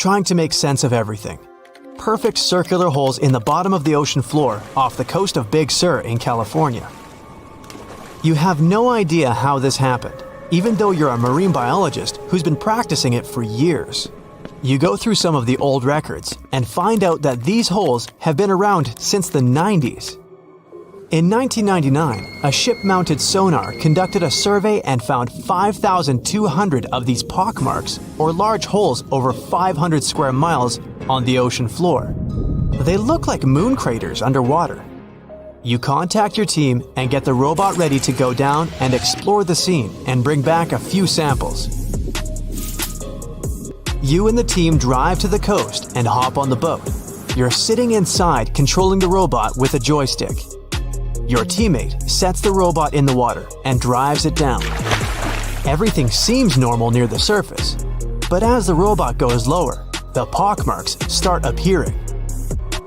trying to make sense of everything. Perfect circular holes in the bottom of the ocean floor off the coast of Big Sur in California. You have no idea how this happened, even though you're a marine biologist who's been practicing it for years. You go through some of the old records and find out that these holes have been around since the 90s. In 1999, a ship-mounted sonar conducted a survey and found 5,200 of these pockmarks, or large holes over 500 square miles, on the ocean floor. They look like moon craters underwater. You contact your team and get the robot ready to go down and explore the scene and bring back a few samples. You and the team drive to the coast and hop on the boat. You're sitting inside controlling the robot with a joystick. Your teammate sets the robot in the water and drives it down. Everything seems normal near the surface, but as the robot goes lower, the pockmarks start appearing.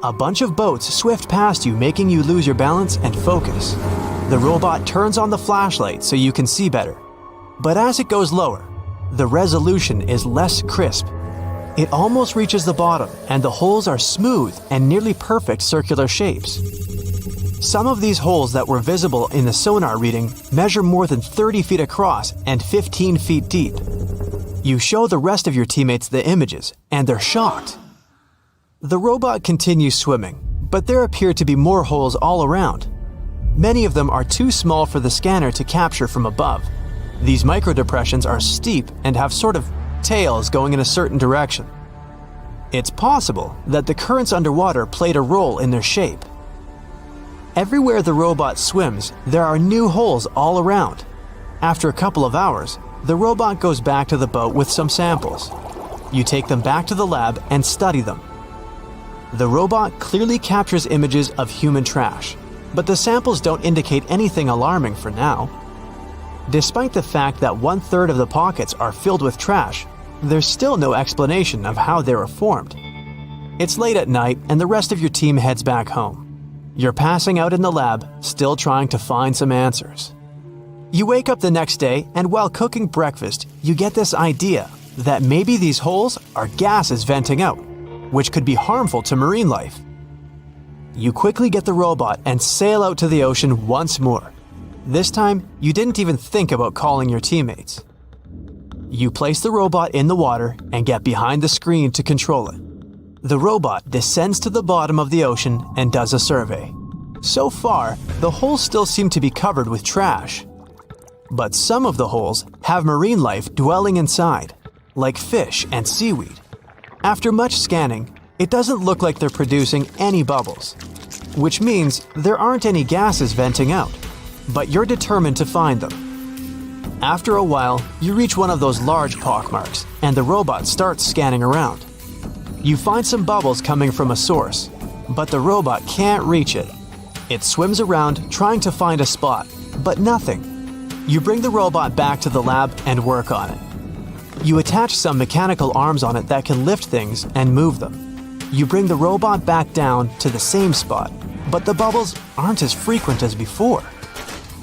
A bunch of boats swift past you, making you lose your balance and focus. The robot turns on the flashlight so you can see better. But as it goes lower, the resolution is less crisp. It almost reaches the bottom, and the holes are smooth and nearly perfect circular shapes. Some of these holes that were visible in the sonar reading measure more than 30 feet across and 15 feet deep. You show the rest of your teammates the images, and they're shocked. The robot continues swimming, but there appear to be more holes all around. Many of them are too small for the scanner to capture from above. These microdepressions are steep and have sort of tails going in a certain direction. It's possible that the currents underwater played a role in their shape. Everywhere the robot swims, there are new holes all around. After a couple of hours, the robot goes back to the boat with some samples. You take them back to the lab and study them. The robot clearly captures images of human trash, but the samples don't indicate anything alarming for now. Despite the fact that 1/3 of the pockets are filled with trash, there's still no explanation of how they were formed. It's late at night and the rest of your team heads back home. You're passing out in the lab, still trying to find some answers. You wake up the next day, and while cooking breakfast, you get this idea that maybe these holes are gases venting out, which could be harmful to marine life. You quickly get the robot and sail out to the ocean once more. This time, you didn't even think about calling your teammates. You place the robot in the water and get behind the screen to control it. The robot descends to the bottom of the ocean and does a survey. So far, the holes still seem to be covered with trash. But some of the holes have marine life dwelling inside, like fish and seaweed. After much scanning, it doesn't look like they're producing any bubbles, which means there aren't any gases venting out, but you're determined to find them. After a while, you reach one of those large pockmarks, and the robot starts scanning around. You find some bubbles coming from a source, but the robot can't reach it. It swims around trying to find a spot, but nothing. You bring the robot back to the lab and work on it. You attach some mechanical arms on it that can lift things and move them. You bring the robot back down to the same spot, but the bubbles aren't as frequent as before.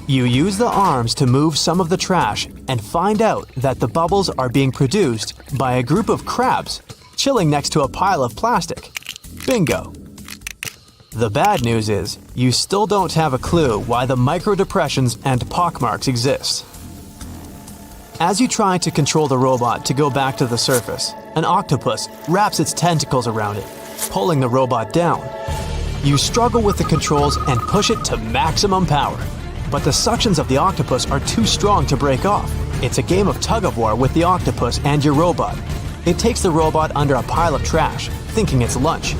You use the arms to move some of the trash and find out that the bubbles are being produced by a group of crabs chilling next to a pile of plastic. Bingo! The bad news is, you still don't have a clue why the microdepressions and pockmarks exist. As you try to control the robot to go back to the surface, an octopus wraps its tentacles around it, pulling the robot down. You struggle with the controls and push it to maximum power, but the suctions of the octopus are too strong to break off. It's a game of tug-of-war with the octopus and your robot. It takes the robot under a pile of trash, thinking it's lunch.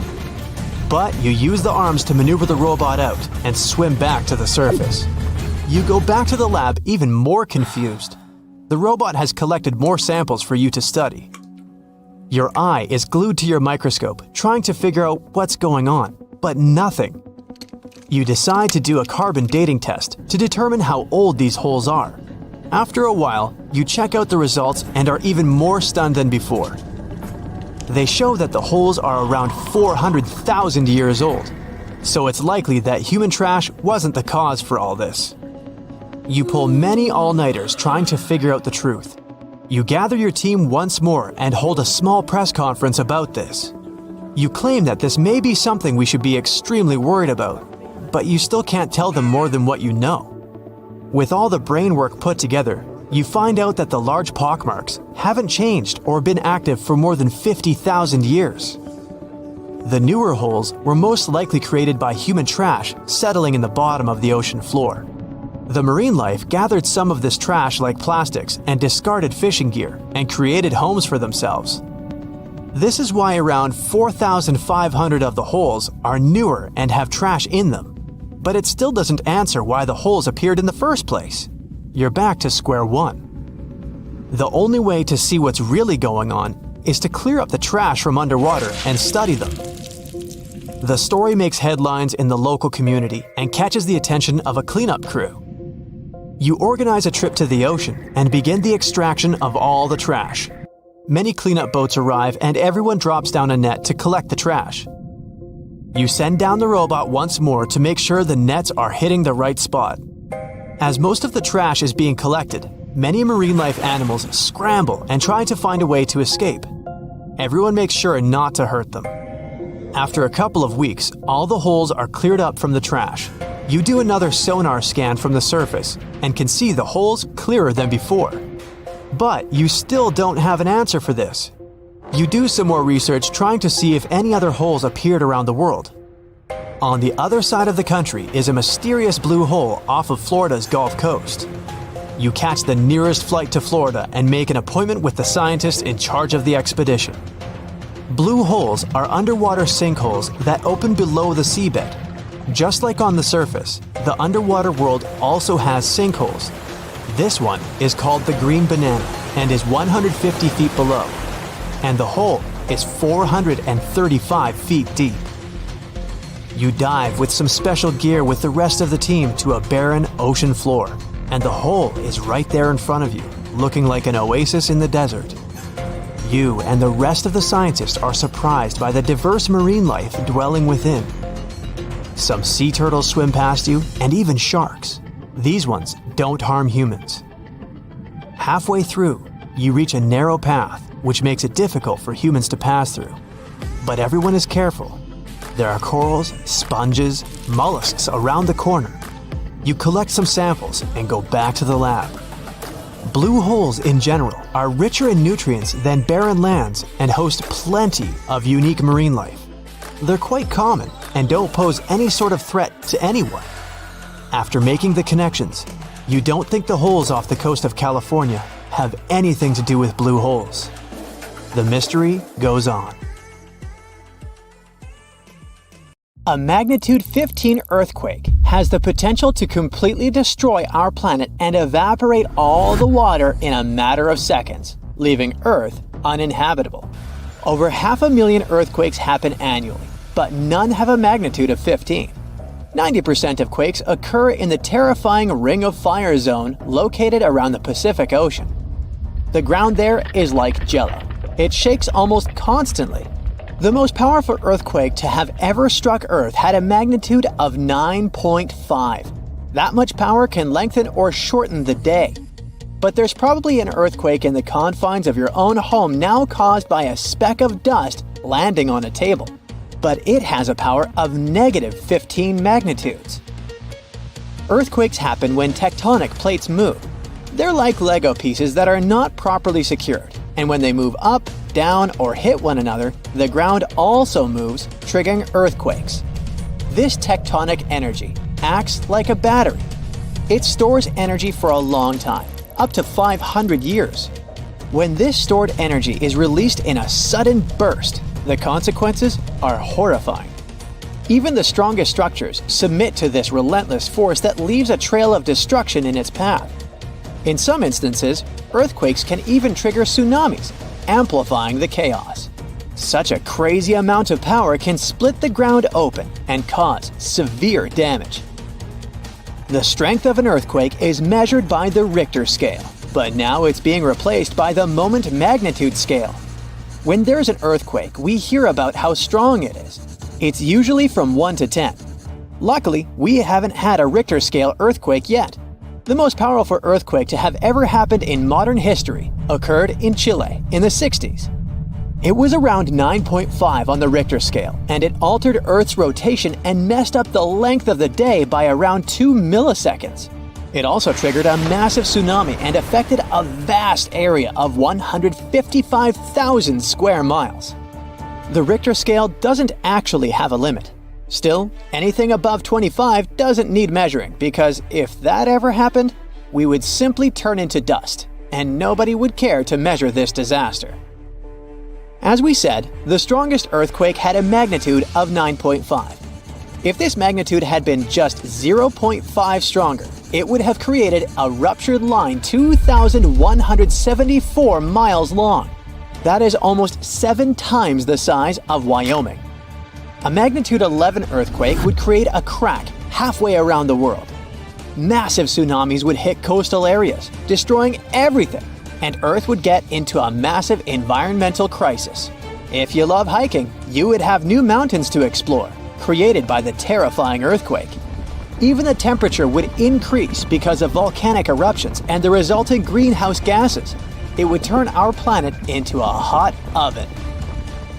But you use the arms to maneuver the robot out and swim back to the surface. You go back to the lab even more confused. The robot has collected more samples for you to study. Your eye is glued to your microscope, trying to figure out what's going on, but nothing. You decide to do a carbon dating test to determine how old these holes are. After a while, you check out the results and are even more stunned than before. They show that the holes are around 400,000 years old, so it's likely that human trash wasn't the cause for all this. You pull many all-nighters trying to figure out the truth. You gather your team once more and hold a small press conference about this. You claim that this may be something we should be extremely worried about, but you still can't tell them more than what you know. With all the brain work put together, you find out that the large pockmarks haven't changed or been active for more than 50,000 years. The newer holes were most likely created by human trash settling in the bottom of the ocean floor. The marine life gathered some of this trash like plastics and discarded fishing gear and created homes for themselves. This is why around 4,500 of the holes are newer and have trash in them. But it still doesn't answer why the holes appeared in the first place. You're back to square one. The only way to see what's really going on is to clear up the trash from underwater and study them. The story makes headlines in the local community and catches the attention of a cleanup crew. You organize a trip to the ocean and begin the extraction of all the trash. Many cleanup boats arrive and everyone drops down a net to collect the trash. You send down the robot once more to make sure the nets are hitting the right spot. As most of the trash is being collected, many marine life animals scramble and try to find a way to escape. Everyone makes sure not to hurt them. After a couple of weeks, all the holes are cleared up from the trash. You do another sonar scan from the surface and can see the holes clearer than before. But you still don't have an answer for this. You do some more research trying to see if any other holes appeared around the world. On the other side of the country is a mysterious blue hole off of Florida's Gulf Coast. You catch the nearest flight to Florida and make an appointment with the scientists in charge of the expedition. Blue holes are underwater sinkholes that open below the seabed. Just like on the surface, the underwater world also has sinkholes. This one is called the Green Banana and is 150 feet below, and the hole is 435 feet deep. You dive with some special gear with the rest of the team to a barren ocean floor, and the hole is right there in front of you, looking like an oasis in the desert. You and the rest of the scientists are surprised by the diverse marine life dwelling within. Some sea turtles swim past you, and even sharks. These ones don't harm humans. Halfway through, you reach a narrow path, which makes it difficult for humans to pass through. But everyone is careful. There are corals, sponges, mollusks around the corner. You collect some samples and go back to the lab. Blue holes in general are richer in nutrients than barren lands and host plenty of unique marine life. They're quite common and don't pose any sort of threat to anyone. After making the connections, you don't think the holes off the coast of California have anything to do with blue holes. The mystery goes on. A magnitude 15 earthquake has the potential to completely destroy our planet and evaporate all the water in a matter of seconds, leaving Earth uninhabitable. Over 500,000 earthquakes happen annually, but none have a magnitude of 15. 90% of quakes occur in the terrifying Ring of Fire zone located around the Pacific Ocean. The ground there is like jello. It shakes almost constantly. The most powerful earthquake to have ever struck Earth had a magnitude of 9.5. That much power can lengthen or shorten the day. But there's probably an earthquake in the confines of your own home now caused by a speck of dust landing on a table. But it has a power of negative 15 magnitudes. Earthquakes happen when tectonic plates move. They're like Lego pieces that are not properly secured, and when they move up, down, or hit one another, the ground also moves, triggering earthquakes. This tectonic energy acts like a battery. It stores energy for a long time, up to 500 years. When this stored energy is released in a sudden burst, the consequences are horrifying. Even the strongest structures submit to this relentless force that leaves a trail of destruction in its path. In some instances, earthquakes can even trigger tsunamis, amplifying the chaos. Such a crazy amount of power can split the ground open and cause severe damage. The strength of an earthquake is measured by the Richter scale, but now it's being replaced by the moment magnitude scale. When there's an earthquake, we hear about how strong it is. It's usually from 1 to 10. Luckily, we haven't had a Richter scale earthquake yet. The most powerful earthquake to have ever happened in modern history occurred in Chile in the 60s. It was around 9.5 on the Richter scale, and it altered Earth's rotation and messed up the length of the day by around 2 milliseconds. It also triggered a massive tsunami and affected a vast area of 155,000 square miles. The Richter scale doesn't actually have a limit. Still, anything above 25 doesn't need measuring, because if that ever happened, we would simply turn into dust, and nobody would care to measure this disaster. As we said, the strongest earthquake had a magnitude of 9.5. If this magnitude had been just 0.5 stronger, it would have created a ruptured line 2,174 miles long. That is almost 7 times the size of Wyoming. A magnitude 11 earthquake would create a crack halfway around the world. Massive tsunamis would hit coastal areas, destroying everything, and Earth would get into a massive environmental crisis. If you love hiking, you would have new mountains to explore, created by the terrifying earthquake. Even the temperature would increase because of volcanic eruptions and the resulting greenhouse gases. It would turn our planet into a hot oven.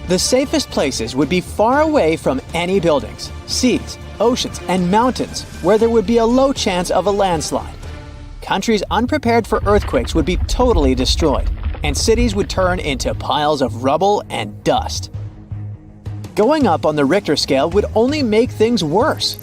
The safest places would be far away from any buildings, seas, oceans, and mountains where there would be a low chance of a landslide. Countries unprepared for earthquakes would be totally destroyed, and cities would turn into piles of rubble and dust. Going up on the Richter scale would only make things worse.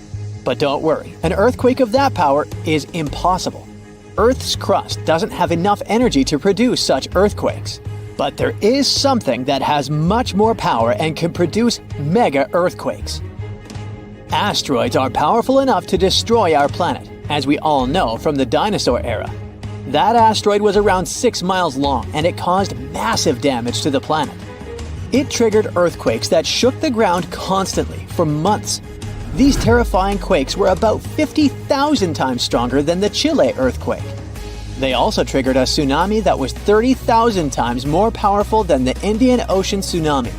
But don't worry, an earthquake of that power is impossible. Earth's crust doesn't have enough energy to produce such earthquakes. But there is something that has much more power and can produce mega earthquakes. Asteroids are powerful enough to destroy our planet, as we all know from the dinosaur era. That asteroid was around 6 miles long, and it caused massive damage to the planet. It triggered earthquakes that shook the ground constantly for months. These terrifying quakes were about 50,000 times stronger than the Chile earthquake. They also triggered a tsunami that was 30,000 times more powerful than the Indian Ocean tsunami.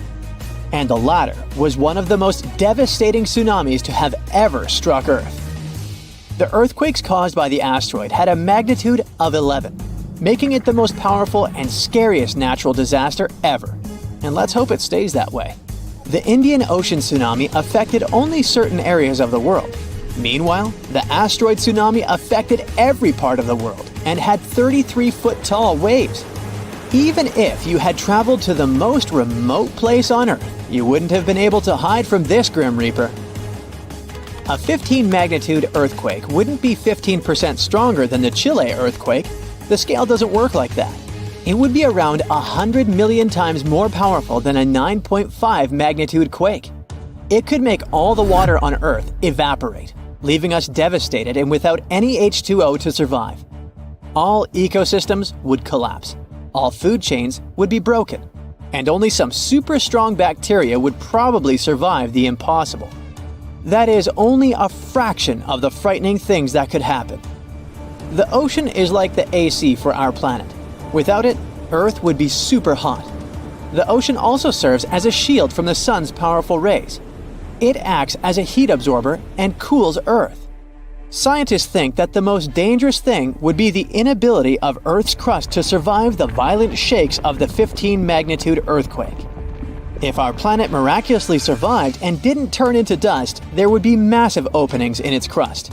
And the latter was one of the most devastating tsunamis to have ever struck Earth. The earthquakes caused by the asteroid had a magnitude of 11, making it the most powerful and scariest natural disaster ever. And let's hope it stays that way. The Indian Ocean tsunami affected only certain areas of the world. Meanwhile, the asteroid tsunami affected every part of the world and had 33-foot-tall waves. Even if you had traveled to the most remote place on Earth, you wouldn't have been able to hide from this Grim Reaper. A 15-magnitude earthquake wouldn't be 15% stronger than the Chile earthquake. The scale doesn't work like that. It would be around 100 million times more powerful than a 9.5 magnitude quake. It could make all the water on Earth evaporate, leaving us devastated and without any H2O to survive. All ecosystems would collapse, all food chains would be broken, and only some super strong bacteria would probably survive the impossible. That is only a fraction of the frightening things that could happen. The ocean is like the AC for our planet. Without it, Earth would be super hot. The ocean also serves as a shield from the sun's powerful rays. It acts as a heat absorber and cools Earth. Scientists think that the most dangerous thing would be the inability of Earth's crust to survive the violent shakes of the 15-magnitude earthquake. If our planet miraculously survived and didn't turn into dust, there would be massive openings in its crust.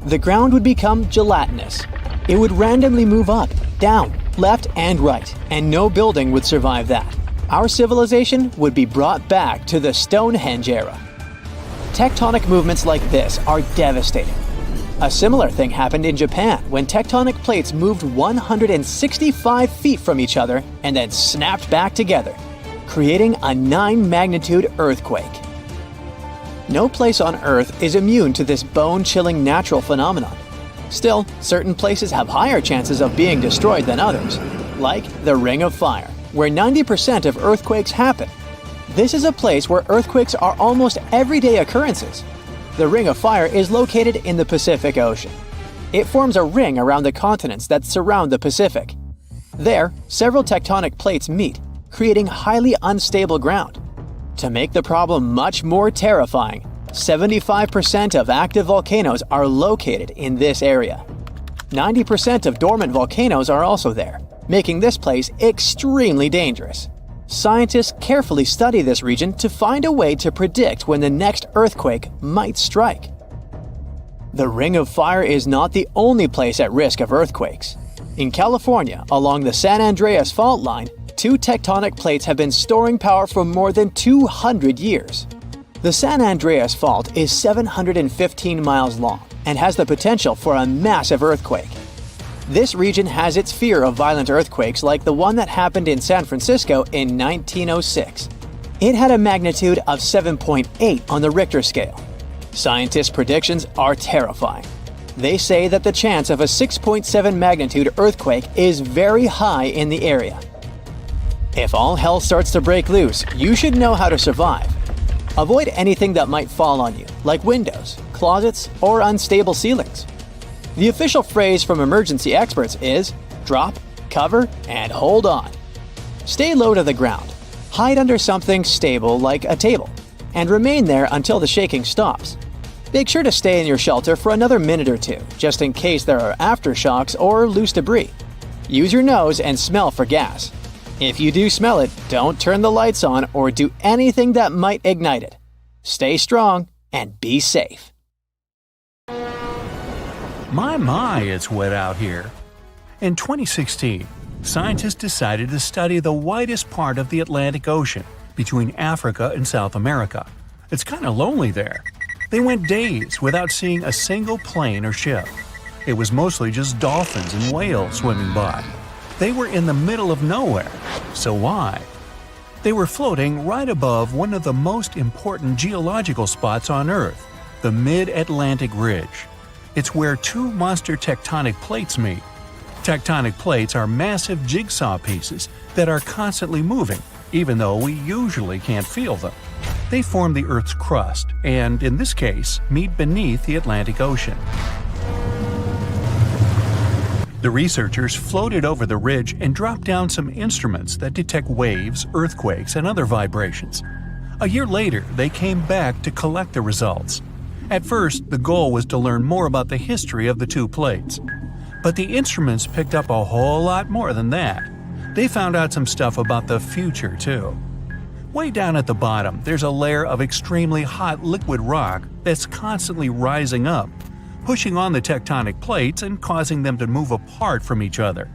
The ground would become gelatinous. It would randomly move up, down, left, and right, and no building would survive that. Our civilization would be brought back to the Stonehenge era. Tectonic movements like this are devastating. A similar thing happened in Japan when tectonic plates moved 165 feet from each other and then snapped back together, creating a 9-magnitude earthquake. No place on Earth is immune to this bone-chilling natural phenomenon. Still, certain places have higher chances of being destroyed than others, like the Ring of Fire, where 90% of earthquakes happen. This is a place where earthquakes are almost everyday occurrences. The Ring of Fire is located in the Pacific Ocean. It forms a ring around the continents that surround the Pacific. There, several tectonic plates meet, creating highly unstable ground. To make the problem much more terrifying, 75% of active volcanoes are located in this area. 90% of dormant volcanoes are also there, making this place extremely dangerous. Scientists carefully study this region to find a way to predict when the next earthquake might strike. The Ring of Fire is not the only place at risk of earthquakes. In California, along the San Andreas fault line, 2 tectonic plates have been storing power for more than 200 years. The San Andreas Fault is 715 miles long and has the potential for a massive earthquake. This region has its fear of violent earthquakes like the one that happened in San Francisco in 1906. It had a magnitude of 7.8 on the Richter scale. Scientists' predictions are terrifying. They say that the chance of a 6.7 magnitude earthquake is very high in the area. If all hell starts to break loose, you should know how to survive. Avoid anything that might fall on you, like windows, closets, or unstable ceilings. The official phrase from emergency experts is drop, cover, and hold on. Stay low to the ground. Hide under something stable like a table, and remain there until the shaking stops. Make sure to stay in your shelter for another minute or two, just in case there are aftershocks or loose debris. Use your nose and smell for gas. If you do smell it, don't turn the lights on or do anything that might ignite it. Stay strong and be safe. My, it's wet out here. In 2016, scientists decided to study the widest part of the Atlantic Ocean between Africa and South America. It's kind of lonely there. They went days without seeing a single plane or ship. It was mostly just dolphins and whales swimming by. They were in the middle of nowhere. So why? They were floating right above one of the most important geological spots on Earth, the Mid-Atlantic Ridge. It's where 2 monster tectonic plates meet. Tectonic plates are massive jigsaw pieces that are constantly moving, even though we usually can't feel them. They form the Earth's crust and, in this case, meet beneath the Atlantic Ocean. The researchers floated over the ridge and dropped down some instruments that detect waves, earthquakes, and other vibrations. A year later, they came back to collect the results. At first, the goal was to learn more about the history of the 2 plates. But the instruments picked up a whole lot more than that. They found out some stuff about the future, too. Way down at the bottom, there's a layer of extremely hot liquid rock that's constantly rising up, pushing on the tectonic plates and causing them to move apart from each other.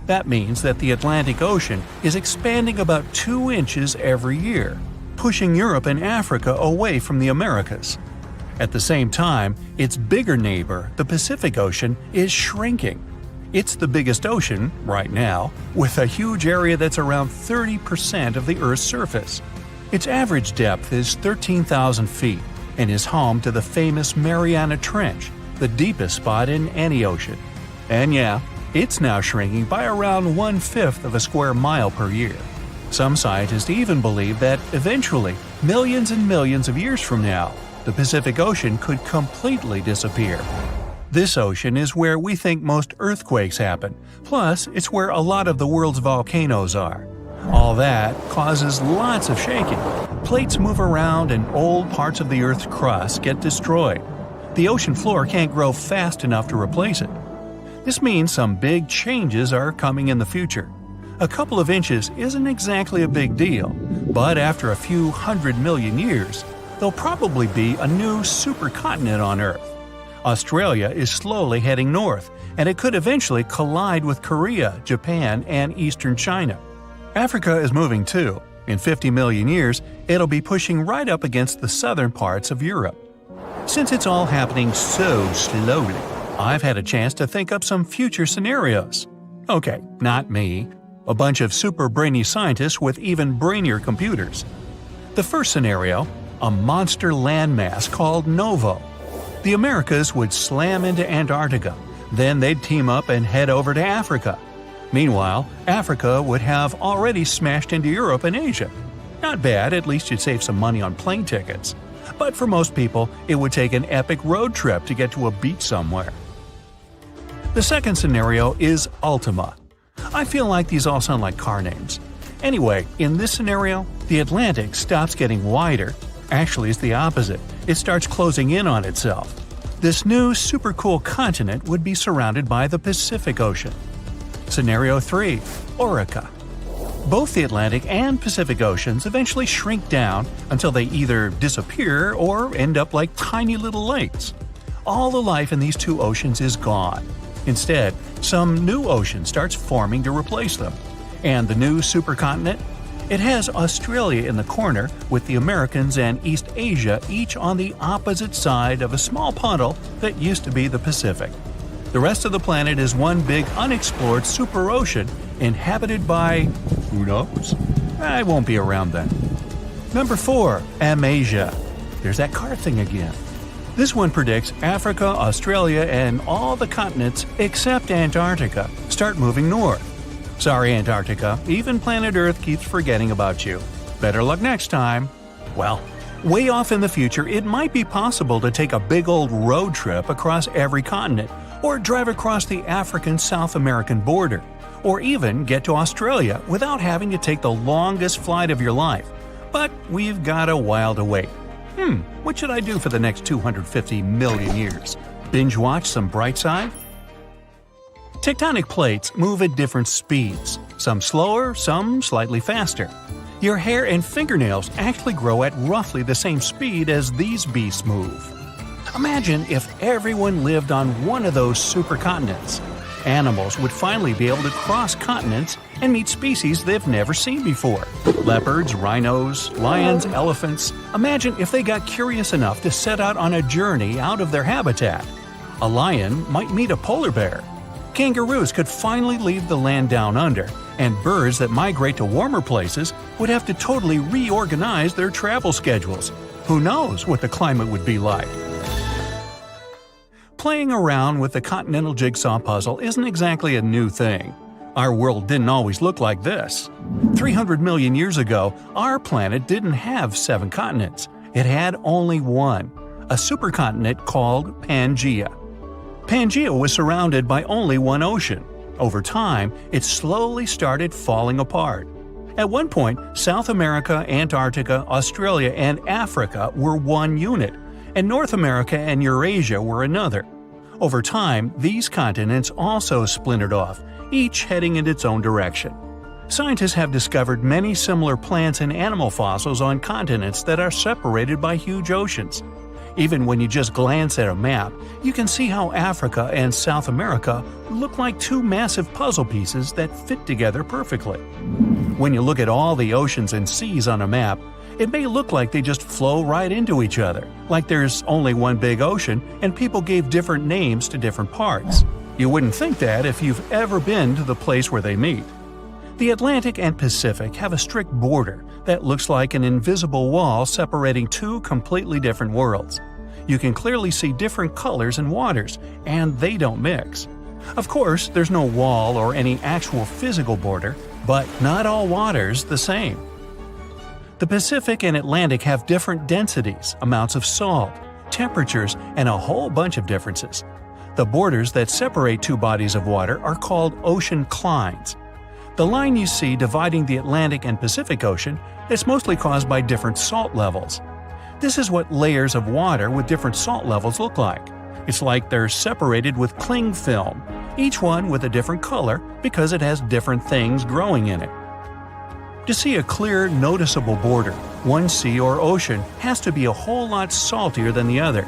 That means that the Atlantic Ocean is expanding about 2 inches every year, pushing Europe and Africa away from the Americas. At the same time, its bigger neighbor, the Pacific Ocean, is shrinking. It's the biggest ocean, right now, with a huge area that's around 30% of the Earth's surface. Its average depth is 13,000 feet and is home to the famous Mariana Trench, the deepest spot in any ocean. And yeah, it's now shrinking by around 1/5 of a square mile per year. Some scientists even believe that eventually, millions and millions of years from now, the Pacific Ocean could completely disappear. This ocean is where we think most earthquakes happen, plus it's where a lot of the world's volcanoes are. All that causes lots of shaking. Plates move around and old parts of the Earth's crust get destroyed. The ocean floor can't grow fast enough to replace it. This means some big changes are coming in the future. A couple of inches isn't exactly a big deal, but after a few 100 million years, there'll probably be a new supercontinent on Earth. Australia is slowly heading north, and it could eventually collide with Korea, Japan, and eastern China. Africa is moving too. In 50 million years, it'll be pushing right up against the southern parts of Europe. Since it's all happening so slowly, I've had a chance to think up some future scenarios. Okay, not me. A bunch of super brainy scientists with even brainier computers. The first scenario, a monster landmass called Novo. The Americas would slam into Antarctica, then they'd team up and head over to Africa. Meanwhile, Africa would have already smashed into Europe and Asia. Not bad, at least you'd save some money on plane tickets. But for most people, it would take an epic road trip to get to a beach somewhere. The second scenario is Ultima. I feel like these all sound like car names. Anyway, in this scenario, the Atlantic stops getting wider. Actually, it's the opposite. It starts closing in on itself. This new supercool continent would be surrounded by the Pacific Ocean. Scenario 3. Orica. Both the Atlantic and Pacific Oceans eventually shrink down until they either disappear or end up like tiny little lakes. All the life in these two oceans is gone. Instead, some new ocean starts forming to replace them. And the new supercontinent? It has Australia in the corner, with the Americas and East Asia each on the opposite side of a small puddle that used to be the Pacific. The rest of the planet is one big unexplored superocean inhabited by… who knows? I won't be around then. Number 4. Amasia. There's that car thing again. This one predicts Africa, Australia, and all the continents except Antarctica start moving north. Sorry, Antarctica, even planet Earth keeps forgetting about you. Better luck next time. Well, way off in the future, it might be possible to take a big old road trip across every continent, or drive across the African-South American border, or even get to Australia without having to take the longest flight of your life. But we've got a while to wait. What should I do for the next 250 million years? Binge watch some Brightside? Tectonic plates move at different speeds, some slower, some slightly faster. Your hair and fingernails actually grow at roughly the same speed as these beasts move. Imagine if everyone lived on one of those supercontinents. Animals would finally be able to cross continents and meet species they've never seen before. Leopards, rhinos, lions, elephants. Imagine if they got curious enough to set out on a journey out of their habitat. A lion might meet a polar bear. Kangaroos could finally leave the land down under, and birds that migrate to warmer places would have to totally reorganize their travel schedules. Who knows what the climate would be like? Playing around with the continental jigsaw puzzle isn't exactly a new thing. Our world didn't always look like this. 300 million years ago, our planet didn't have 7 continents. It had only one, a supercontinent called Pangaea. Pangaea was surrounded by only one ocean. Over time, it slowly started falling apart. At one point, South America, Antarctica, Australia, and Africa were one unit, and North America and Eurasia were another. Over time, these continents also splintered off, each heading in its own direction. Scientists have discovered many similar plants and animal fossils on continents that are separated by huge oceans. Even when you just glance at a map, you can see how Africa and South America look like two massive puzzle pieces that fit together perfectly. When you look at all the oceans and seas on a map, it may look like they just flow right into each other, like there's only one big ocean and people gave different names to different parts. You wouldn't think that if you've ever been to the place where they meet. The Atlantic and Pacific have a strict border that looks like an invisible wall separating two completely different worlds. You can clearly see different colors and waters, and they don't mix. Of course, there's no wall or any actual physical border, but not all water's the same. The Pacific and Atlantic have different densities, amounts of salt, temperatures, and a whole bunch of differences. The borders that separate two bodies of water are called ocean clines. The line you see dividing the Atlantic and Pacific Ocean is mostly caused by different salt levels. This is what layers of water with different salt levels look like. It's like they're separated with cling film, each one with a different color because it has different things growing in it. To see a clear, noticeable border, one sea or ocean has to be a whole lot saltier than the other.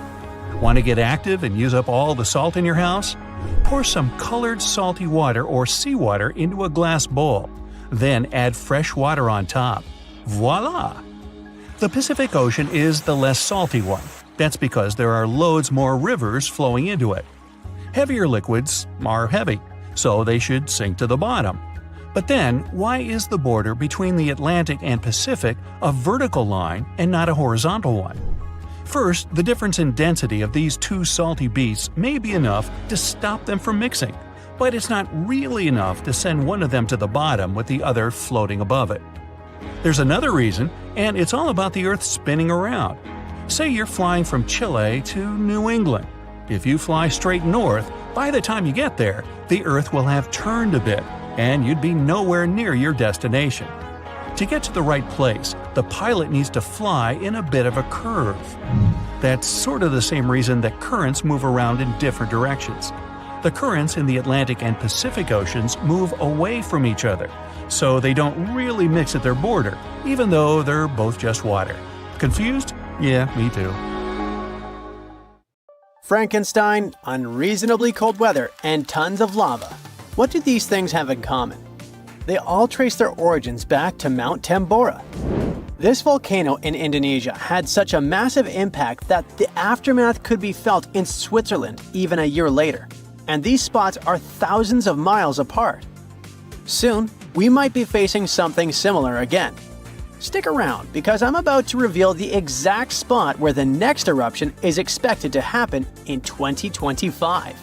Want to get active and use up all the salt in your house? Pour some colored salty water or seawater into a glass bowl. Then add fresh water on top. Voila! The Pacific Ocean is the less salty one. That's because there are loads more rivers flowing into it. Heavier liquids are heavy, so they should sink to the bottom. But then, why is the border between the Atlantic and Pacific a vertical line and not a horizontal one? First, the difference in density of these two salty beasts may be enough to stop them from mixing, but it's not really enough to send one of them to the bottom with the other floating above it. There's another reason, and it's all about the Earth spinning around. Say you're flying from Chile to New England. If you fly straight north, by the time you get there, the Earth will have turned a bit, and you'd be nowhere near your destination. To get to the right place, the pilot needs to fly in a bit of a curve. That's sort of the same reason that currents move around in different directions. The currents in the Atlantic and Pacific Oceans move away from each other, so they don't really mix at their border, even though they're both just water. Confused? Yeah, me too. Frankenstein, unreasonably cold weather, and tons of lava. What do these things have in common? They all trace their origins back to Mount Tambora. This volcano in Indonesia had such a massive impact that the aftermath could be felt in Switzerland even a year later. And these spots are thousands of miles apart. Soon, we might be facing something similar again. Stick around, because I'm about to reveal the exact spot where the next eruption is expected to happen in 2025.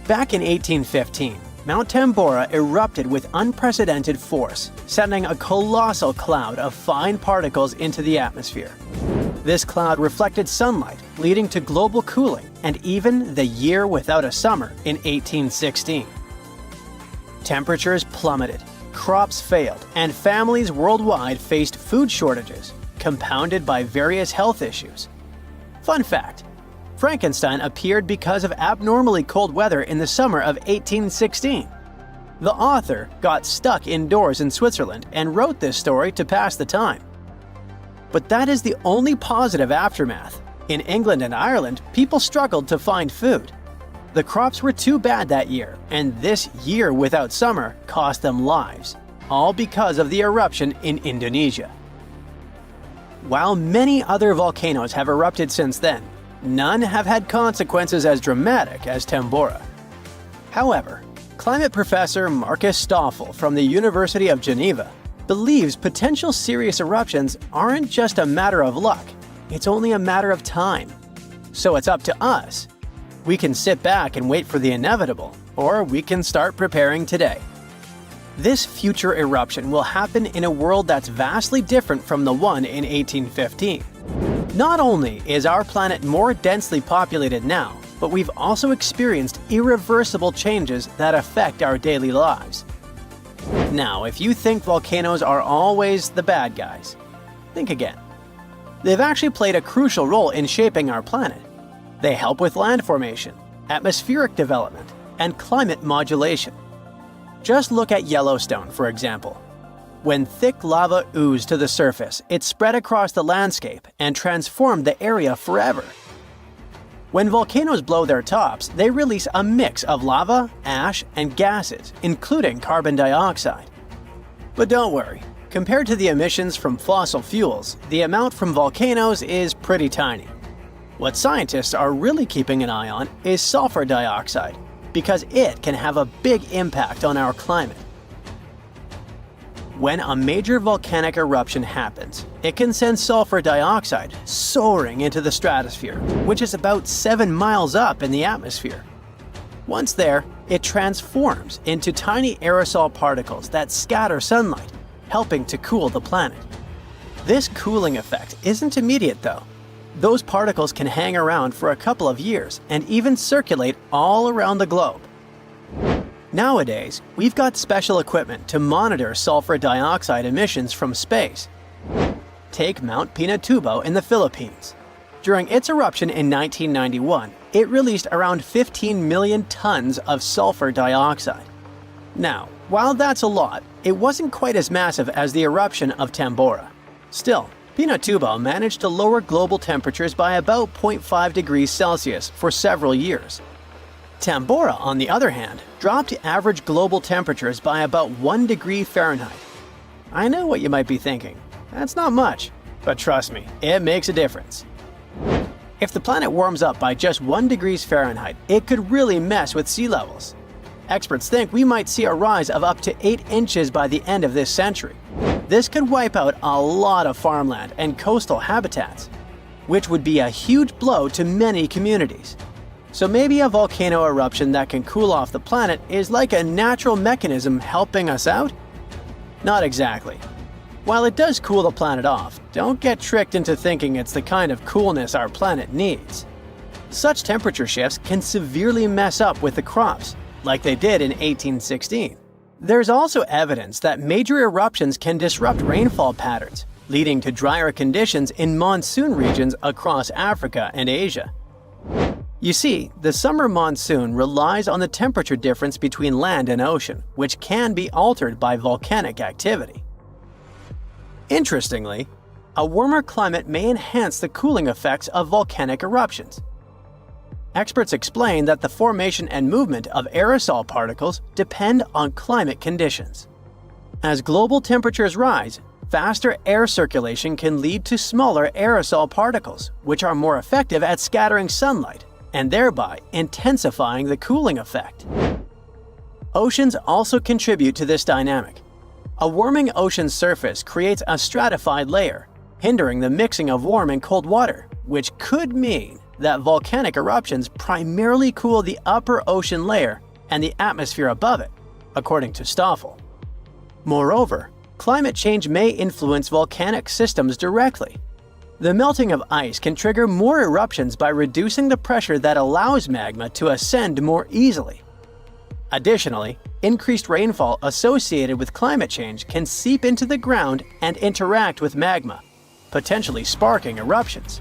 Back in 1815, Mount Tambora erupted with unprecedented force, sending a colossal cloud of fine particles into the atmosphere. This cloud reflected sunlight, leading to global cooling and even the year without a summer in 1816. Temperatures plummeted, crops failed, and families worldwide faced food shortages, compounded by various health issues. Fun fact: Frankenstein appeared because of abnormally cold weather in the summer of 1816. The author got stuck indoors in Switzerland and wrote this story to pass the time. But that is the only positive aftermath. In England and Ireland, people struggled to find food. The crops were too bad that year, and this year without summer cost them lives, all because of the eruption in Indonesia. While many other volcanoes have erupted since then, none have had consequences as dramatic as Tambora. However, climate professor Marcus Stoffel from the University of Geneva believes potential serious eruptions aren't just a matter of luck, it's only a matter of time. So it's up to us. We can sit back and wait for the inevitable, or we can start preparing today. This future eruption will happen in a world that's vastly different from the one in 1815. Not only is our planet more densely populated now, but we've also experienced irreversible changes that affect our daily lives. Now, if you think volcanoes are always the bad guys, think again. They've actually played a crucial role in shaping our planet. They help with land formation, atmospheric development, and climate modulation. Just look at Yellowstone, for example. When thick lava oozed to the surface, it spread across the landscape and transformed the area forever. When volcanoes blow their tops, they release a mix of lava, ash, and gases, including carbon dioxide. But don't worry, compared to the emissions from fossil fuels, the amount from volcanoes is pretty tiny. What scientists are really keeping an eye on is sulfur dioxide, because it can have a big impact on our climate. When a major volcanic eruption happens, it can send sulfur dioxide soaring into the stratosphere, which is about 7 miles up in the atmosphere. Once there, it transforms into tiny aerosol particles that scatter sunlight, helping to cool the planet. This cooling effect isn't immediate though. Those particles can hang around for a couple of years and even circulate all around the globe. Nowadays, we've got special equipment to monitor sulfur dioxide emissions from space. Take Mount Pinatubo in the Philippines. During its eruption in 1991, it released around 15 million tons of sulfur dioxide. Now, while that's a lot, it wasn't quite as massive as the eruption of Tambora. Still, Pinatubo managed to lower global temperatures by about 0.5 degrees Celsius for several years. Tambora, on the other hand, dropped average global temperatures by about 1 degree Fahrenheit. I know what you might be thinking. That's not much, but trust me, it makes a difference. If the planet warms up by just 1 degree Fahrenheit, it could really mess with sea levels. Experts think we might see a rise of up to 8 inches by the end of this century. This could wipe out a lot of farmland and coastal habitats, which would be a huge blow to many communities. So maybe a volcano eruption that can cool off the planet is like a natural mechanism helping us out? Not exactly. While it does cool the planet off, don't get tricked into thinking it's the kind of coolness our planet needs. Such temperature shifts can severely mess up with the crops, like they did in 1816. There's also evidence that major eruptions can disrupt rainfall patterns, leading to drier conditions in monsoon regions across Africa and Asia. You see, the summer monsoon relies on the temperature difference between land and ocean, which can be altered by volcanic activity. Interestingly, a warmer climate may enhance the cooling effects of volcanic eruptions. Experts explain that the formation and movement of aerosol particles depend on climate conditions. As global temperatures rise, faster air circulation can lead to smaller aerosol particles, which are more effective at scattering sunlight and thereby intensifying the cooling effect. Oceans also contribute to this dynamic. A warming ocean surface creates a stratified layer, hindering the mixing of warm and cold water, which could mean that volcanic eruptions primarily cool the upper ocean layer and the atmosphere above it, according to Stoffel. Moreover, climate change may influence volcanic systems directly. The melting of ice can trigger more eruptions by reducing the pressure that allows magma to ascend more easily. Additionally, increased rainfall associated with climate change can seep into the ground and interact with magma, potentially sparking eruptions.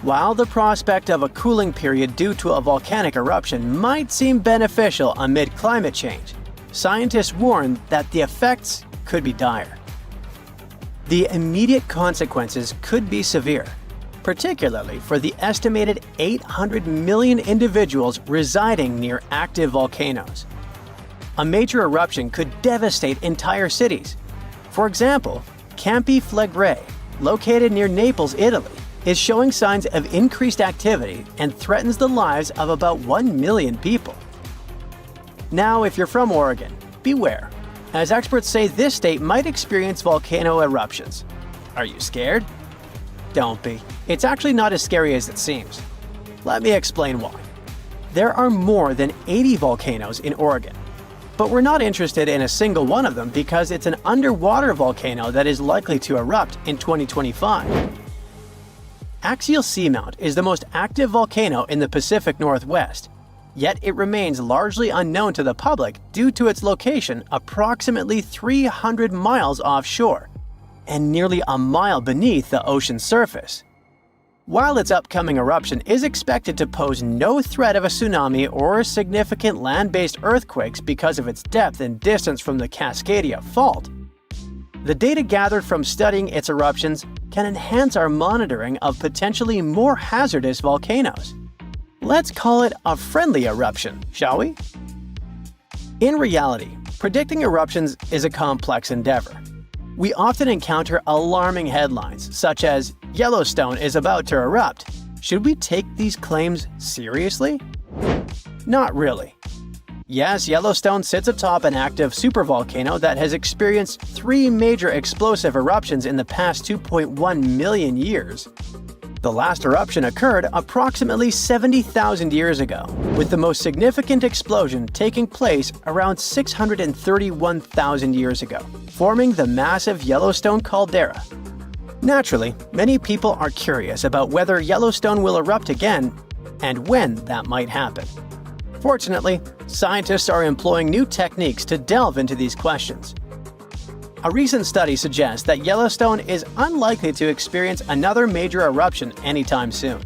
While the prospect of a cooling period due to a volcanic eruption might seem beneficial amid climate change, scientists warn that the effects could be dire. The immediate consequences could be severe, particularly for the estimated 800 million individuals residing near active volcanoes. A major eruption could devastate entire cities. For example, Campi Flegrei, located near Naples, Italy, is showing signs of increased activity and threatens the lives of about 1 million people. Now, if you're from Oregon, beware, as experts say this state might experience volcano eruptions. Are you scared? Don't be. It's actually not as scary as it seems. Let me explain why. There are more than 80 volcanoes in Oregon, but we're not interested in a single one of them because it's an underwater volcano that is likely to erupt in 2025. Axial Seamount is the most active volcano in the Pacific Northwest, yet it remains largely unknown to the public due to its location approximately 300 miles offshore and nearly a mile beneath the ocean surface. While its upcoming eruption is expected to pose no threat of a tsunami or significant land-based earthquakes because of its depth and distance from the Cascadia Fault, the data gathered from studying its eruptions can enhance our monitoring of potentially more hazardous volcanoes. Let's call it a friendly eruption, shall we? In reality, predicting eruptions is a complex endeavor. We often encounter alarming headlines, such as, "Yellowstone is about to erupt." Should we take these claims seriously? Not really. Yes, Yellowstone sits atop an active supervolcano that has experienced 3 major explosive eruptions in the past 2.1 million years. The last eruption occurred approximately 70,000 years ago, with the most significant explosion taking place around 631,000 years ago, forming the massive Yellowstone caldera. Naturally, many people are curious about whether Yellowstone will erupt again and when that might happen. Fortunately, scientists are employing new techniques to delve into these questions. A recent study suggests that Yellowstone is unlikely to experience another major eruption anytime soon.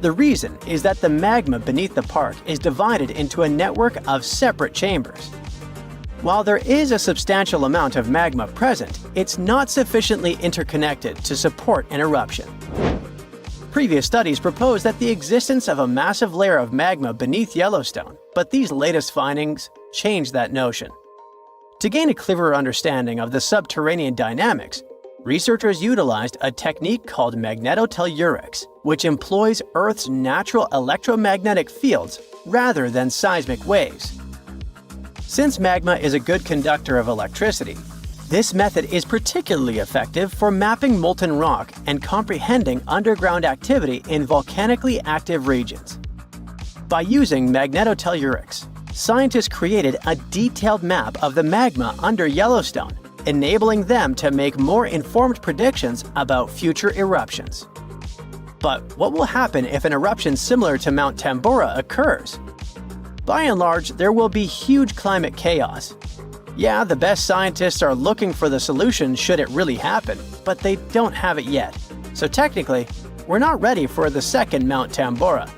The reason is that the magma beneath the park is divided into a network of separate chambers. While there is a substantial amount of magma present, it's not sufficiently interconnected to support an eruption. Previous studies proposed that the existence of a massive layer of magma beneath Yellowstone, but these latest findings change that notion. To gain a clearer understanding of the subterranean dynamics, researchers utilized a technique called magnetotellurics, which employs Earth's natural electromagnetic fields rather than seismic waves. Since magma is a good conductor of electricity, this method is particularly effective for mapping molten rock and comprehending underground activity in volcanically active regions. By using magnetotellurics, scientists created a detailed map of the magma under Yellowstone, enabling them to make more informed predictions about future eruptions. But what will happen if an eruption similar to Mount Tambora occurs? By and large, there will be huge climate chaos. Yeah, the best scientists are looking for the solution should it really happen, but they don't have it yet. So technically, we're not ready for the second Mount Tambora.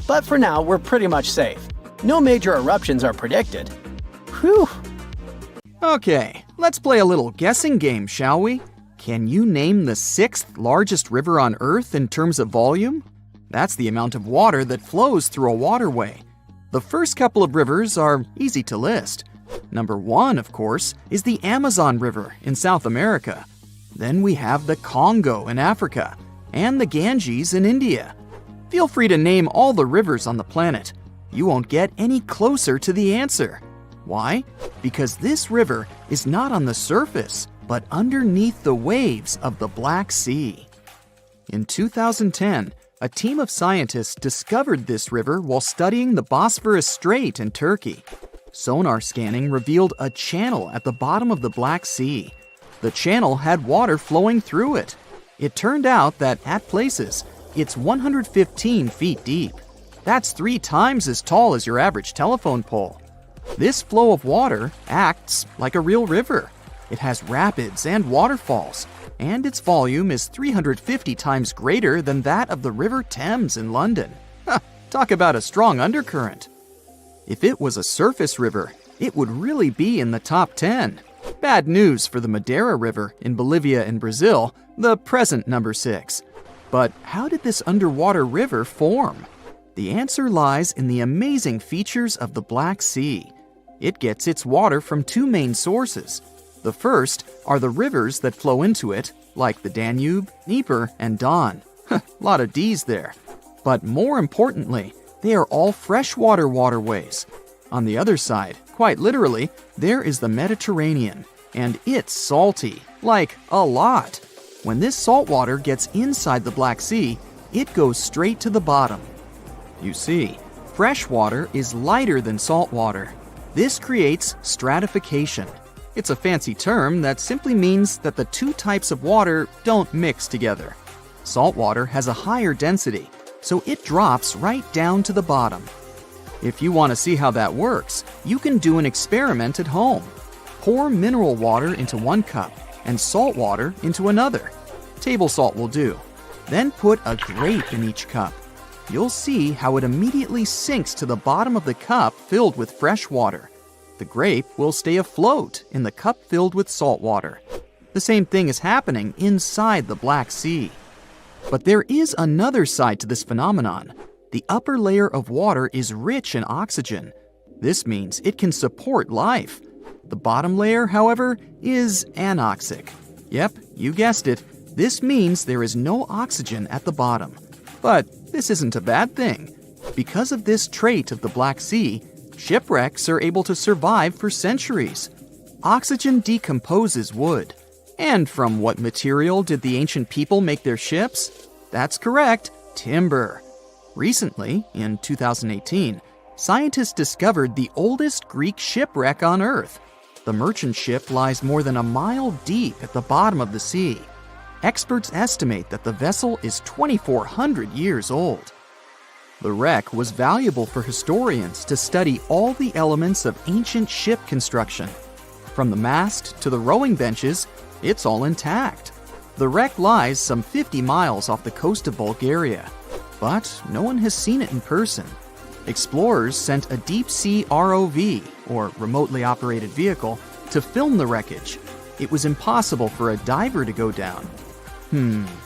But for now, we're pretty much safe. No major eruptions are predicted. Whew! Okay, let's play a little guessing game, shall we? Can you name the 6th largest river on Earth in terms of volume? That's the amount of water that flows through a waterway. The first couple of rivers are easy to list. Number 1, of course, is the Amazon River in South America. Then we have the Congo in Africa, and the Ganges in India. Feel free to name all the rivers on the planet. You won't get any closer to the answer. Why? Because this river is not on the surface, but underneath the waves of the Black Sea. In 2010, a team of scientists discovered this river while studying the Bosphorus Strait in Turkey. Sonar scanning revealed a channel at the bottom of the Black Sea. The channel had water flowing through it. It turned out that at places, it's 115 feet deep. That's 3 times as tall as your average telephone pole. This flow of water acts like a real river. It has rapids and waterfalls, and its volume is 350 times greater than that of the River Thames in London. Talk about a strong undercurrent. If it was a surface river, it would really be in the top 10. Bad news for the Madeira River in Bolivia and Brazil, the present number 6. But how did this underwater river form? The answer lies in the amazing features of the Black Sea. It gets its water from 2 main sources. The first are the rivers that flow into it, like the Danube, Dnieper, and Don. Lot of D's there. But more importantly, they are all freshwater waterways. On the other side, quite literally, there is the Mediterranean, and it's salty, like a lot. When this salt water gets inside the Black Sea, it goes straight to the bottom. You see, fresh water is lighter than salt water. This creates stratification. It's a fancy term that simply means that the 2 types of water don't mix together. Salt water has a higher density, so it drops right down to the bottom. If you want to see how that works, you can do an experiment at home. Pour mineral water into 1 cup and salt water into another. Table salt will do. Then put a grape in each cup. You'll see how it immediately sinks to the bottom of the cup filled with fresh water. The grape will stay afloat in the cup filled with salt water. The same thing is happening inside the Black Sea. But there is another side to this phenomenon. The upper layer of water is rich in oxygen. This means it can support life. The bottom layer, however, is anoxic. Yep, you guessed it. This means there is no oxygen at the bottom. But this isn't a bad thing. Because of this trait of the Black Sea, shipwrecks are able to survive for centuries. Oxygen decomposes wood. And from what material did the ancient people make their ships? That's correct, timber. Recently, in 2018, scientists discovered the oldest Greek shipwreck on Earth. The merchant ship lies more than a mile deep at the bottom of the sea. Experts estimate that the vessel is 2,400 years old. The wreck was valuable for historians to study all the elements of ancient ship construction. From the mast to the rowing benches, it's all intact. The wreck lies some 50 miles off the coast of Bulgaria, but no one has seen it in person. Explorers sent a deep-sea ROV, or remotely operated vehicle, to film the wreckage. It was impossible for a diver to go down.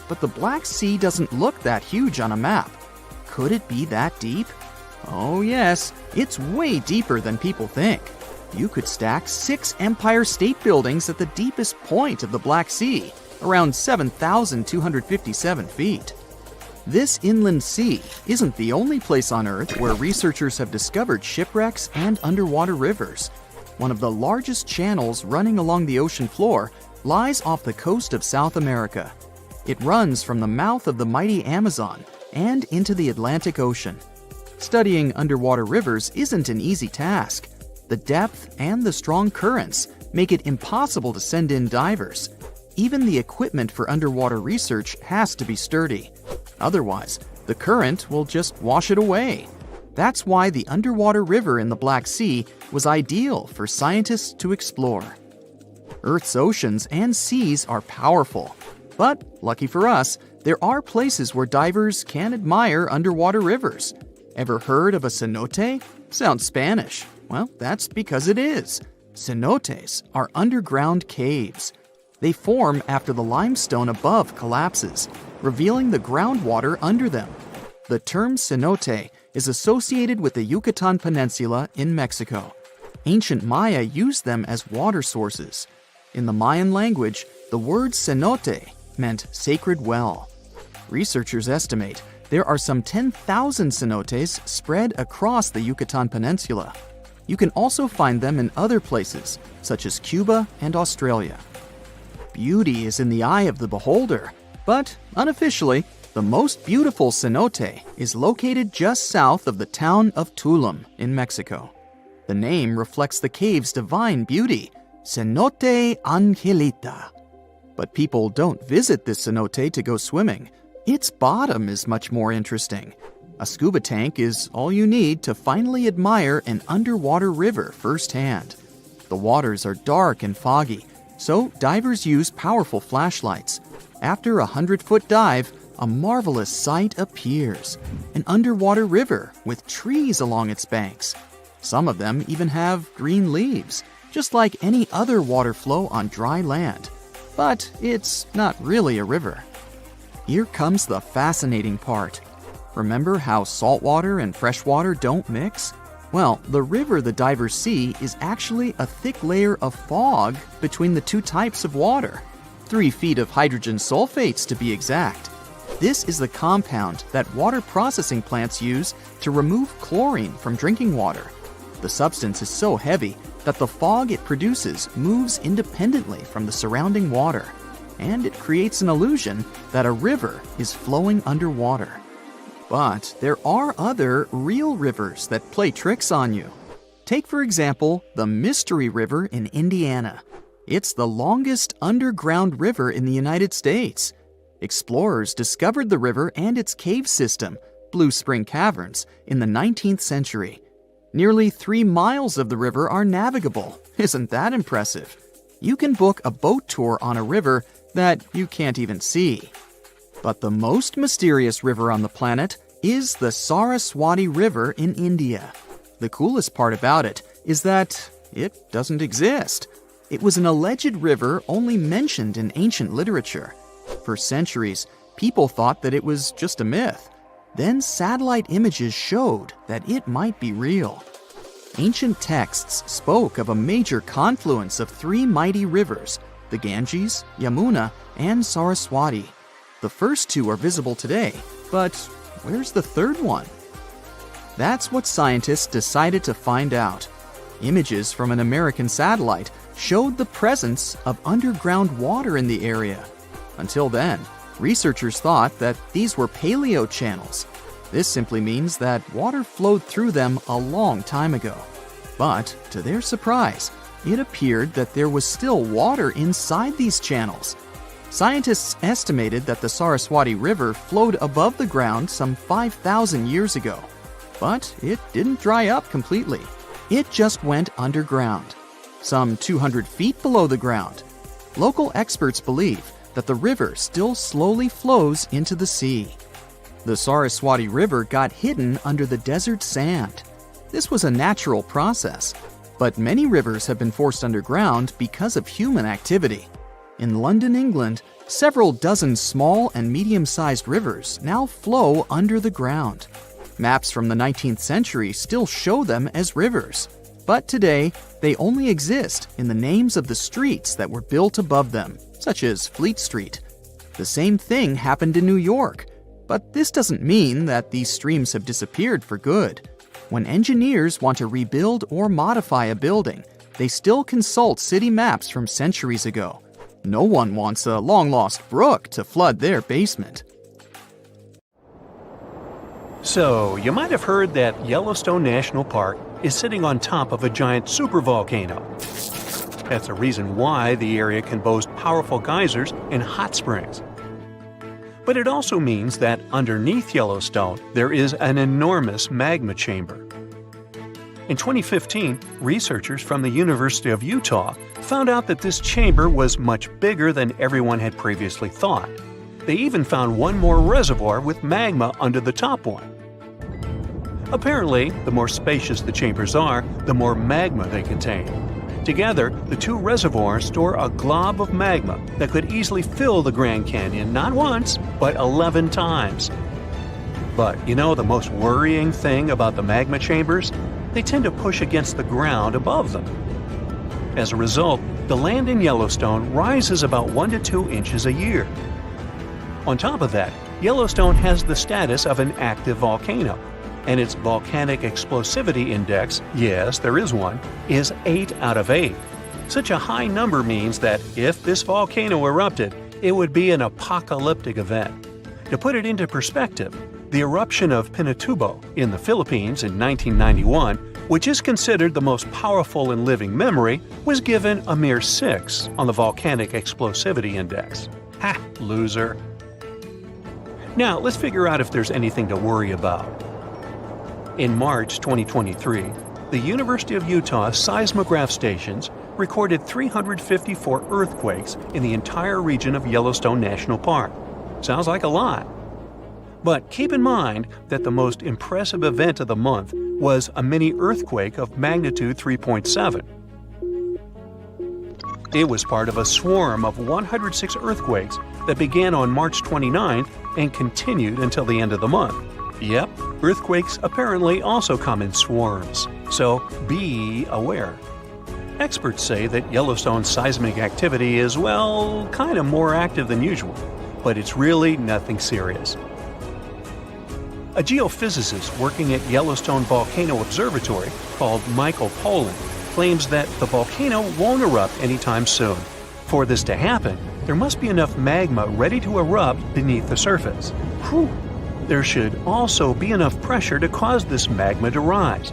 But the Black Sea doesn't look that huge on a map. Could it be that deep? Oh yes, it's way deeper than people think. You could stack 6 Empire State Buildings at the deepest point of the Black Sea, around 7,257 feet. This inland sea isn't the only place on Earth where researchers have discovered shipwrecks and underwater rivers. One of the largest channels running along the ocean floor lies off the coast of South America. It runs from the mouth of the mighty Amazon and into the Atlantic Ocean. Studying underwater rivers isn't an easy task. The depth and the strong currents make it impossible to send in divers. Even the equipment for underwater research has to be sturdy. Otherwise, the current will just wash it away. That's why the underwater river in the Black Sea was ideal for scientists to explore. Earth's oceans and seas are powerful, but lucky for us, there are places where divers can admire underwater rivers. Ever heard of a cenote? Sounds Spanish. Well, that's because it is. Cenotes are underground caves. They form after the limestone above collapses, revealing the groundwater under them. The term cenote is associated with the Yucatan Peninsula in Mexico. Ancient Maya used them as water sources. In the Mayan language, the word cenote meant sacred well. Researchers estimate there are some 10,000 cenotes spread across the Yucatan Peninsula. You can also find them in other places, such as Cuba and Australia. Beauty is in the eye of the beholder, but unofficially, the most beautiful cenote is located just south of the town of Tulum in Mexico. The name reflects the cave's divine beauty, Cenote Angelita. But people don't visit this cenote to go swimming. Its bottom is much more interesting. A scuba tank is all you need to finally admire an underwater river firsthand. The waters are dark and foggy, so divers use powerful flashlights. After a 100-foot dive, a marvelous sight appears, an underwater river with trees along its banks. Some of them even have green leaves, just like any other water flow on dry land. But it's not really a river. Here comes the fascinating part. Remember how saltwater and freshwater don't mix? Well, the river the divers see is actually a thick layer of fog between the two types of water. 3 feet of hydrogen sulfates to be exact. This is the compound that water processing plants use to remove chlorine from drinking water. The substance is so heavy that the fog it produces moves independently from the surrounding water, and it creates an illusion that a river is flowing underwater. But there are other real rivers that play tricks on you. Take, for example, the Mystery River in Indiana. It's the longest underground river in the United States. Explorers discovered the river and its cave system, Blue Spring Caverns, in the 19th century. Nearly 3 miles of the river are navigable. Isn't that impressive? You can book a boat tour on a river that you can't even see. But the most mysterious river on the planet is the Saraswati River in India. The coolest part about it is that it doesn't exist. It was an alleged river only mentioned in ancient literature. For centuries, people thought that it was just a myth. Then satellite images showed that it might be real. Ancient texts spoke of a major confluence of 3 mighty rivers, the Ganges, Yamuna, and Saraswati. The first 2 are visible today, but where's the third one? That's what scientists decided to find out. Images from an American satellite showed the presence of underground water in the area. Until then, researchers thought that these were paleochannels. This simply means that water flowed through them a long time ago. But, to their surprise, it appeared that there was still water inside these channels. Scientists estimated that the Saraswati River flowed above the ground some 5,000 years ago. But it didn't dry up completely. It just went underground, some 200 feet below the ground. Local experts believe that the river still slowly flows into the sea. The Saraswati River got hidden under the desert sand. This was a natural process, but many rivers have been forced underground because of human activity. In London, England, several dozen small and medium-sized rivers now flow under the ground. Maps from the 19th century still show them as rivers, but today they only exist in the names of the streets that were built above them, such as Fleet Street. The same thing happened in New York, but this doesn't mean that these streams have disappeared for good. When engineers want to rebuild or modify a building, they still consult city maps from centuries ago. No one wants a long-lost brook to flood their basement. So, you might have heard that Yellowstone National Park is sitting on top of a giant supervolcano. That's the reason why the area can boast powerful geysers and hot springs. But it also means that underneath Yellowstone, there is an enormous magma chamber. In 2015, researchers from the University of Utah found out that this chamber was much bigger than everyone had previously thought. They even found one more reservoir with magma under the top one. Apparently, the more spacious the chambers are, the more magma they contain. Together, the two reservoirs store a glob of magma that could easily fill the Grand Canyon not once, but 11 times. But you know the most worrying thing about the magma chambers? They tend to push against the ground above them. As a result, the land in Yellowstone rises about 1 to 2 inches a year. On top of that, Yellowstone has the status of an active volcano, and its volcanic explosivity index, yes, there is one, is 8 out of 8. Such a high number means that if this volcano erupted, it would be an apocalyptic event. To put it into perspective, the eruption of Pinatubo in the Philippines in 1991, which is considered the most powerful in living memory, was given a mere 6 on the volcanic explosivity index. Ha, loser. Now, let's figure out if there's anything to worry about. In March 2023, the University of Utah seismograph stations recorded 354 earthquakes in the entire region of Yellowstone National Park. Sounds like a lot. But keep in mind that the most impressive event of the month was a mini earthquake of magnitude 3.7. It was part of a swarm of 106 earthquakes that began on March 29th and continued until the end of the month. Yep, earthquakes apparently also come in swarms, so be aware. Experts say that Yellowstone's seismic activity is, well, kind of more active than usual, but it's really nothing serious. A geophysicist working at Yellowstone Volcano Observatory called Michael Pollan claims that the volcano won't erupt anytime soon. For this to happen, there must be enough magma ready to erupt beneath the surface. Whew. There should also be enough pressure to cause this magma to rise.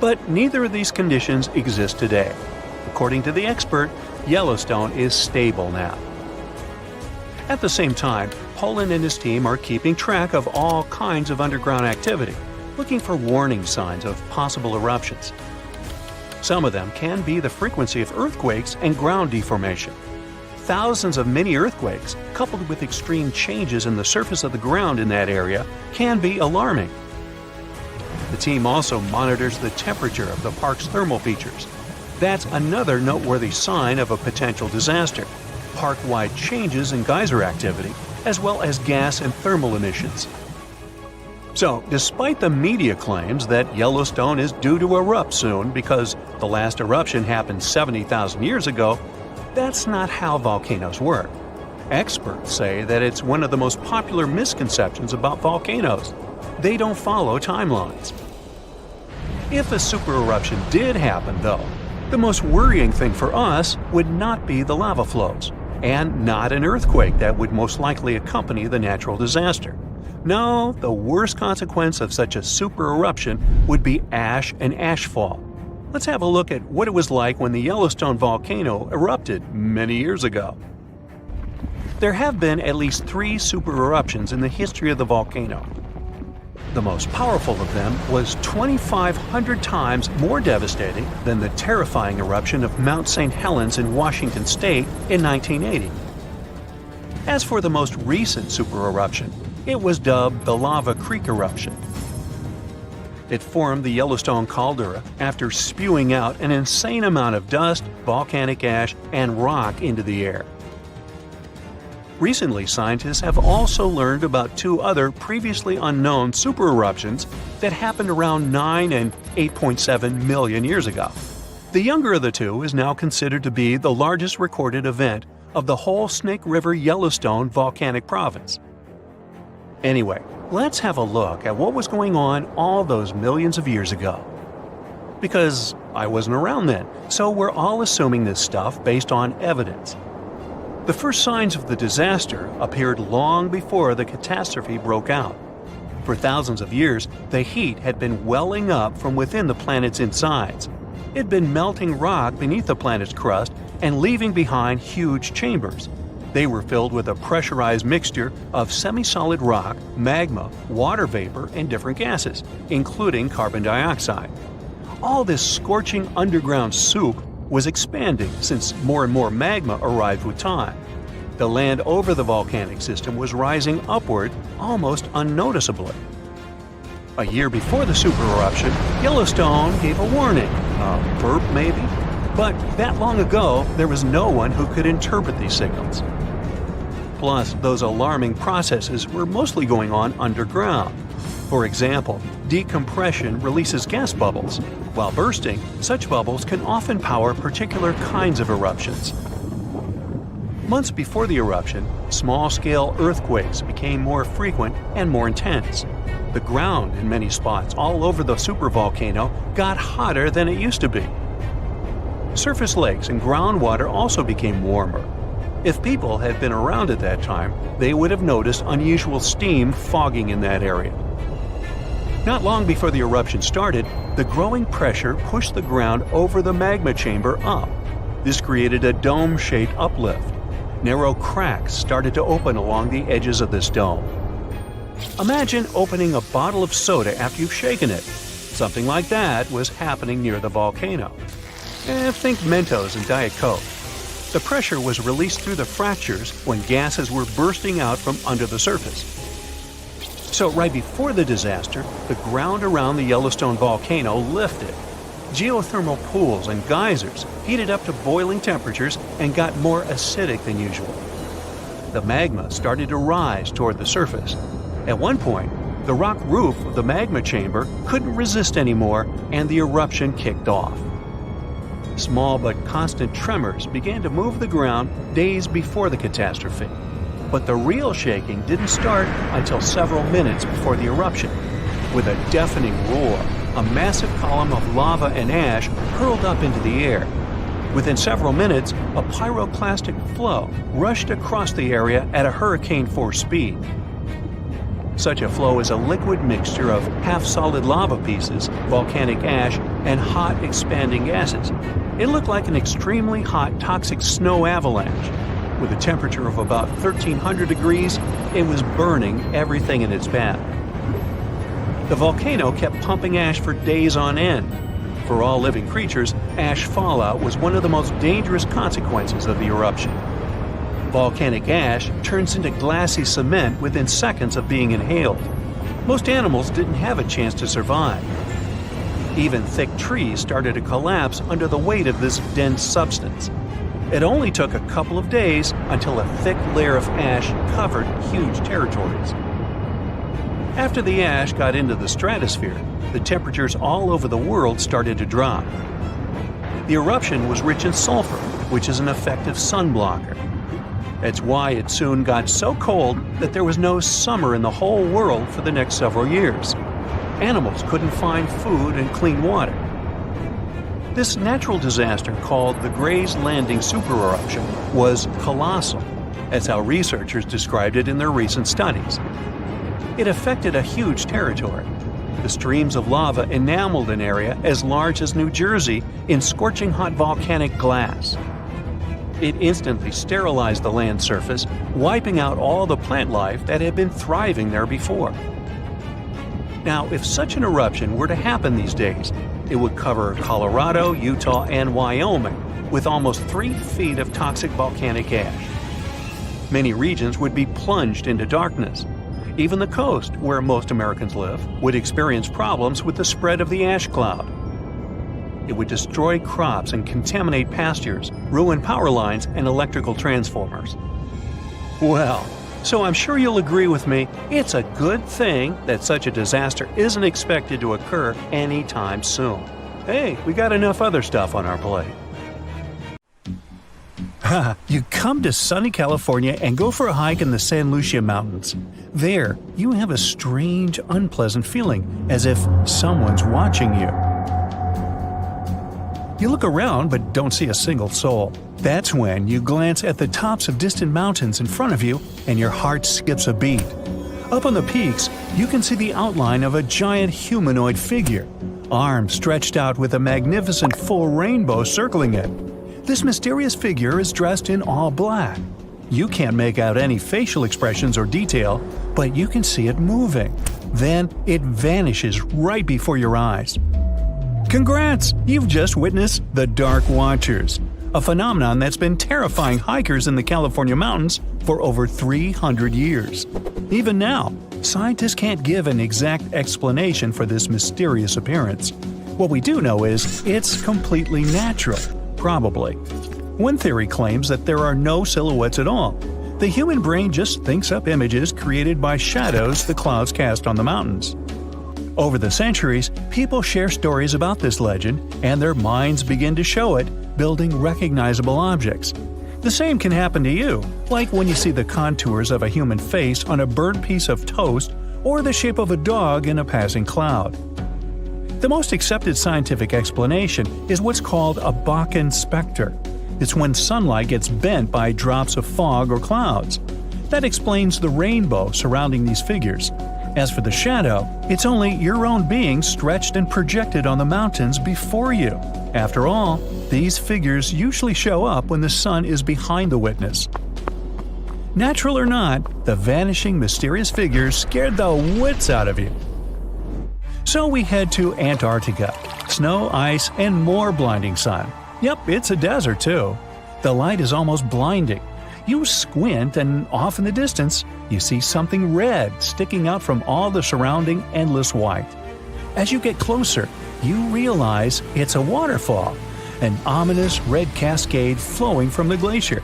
But neither of these conditions exist today. According to the expert, Yellowstone is stable now. At the same time, Pollan and his team are keeping track of all kinds of underground activity, looking for warning signs of possible eruptions. Some of them can be the frequency of earthquakes and ground deformation. Thousands of mini earthquakes, coupled with extreme changes in the surface of the ground in that area, can be alarming. The team also monitors the temperature of the park's thermal features. That's another noteworthy sign of a potential disaster. Park-wide changes in geyser activity, as well as gas and thermal emissions. So, despite the media claims that Yellowstone is due to erupt soon because the last eruption happened 70,000 years ago, that's not how volcanoes work. Experts say that it's one of the most popular misconceptions about volcanoes. They don't follow timelines. If a supereruption did happen, though, the most worrying thing for us would not be the lava flows, and not an earthquake that would most likely accompany the natural disaster. No, the worst consequence of such a supereruption would be ash and ashfall. Let's have a look at what it was like when the Yellowstone volcano erupted many years ago. There have been at least 3 supereruptions in the history of the volcano. The most powerful of them was 2,500 times more devastating than the terrifying eruption of Mount St. Helens in Washington state in 1980. As for the most recent supereruption, it was dubbed the Lava Creek eruption. It formed the Yellowstone caldera after spewing out an insane amount of dust, volcanic ash, and rock into the air. Recently, scientists have also learned about 2 other previously unknown supereruptions that happened around 9 and 8.7 million years ago. The younger of the 2 is now considered to be the largest recorded event of the whole Snake River Yellowstone volcanic province. Anyway, let's have a look at what was going on all those millions of years ago. Because I wasn't around then, so we're all assuming this stuff based on evidence. The first signs of the disaster appeared long before the catastrophe broke out. For thousands of years, the heat had been welling up from within the planet's insides. It had been melting rock beneath the planet's crust and leaving behind huge chambers. They were filled with a pressurized mixture of semi-solid rock, magma, water vapor, and different gases, including carbon dioxide. All this scorching underground soup was expanding since more and more magma arrived with time. The land over the volcanic system was rising upward almost unnoticeably. A year before the supereruption, Yellowstone gave a warning, a burp maybe, but that long ago there was no one who could interpret these signals. Plus, those alarming processes were mostly going on underground. For example, decompression releases gas bubbles. While bursting, such bubbles can often power particular kinds of eruptions. Months before the eruption, small-scale earthquakes became more frequent and more intense. The ground in many spots all over the supervolcano got hotter than it used to be. Surface lakes and groundwater also became warmer. If people had been around at that time, they would have noticed unusual steam fogging in that area. Not long before the eruption started, the growing pressure pushed the ground over the magma chamber up. This created a dome-shaped uplift. Narrow cracks started to open along the edges of this dome. Imagine opening a bottle of soda after you've shaken it. Something like that was happening near the volcano. Think Mentos and Diet Coke. The pressure was released through the fractures when gases were bursting out from under the surface. So right before the disaster, the ground around the Yellowstone volcano lifted. Geothermal pools and geysers heated up to boiling temperatures and got more acidic than usual. The magma started to rise toward the surface. At one point, the rock roof of the magma chamber couldn't resist anymore, and the eruption kicked off. Small but constant tremors began to move the ground days before the catastrophe. But the real shaking didn't start until several minutes before the eruption. With a deafening roar, a massive column of lava and ash hurled up into the air. Within several minutes, a pyroclastic flow rushed across the area at a hurricane-force speed. Such a flow is a liquid mixture of half-solid lava pieces, volcanic ash, and hot expanding gases. It looked like an extremely hot toxic snow avalanche. With a temperature of about 1300 degrees, it was burning everything in its path. The volcano kept pumping ash for days on end. For all living creatures, ash fallout was one of the most dangerous consequences of the eruption. Volcanic ash turns into glassy cement within seconds of being inhaled. Most animals didn't have a chance to survive. Even thick trees started to collapse under the weight of this dense substance. It only took a couple of days until a thick layer of ash covered huge territories. After the ash got into the stratosphere, the temperatures all over the world started to drop. The eruption was rich in sulfur, which is an effective sunblocker. That's why it soon got so cold that there was no summer in the whole world for the next several years. Animals couldn't find food and clean water. This natural disaster, called the Gray's Landing supereruption, was colossal. That's how researchers described it in their recent studies. It affected a huge territory. The streams of lava enameled an area as large as New Jersey in scorching hot volcanic glass. It instantly sterilized the land surface, wiping out all the plant life that had been thriving there before. Now, if such an eruption were to happen these days, it would cover Colorado, Utah, and Wyoming with almost 3 feet of toxic volcanic ash. Many regions would be plunged into darkness. Even the coast, where most Americans live, would experience problems with the spread of the ash cloud. It would destroy crops and contaminate pastures, ruin power lines and electrical transformers. Well, so I'm sure you'll agree with me, it's a good thing that such a disaster isn't expected to occur anytime soon. Hey, we got enough other stuff on our plate. You come to sunny California and go for a hike in the San Lucia Mountains. There, you have a strange, unpleasant feeling, as if someone's watching you. You look around but don't see a single soul. That's when you glance at the tops of distant mountains in front of you and your heart skips a beat. Up on the peaks, you can see the outline of a giant humanoid figure, arms stretched out with a magnificent full rainbow circling it. This mysterious figure is dressed in all black. You can't make out any facial expressions or detail, but you can see it moving. Then it vanishes right before your eyes. Congrats! You've just witnessed the Dark Watchers, a phenomenon that's been terrifying hikers in the California mountains for over 300 years. Even now, scientists can't give an exact explanation for this mysterious appearance. What we do know is it's completely natural, probably. One theory claims that there are no silhouettes at all. The human brain just thinks up images created by shadows the clouds cast on the mountains. Over the centuries, people share stories about this legend, and their minds begin to show it, building recognizable objects. The same can happen to you, like when you see the contours of a human face on a burnt piece of toast or the shape of a dog in a passing cloud. The most accepted scientific explanation is what's called a Bakken specter. It's when sunlight gets bent by drops of fog or clouds. That explains the rainbow surrounding these figures. As for the shadow, it's only your own being stretched and projected on the mountains before you. After all, these figures usually show up when the sun is behind the witness. Natural or not, the vanishing mysterious figures scared the wits out of you. So we head to Antarctica. Snow, ice, and more blinding sun. Yep, it's a desert too. The light is almost blinding. You squint and off in the distance, you see something red sticking out from all the surrounding endless white. As you get closer, you realize it's a waterfall, an ominous red cascade flowing from the glacier.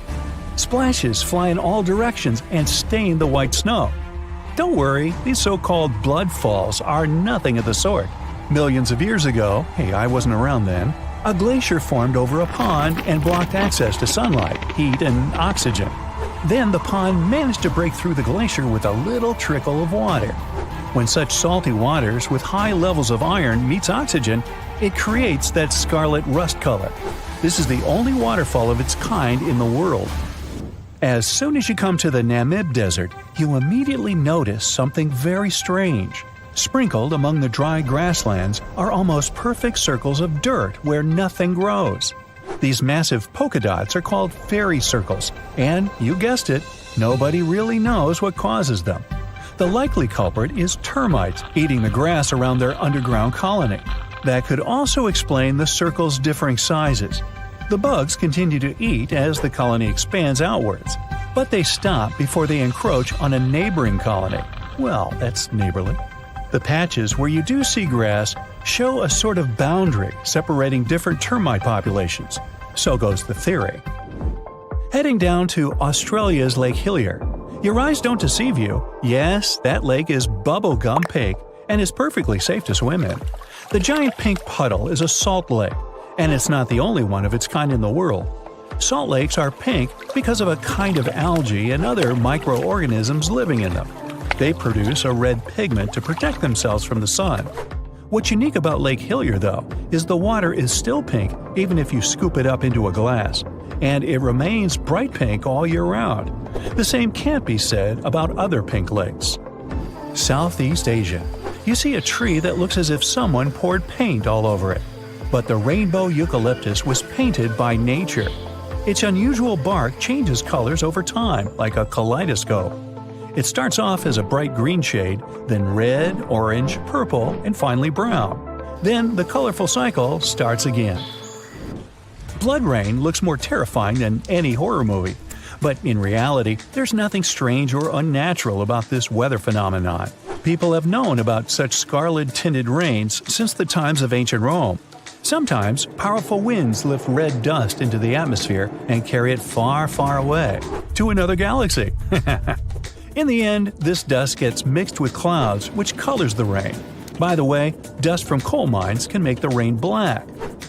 Splashes fly in all directions and stain the white snow. Don't worry, these so-called blood falls are nothing of the sort. Millions of years ago, hey, I wasn't around then, a glacier formed over a pond and blocked access to sunlight, heat, and oxygen. Then the pond managed to break through the glacier with a little trickle of water. When such salty waters with high levels of iron meets oxygen, it creates that scarlet rust color. This is the only waterfall of its kind in the world. As soon as you come to the Namib Desert, you immediately notice something very strange. Sprinkled among the dry grasslands are almost perfect circles of dirt where nothing grows. These massive polka dots are called fairy circles, and, you guessed it, nobody really knows what causes them. The likely culprit is termites eating the grass around their underground colony. That could also explain the circles' differing sizes. The bugs continue to eat as the colony expands outwards, but they stop before they encroach on a neighboring colony. Well, that's neighborly. The patches where you do see grass show a sort of boundary separating different termite populations. So goes the theory. Heading down to Australia's Lake Hillier. Your eyes don't deceive you. Yes, that lake is bubblegum pink and is perfectly safe to swim in. The giant pink puddle is a salt lake, and it's not the only one of its kind in the world. Salt lakes are pink because of a kind of algae and other microorganisms living in them. They produce a red pigment to protect themselves from the sun. What's unique about Lake Hillier, though, is the water is still pink even if you scoop it up into a glass, and it remains bright pink all year round. The same can't be said about other pink lakes. Southeast Asia. You see a tree that looks as if someone poured paint all over it. But the rainbow eucalyptus was painted by nature. Its unusual bark changes colors over time, like a kaleidoscope. It starts off as a bright green shade, then red, orange, purple, and finally brown. Then the colorful cycle starts again. Blood rain looks more terrifying than any horror movie, but in reality, there's nothing strange or unnatural about this weather phenomenon. People have known about such scarlet-tinted rains since the times of ancient Rome. Sometimes, powerful winds lift red dust into the atmosphere and carry it far, far away, to another galaxy. In the end, this dust gets mixed with clouds, which colors the rain. By the way, dust from coal mines can make the rain black.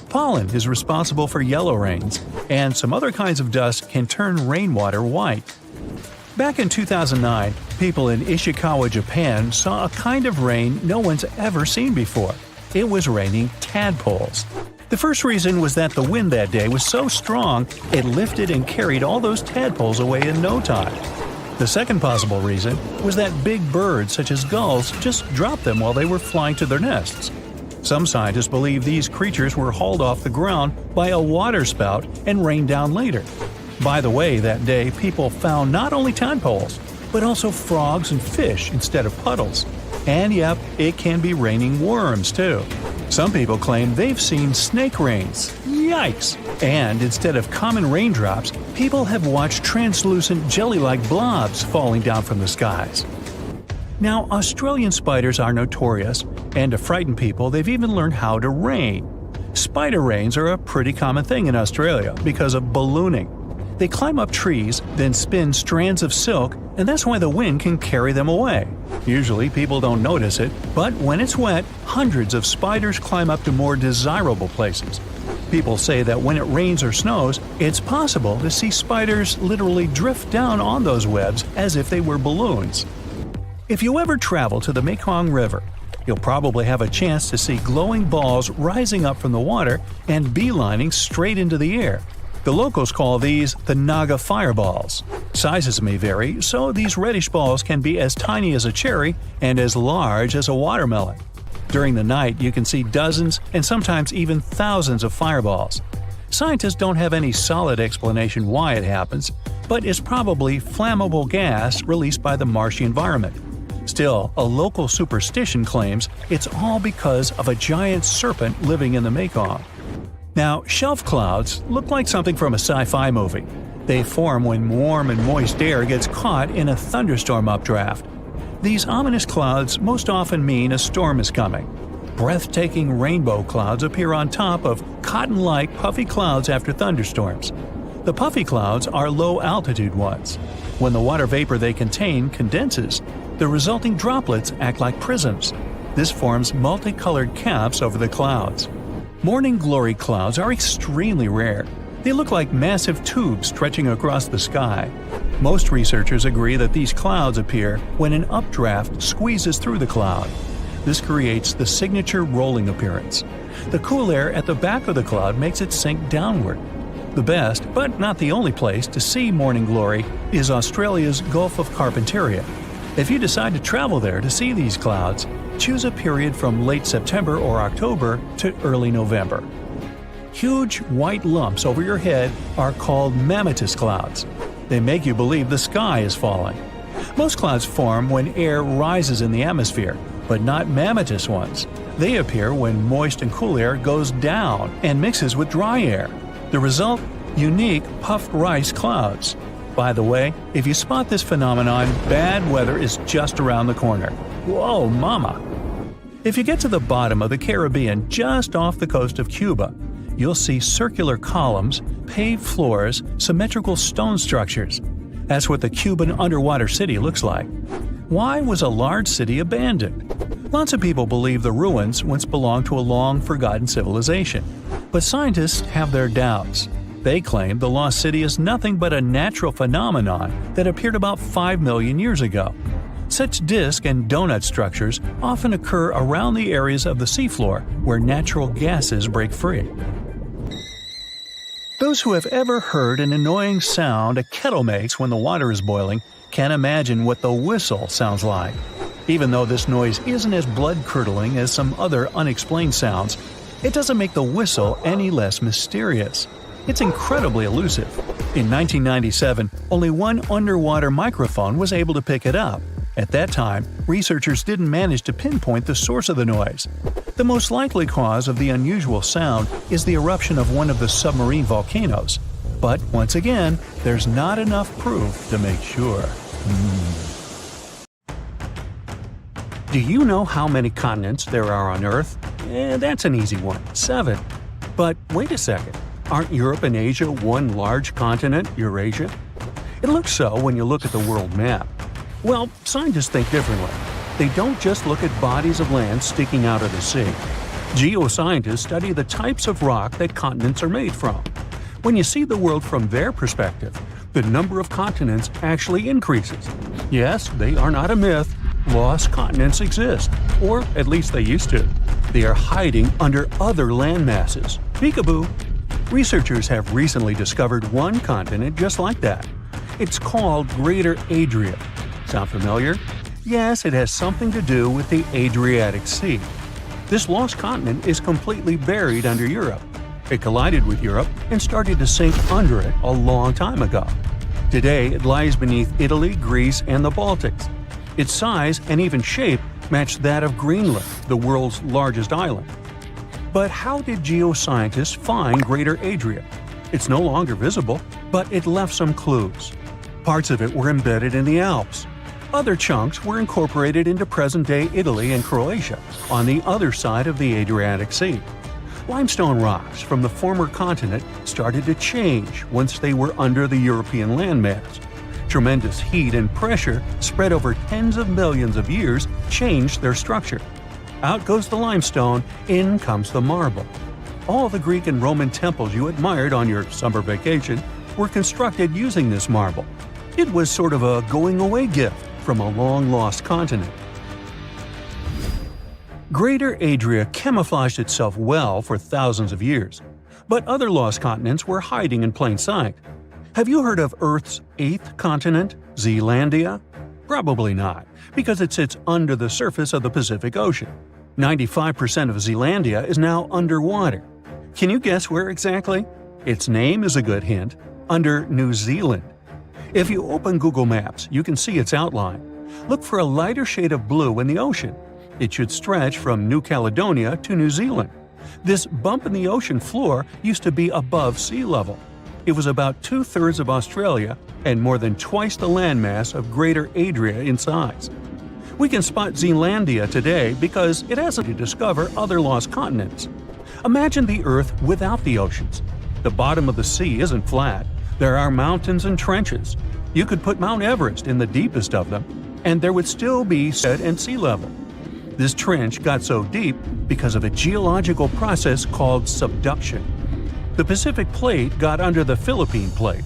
Pollen is responsible for yellow rains, and some other kinds of dust can turn rainwater white. Back in 2009, people in Ishikawa, Japan saw a kind of rain no one's ever seen before. It was raining tadpoles. The first reason was that the wind that day was so strong, it lifted and carried all those tadpoles away in no time. The second possible reason was that big birds such as gulls just dropped them while they were flying to their nests. Some scientists believe these creatures were hauled off the ground by a waterspout and rained down later. By the way, that day people found not only tadpoles, but also frogs and fish instead of puddles. And yep, it can be raining worms too. Some people claim they've seen snake rains. Yikes! And instead of common raindrops, people have watched translucent jelly-like blobs falling down from the skies. Now, Australian spiders are notorious, and to frighten people, they've even learned how to rain. Spider rains are a pretty common thing in Australia because of ballooning. They climb up trees, then spin strands of silk, and that's why the wind can carry them away. Usually people don't notice it, but when it's wet, hundreds of spiders climb up to more desirable places. People say that when it rains or snows, it's possible to see spiders literally drift down on those webs as if they were balloons. If you ever travel to the Mekong River, you'll probably have a chance to see glowing balls rising up from the water and beelining straight into the air. The locals call these the Naga fireballs. Sizes may vary, so these reddish balls can be as tiny as a cherry and as large as a watermelon. During the night, you can see dozens and sometimes even thousands of fireballs. Scientists don't have any solid explanation why it happens, but it's probably flammable gas released by the marshy environment. Still, a local superstition claims it's all because of a giant serpent living in the Mekong. Now, shelf clouds look like something from a sci-fi movie. They form when warm and moist air gets caught in a thunderstorm updraft. These ominous clouds most often mean a storm is coming. Breathtaking rainbow clouds appear on top of cotton-like puffy clouds after thunderstorms. The puffy clouds are low-altitude ones. When the water vapor they contain condenses, the resulting droplets act like prisms. This forms multicolored caps over the clouds. Morning glory clouds are extremely rare. They look like massive tubes stretching across the sky. Most researchers agree that these clouds appear when an updraft squeezes through the cloud. This creates the signature rolling appearance. The cool air at the back of the cloud makes it sink downward. The best, but not the only place to see morning glory is Australia's Gulf of Carpentaria. If you decide to travel there to see these clouds, choose a period from late September or October to early November. Huge white lumps over your head are called mammatus clouds. They make you believe the sky is falling. Most clouds form when air rises in the atmosphere, but not mammatus ones. They appear when moist and cool air goes down and mixes with dry air. The result? Unique puffed rice clouds. By the way, if you spot this phenomenon, bad weather is just around the corner. Whoa, mama! If you get to the bottom of the Caribbean just off the coast of Cuba, you'll see circular columns, paved floors, symmetrical stone structures. That's what the Cuban underwater city looks like. Why was a large city abandoned? Lots of people believe the ruins once belonged to a long-forgotten civilization. But scientists have their doubts. They claim the lost city is nothing but a natural phenomenon that appeared about 5 million years ago. Such disk and donut structures often occur around the areas of the seafloor where natural gases break free. Those who have ever heard an annoying sound a kettle makes when the water is boiling can imagine what the whistle sounds like. Even though this noise isn't as blood-curdling as some other unexplained sounds, it doesn't make the whistle any less mysterious. It's incredibly elusive. In 1997, only one underwater microphone was able to pick it up. At that time, researchers didn't manage to pinpoint the source of the noise. The most likely cause of the unusual sound is the eruption of one of the submarine volcanoes. But once again, there's not enough proof to make sure. Do you know how many continents there are on Earth? That's an easy one, 7. But wait a second. Aren't Europe and Asia one large continent, Eurasia? It looks so when you look at the world map. Well, scientists think differently. They don't just look at bodies of land sticking out of the sea. Geoscientists study the types of rock that continents are made from. When you see the world from their perspective, the number of continents actually increases. Yes, they are not a myth. Lost continents exist, or at least they used to. They are hiding under other land masses. Peekaboo! Researchers have recently discovered one continent just like that. It's called Greater Adria. Sound familiar? Yes, it has something to do with the Adriatic Sea. This lost continent is completely buried under Europe. It collided with Europe and started to sink under it a long time ago. Today, it lies beneath Italy, Greece, and the Baltics. Its size and even shape match that of Greenland, the world's largest island. But how did geoscientists find Greater Adria? It's no longer visible, but it left some clues. Parts of it were embedded in the Alps. Other chunks were incorporated into present-day Italy and Croatia, on the other side of the Adriatic Sea. Limestone rocks from the former continent started to change once they were under the European landmass. Tremendous heat and pressure spread over tens of millions of years changed their structure. Out goes the limestone, in comes the marble. All the Greek and Roman temples you admired on your summer vacation were constructed using this marble. It was sort of a going-away gift from a long-lost continent. Greater Adria camouflaged itself well for thousands of years, but other lost continents were hiding in plain sight. Have you heard of Earth's eighth continent, Zealandia? Probably not, because it sits under the surface of the Pacific Ocean. 95% of Zealandia is now underwater. Can you guess where exactly? Its name is a good hint – under New Zealand. If you open Google Maps, you can see its outline. Look for a lighter shade of blue in the ocean. It should stretch from New Caledonia to New Zealand. This bump in the ocean floor used to be above sea level. It was about 2/3 of Australia and more than twice the landmass of Greater Adria in size. We can spot Zealandia today because it hasn't to discover other lost continents. Imagine the Earth without the oceans. The bottom of the sea isn't flat. There are mountains and trenches. You could put Mount Everest in the deepest of them, and there would still be sea and sea level. This trench got so deep because of a geological process called subduction. The Pacific Plate got under the Philippine Plate.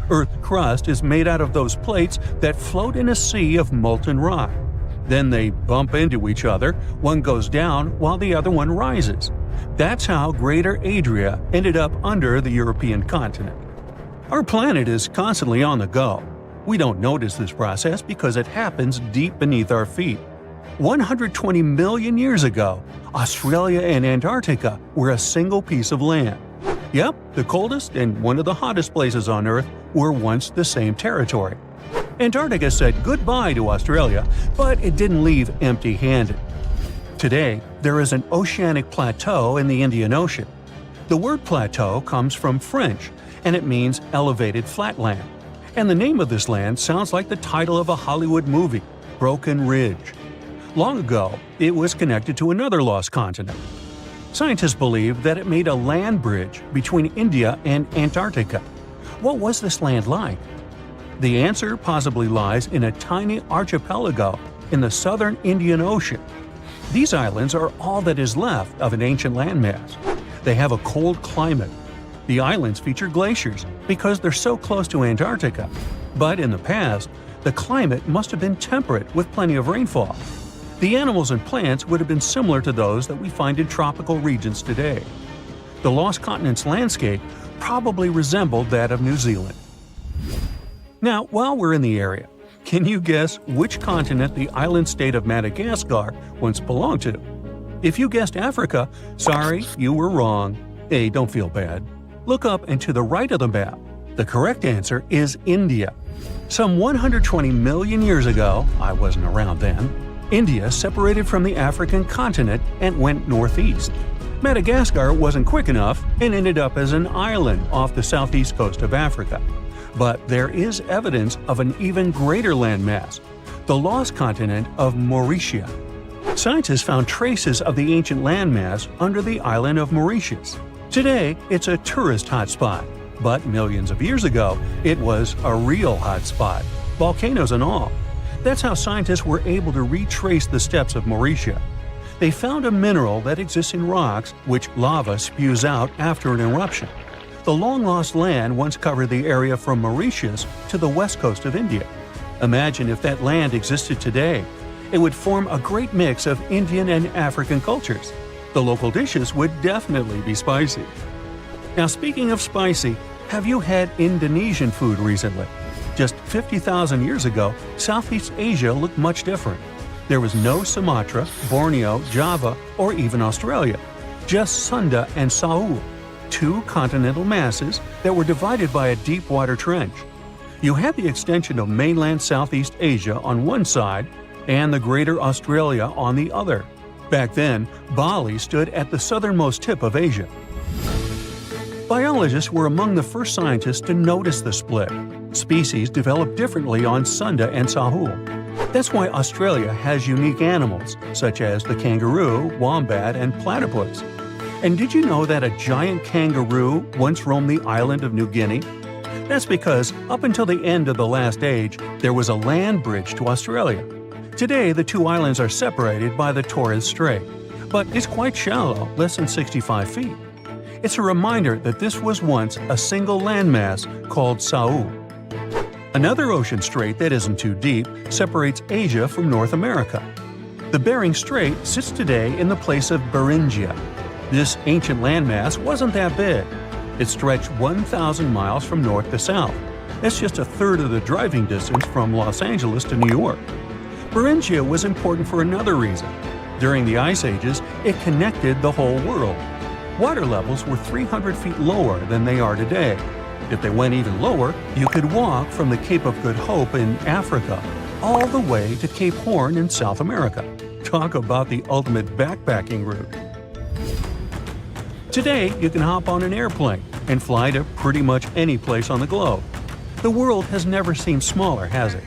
Earth's crust is made out of those plates that float in a sea of molten rock. Then they bump into each other, one goes down while the other one rises. That's how Greater Adria ended up under the European continent. Our planet is constantly on the go. We don't notice this process because it happens deep beneath our feet. 120 million years ago, Australia and Antarctica were a single piece of land. Yep, the coldest and one of the hottest places on Earth were once the same territory. Antarctica said goodbye to Australia, but it didn't leave empty-handed. Today, there is an oceanic plateau in the Indian Ocean. The word plateau comes from French, and it means elevated flatland. And the name of this land sounds like the title of a Hollywood movie, Broken Ridge. Long ago, it was connected to another lost continent. Scientists believe that it made a land bridge between India and Antarctica. What was this land like? The answer possibly lies in a tiny archipelago in the southern Indian Ocean. These islands are all that is left of an ancient landmass. They have a cold climate. The islands feature glaciers because they're so close to Antarctica. But in the past, the climate must have been temperate with plenty of rainfall. The animals and plants would have been similar to those that we find in tropical regions today. The lost continent's landscape probably resembled that of New Zealand. Now, while we're in the area, can you guess which continent the island state of Madagascar once belonged to? If you guessed Africa, sorry, you were wrong. Hey, don't feel bad. Look up and to the right of the map. The correct answer is India. Some 120 million years ago, I wasn't around then, India separated from the African continent and went northeast. Madagascar wasn't quick enough and ended up as an island off the southeast coast of Africa. But there is evidence of an even greater landmass, the lost continent of Mauritius. Scientists found traces of the ancient landmass under the island of Mauritius. Today, it's a tourist hotspot, but millions of years ago, it was a real hotspot, volcanoes and all. That's how scientists were able to retrace the steps of Mauritius. They found a mineral that exists in rocks which lava spews out after an eruption. The long-lost land once covered the area from Mauritius to the west coast of India. Imagine if that land existed today. It would form a great mix of Indian and African cultures. The local dishes would definitely be spicy. Now, speaking of spicy, have you had Indonesian food recently? Just 50,000 years ago, Southeast Asia looked much different. There was no Sumatra, Borneo, Java, or even Australia. Just Sunda and Saul. two continental masses that were divided by a deep water trench. You had the extension of mainland Southeast Asia on one side and the Greater Australia on the other. Back then, Bali stood at the southernmost tip of Asia. Biologists were among the first scientists to notice the split. Species develop differently on Sunda and Sahul. That's why Australia has unique animals, such as the kangaroo, wombat, and platypus. And did you know that a giant kangaroo once roamed the island of New Guinea? That's because, up until the end of the last age, there was a land bridge to Australia. Today, the two islands are separated by the Torres Strait, but it's quite shallow, less than 65 feet. It's a reminder that this was once a single landmass called Sahul. Another ocean strait that isn't too deep separates Asia from North America. The Bering Strait sits today in the place of Beringia. This ancient landmass wasn't that big. It stretched 1,000 miles from north to south. That's just a third of the driving distance from Los Angeles to New York. Beringia was important for another reason. During the Ice Ages, it connected the whole world. Water levels were 300 feet lower than they are today. If they went even lower, you could walk from the Cape of Good Hope in Africa all the way to Cape Horn in South America. Talk about the ultimate backpacking route. Today, you can hop on an airplane and fly to pretty much any place on the globe. The world has never seemed smaller, has it?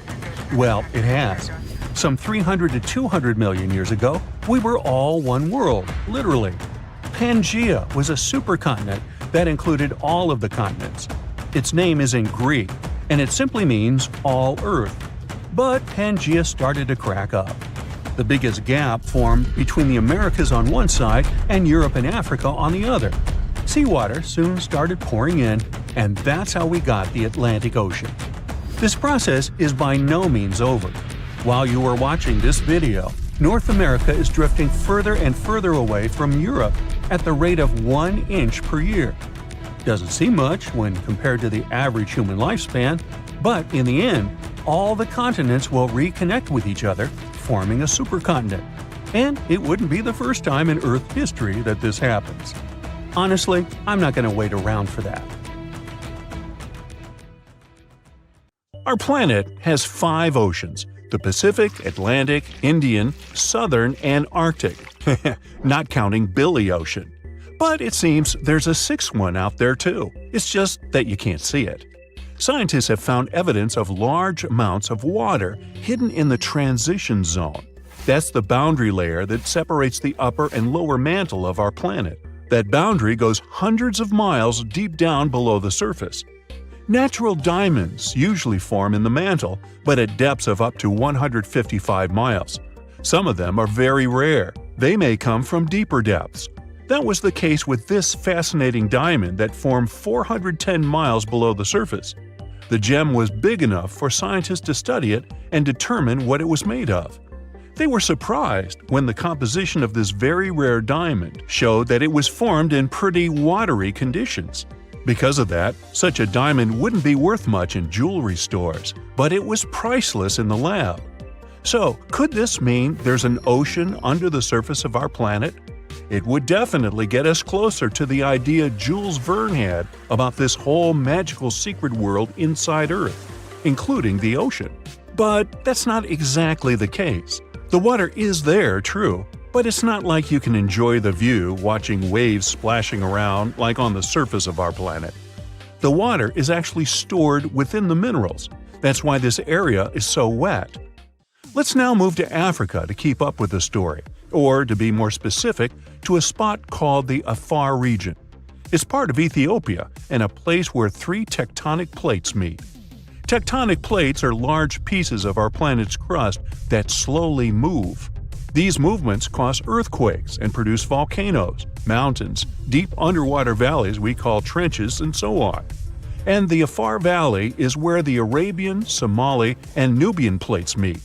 Well, it has. Some 300 to 200 million years ago, we were all one world, literally. Pangaea was a supercontinent that included all of the continents. Its name is in Greek, and it simply means all Earth. But Pangaea started to crack up. The biggest gap formed between the Americas on one side and Europe and Africa on the other. Seawater soon started pouring in, and that's how we got the Atlantic Ocean. This process is by no means over. While you are watching this video, North America is drifting further and further away from Europe at the rate of 1 inch per year. Doesn't seem much when compared to the average human lifespan, but in the end, all the continents will reconnect with each other, forming a supercontinent. And it wouldn't be the first time in Earth history that this happens. Honestly, I'm not going to wait around for that. Our planet has 5 oceans: the Pacific, Atlantic, Indian, Southern, and Arctic. Not counting Billy Ocean. But it seems there's a 6th one out there too. It's just that you can't see it. Scientists have found evidence of large amounts of water hidden in the transition zone. That's the boundary layer that separates the upper and lower mantle of our planet. That boundary goes hundreds of miles deep down below the surface. Natural diamonds usually form in the mantle, but at depths of up to 155 miles. Some of them are very rare. They may come from deeper depths. That was the case with this fascinating diamond that formed 410 miles below the surface. The gem was big enough for scientists to study it and determine what it was made of. They were surprised when the composition of this very rare diamond showed that it was formed in pretty watery conditions. Because of that, such a diamond wouldn't be worth much in jewelry stores, but it was priceless in the lab. So, could this mean there's an ocean under the surface of our planet? It would definitely get us closer to the idea Jules Verne had about this whole magical secret world inside Earth, including the ocean. But that's not exactly the case. The water is there, true, but it's not like you can enjoy the view watching waves splashing around like on the surface of our planet. The water is actually stored within the minerals. That's why this area is so wet. Let's now move to Africa to keep up with the story, or to be more specific, to a spot called the Afar region. It's part of Ethiopia and a place where 3 tectonic plates meet. Tectonic plates are large pieces of our planet's crust that slowly move. These movements cause earthquakes and produce volcanoes, mountains, deep underwater valleys we call trenches, and so on. And the Afar Valley is where the Arabian, Somali, and Nubian plates meet.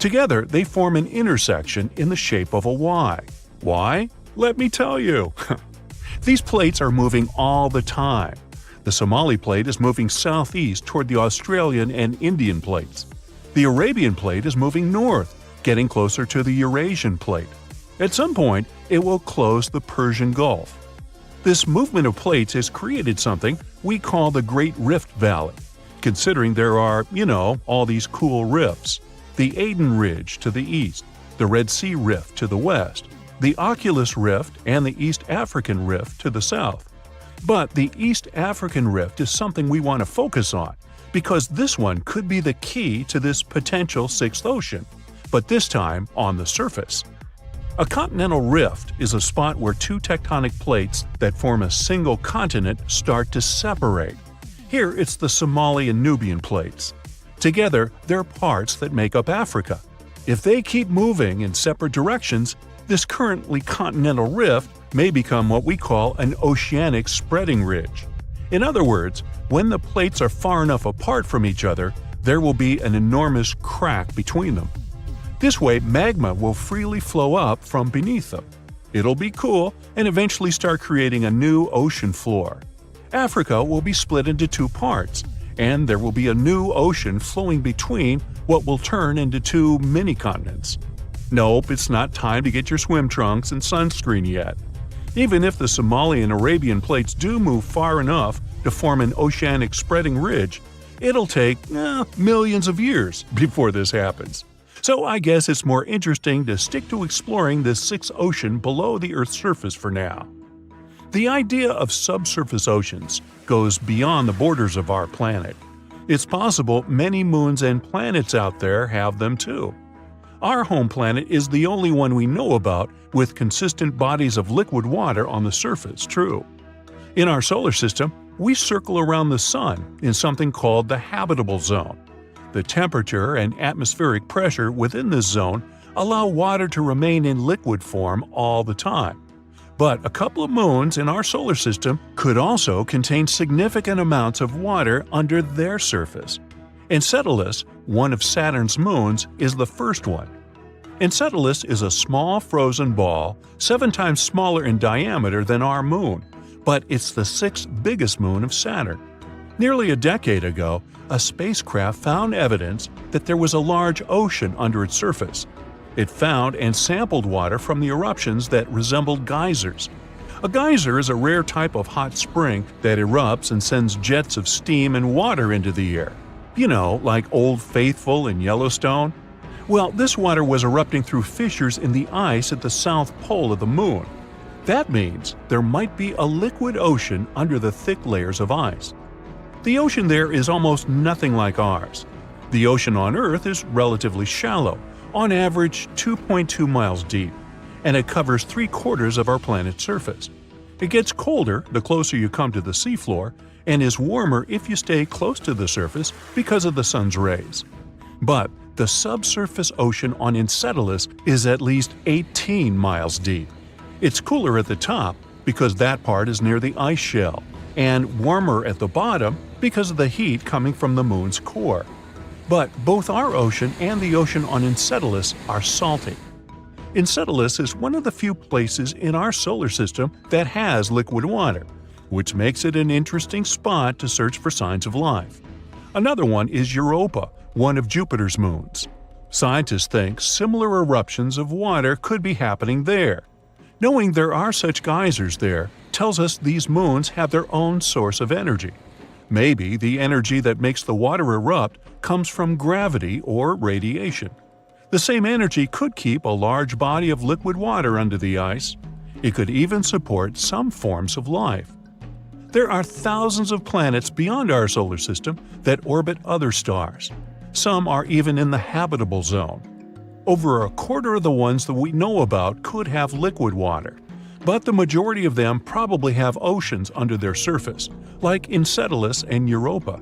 Together, they form an intersection in the shape of a Y. Why? Let me tell you. These plates are moving all the time. The Somali plate is moving southeast toward the Australian and Indian plates. The Arabian plate is moving north, getting closer to the Eurasian plate. At some point, it will close the Persian Gulf. This movement of plates has created something we call the Great Rift Valley, considering there are, all these cool rifts. The Aden Ridge to the east, the Red Sea Rift to the west, the Oculus Rift and the East African Rift to the south. But the East African Rift is something we want to focus on, because this one could be the key to this potential sixth ocean, but this time on the surface. A continental rift is a spot where two tectonic plates that form a single continent start to separate. Here it's the Somali and Nubian plates. Together, they're parts that make up Africa. If they keep moving in separate directions, this currently continental rift may become what we call an oceanic spreading ridge. In other words, when the plates are far enough apart from each other, there will be an enormous crack between them. This way, magma will freely flow up from beneath them. It'll be cool and eventually start creating a new ocean floor. Africa will be split into two parts, and there will be a new ocean flowing between what will turn into two mini-continents. Nope, it's not time to get your swim trunks and sunscreen yet. Even if the Somali and Arabian plates do move far enough to form an oceanic spreading ridge, it'll take millions of years before this happens. So I guess it's more interesting to stick to exploring this sixth ocean below the Earth's surface for now. The idea of subsurface oceans goes beyond the borders of our planet. It's possible many moons and planets out there have them too. Our home planet is the only one we know about with consistent bodies of liquid water on the surface, true. In our solar system, we circle around the Sun in something called the habitable zone. The temperature and atmospheric pressure within this zone allow water to remain in liquid form all the time. But a couple of moons in our solar system could also contain significant amounts of water under their surface. Enceladus, one of Saturn's moons, is the first one. Enceladus is a small frozen ball, 7 times smaller in diameter than our moon, but it's the 6th biggest moon of Saturn. Nearly a decade ago, a spacecraft found evidence that there was a large ocean under its surface. It found and sampled water from the eruptions that resembled geysers. A geyser is a rare type of hot spring that erupts and sends jets of steam and water into the air. Like Old Faithful in Yellowstone? Well, this water was erupting through fissures in the ice at the south pole of the moon. That means there might be a liquid ocean under the thick layers of ice. The ocean there is almost nothing like ours. The ocean on Earth is relatively shallow, on average 2.2 miles deep, and it covers 3/4 of our planet's surface. It gets colder the closer you come to the seafloor, and is warmer if you stay close to the surface because of the sun's rays. But the subsurface ocean on Enceladus is at least 18 miles deep. It's cooler at the top because that part is near the ice shell, and warmer at the bottom because of the heat coming from the moon's core. But both our ocean and the ocean on Enceladus are salty. Enceladus is one of the few places in our solar system that has liquid water, which makes it an interesting spot to search for signs of life. Another one is Europa, one of Jupiter's moons. Scientists think similar eruptions of water could be happening there. Knowing there are such geysers there tells us these moons have their own source of energy. Maybe the energy that makes the water erupt comes from gravity or radiation. The same energy could keep a large body of liquid water under the ice. It could even support some forms of life. There are thousands of planets beyond our solar system that orbit other stars. Some are even in the habitable zone. Over 1/4 of the ones that we know about could have liquid water, but the majority of them probably have oceans under their surface, like Enceladus and Europa.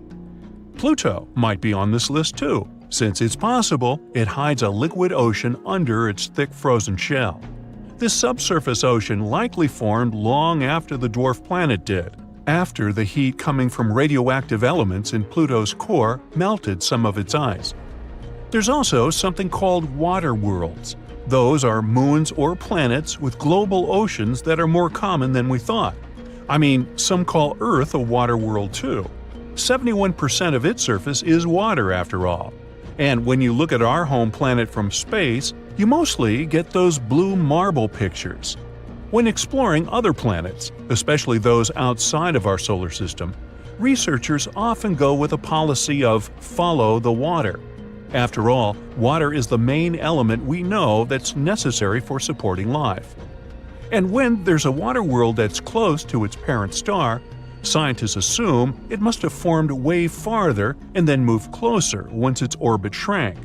Pluto might be on this list too, since it's possible it hides a liquid ocean under its thick frozen shell. This subsurface ocean likely formed long after the dwarf planet did, after the heat coming from radioactive elements in Pluto's core melted some of its ice. There's also something called water worlds. Those are moons or planets with global oceans that are more common than we thought. Some call Earth a water world too. 71% of its surface is water after all. And when you look at our home planet from space, you mostly get those blue marble pictures. When exploring other planets, especially those outside of our solar system, researchers often go with a policy of follow the water. After all, water is the main element we know that's necessary for supporting life. And when there's a water world that's close to its parent star, scientists assume it must have formed way farther and then moved closer once its orbit shrank.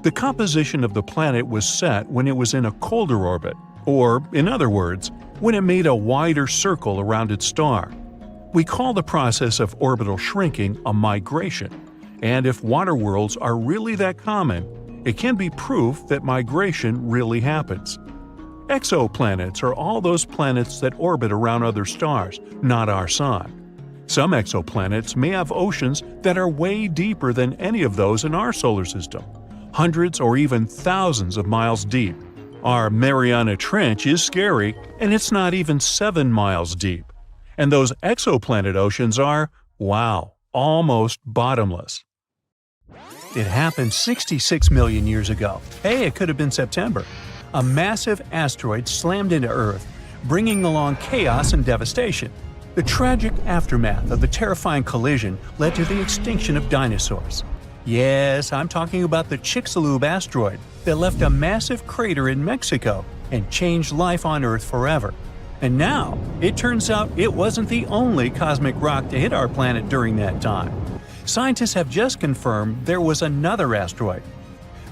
The composition of the planet was set when it was in a colder orbit, or, in other words, when it made a wider circle around its star. We call the process of orbital shrinking a migration, and if water worlds are really that common, it can be proof that migration really happens. Exoplanets are all those planets that orbit around other stars, not our Sun. Some exoplanets may have oceans that are way deeper than any of those in our solar system, hundreds or even thousands of miles deep. Our Mariana Trench is scary, and it's not even 7 miles deep. And those exoplanet oceans are, wow, almost bottomless. It happened 66 million years ago. Hey, it could have been September. A massive asteroid slammed into Earth, bringing along chaos and devastation. The tragic aftermath of the terrifying collision led to the extinction of dinosaurs. Yes, I'm talking about the Chicxulub asteroid that left a massive crater in Mexico and changed life on Earth forever. And now, it turns out it wasn't the only cosmic rock to hit our planet during that time. Scientists have just confirmed there was another asteroid.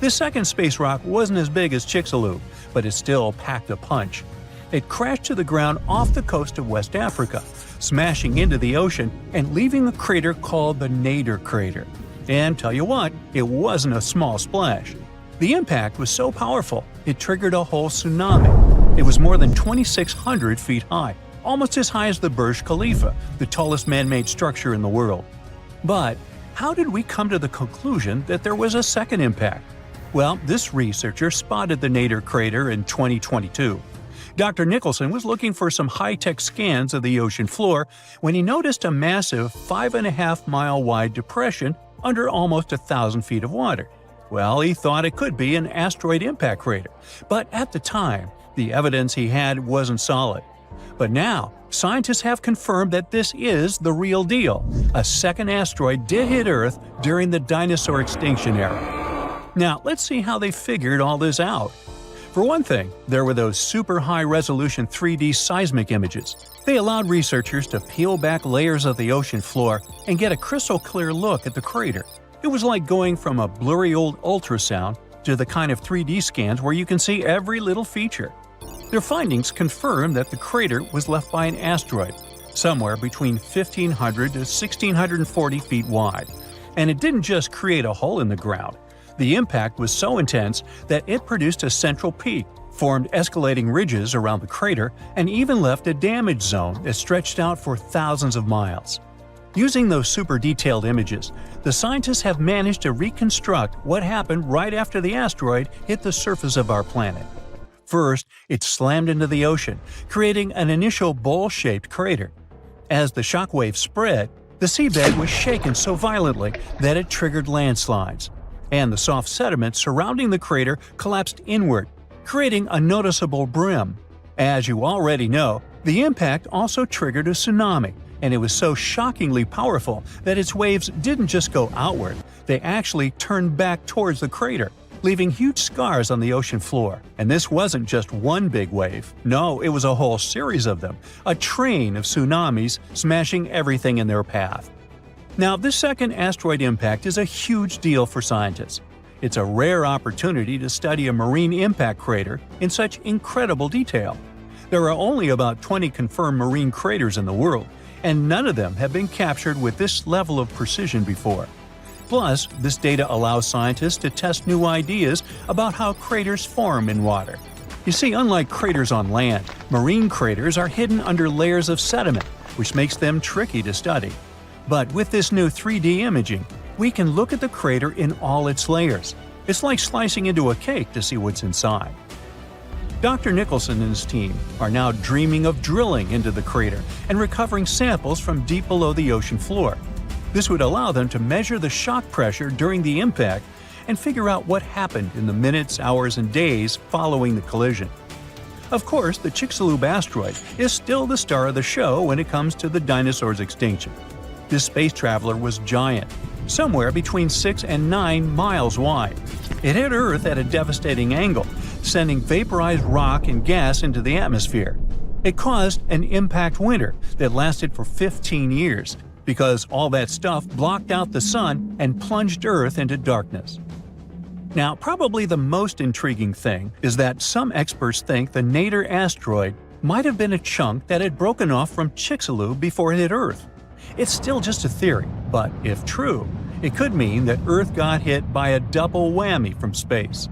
This second space rock wasn't as big as Chicxulub, but it still packed a punch. It crashed to the ground off the coast of West Africa, smashing into the ocean and leaving a crater called the Nader crater. And tell you what, it wasn't a small splash. The impact was so powerful, it triggered a whole tsunami. It was more than 2,600 feet high, almost as high as the Burj Khalifa, the tallest man-made structure in the world. But how did we come to the conclusion that there was a second impact? Well, this researcher spotted the Nader crater in 2022. Dr. Nicholson was looking for some high-tech scans of the ocean floor when he noticed a massive 5.5-mile-wide depression under almost 1,000 feet of water. Well, he thought it could be an asteroid impact crater, but at the time, the evidence he had wasn't solid. But now, scientists have confirmed that this is the real deal. A second asteroid did hit Earth during the dinosaur extinction era. Now, let's see how they figured all this out. For one thing, there were those super high-resolution 3D seismic images. They allowed researchers to peel back layers of the ocean floor and get a crystal-clear look at the crater. It was like going from a blurry old ultrasound to the kind of 3D scans where you can see every little feature. Their findings confirm that the crater was left by an asteroid, somewhere between 1,500 to 1,640 feet wide. And it didn't just create a hole in the ground. The impact was so intense that it produced a central peak, formed escalating ridges around the crater, and even left a damage zone that stretched out for thousands of miles. Using those super detailed images, the scientists have managed to reconstruct what happened right after the asteroid hit the surface of our planet. First, it slammed into the ocean, creating an initial bowl-shaped crater. As the shockwave spread, the seabed was shaken so violently that it triggered landslides, and the soft sediment surrounding the crater collapsed inward, creating a noticeable brim. As you already know, the impact also triggered a tsunami, and it was so shockingly powerful that its waves didn't just go outward, they actually turned back towards the crater, leaving huge scars on the ocean floor. And this wasn't just one big wave. No, it was a whole series of them, a train of tsunamis smashing everything in their path. Now, this second asteroid impact is a huge deal for scientists. It's a rare opportunity to study a marine impact crater in such incredible detail. There are only about 20 confirmed marine craters in the world, and none of them have been captured with this level of precision before. Plus, this data allows scientists to test new ideas about how craters form in water. You see, unlike craters on land, marine craters are hidden under layers of sediment, which makes them tricky to study. But with this new 3D imaging, we can look at the crater in all its layers. It's like slicing into a cake to see what's inside. Dr. Nicholson and his team are now dreaming of drilling into the crater and recovering samples from deep below the ocean floor. This would allow them to measure the shock pressure during the impact and figure out what happened in the minutes, hours, and days following the collision. Of course, the Chicxulub asteroid is still the star of the show when it comes to the dinosaurs' extinction. This space traveler was giant, somewhere between 6 and 9 miles wide. It hit Earth at a devastating angle, sending vaporized rock and gas into the atmosphere. It caused an impact winter that lasted for 15 years because all that stuff blocked out the sun and plunged Earth into darkness. Now, probably the most intriguing thing is that some experts think the Nader asteroid might have been a chunk that had broken off from Chicxulub before it hit Earth. It's still just a theory, but if true, it could mean that Earth got hit by a double whammy from space.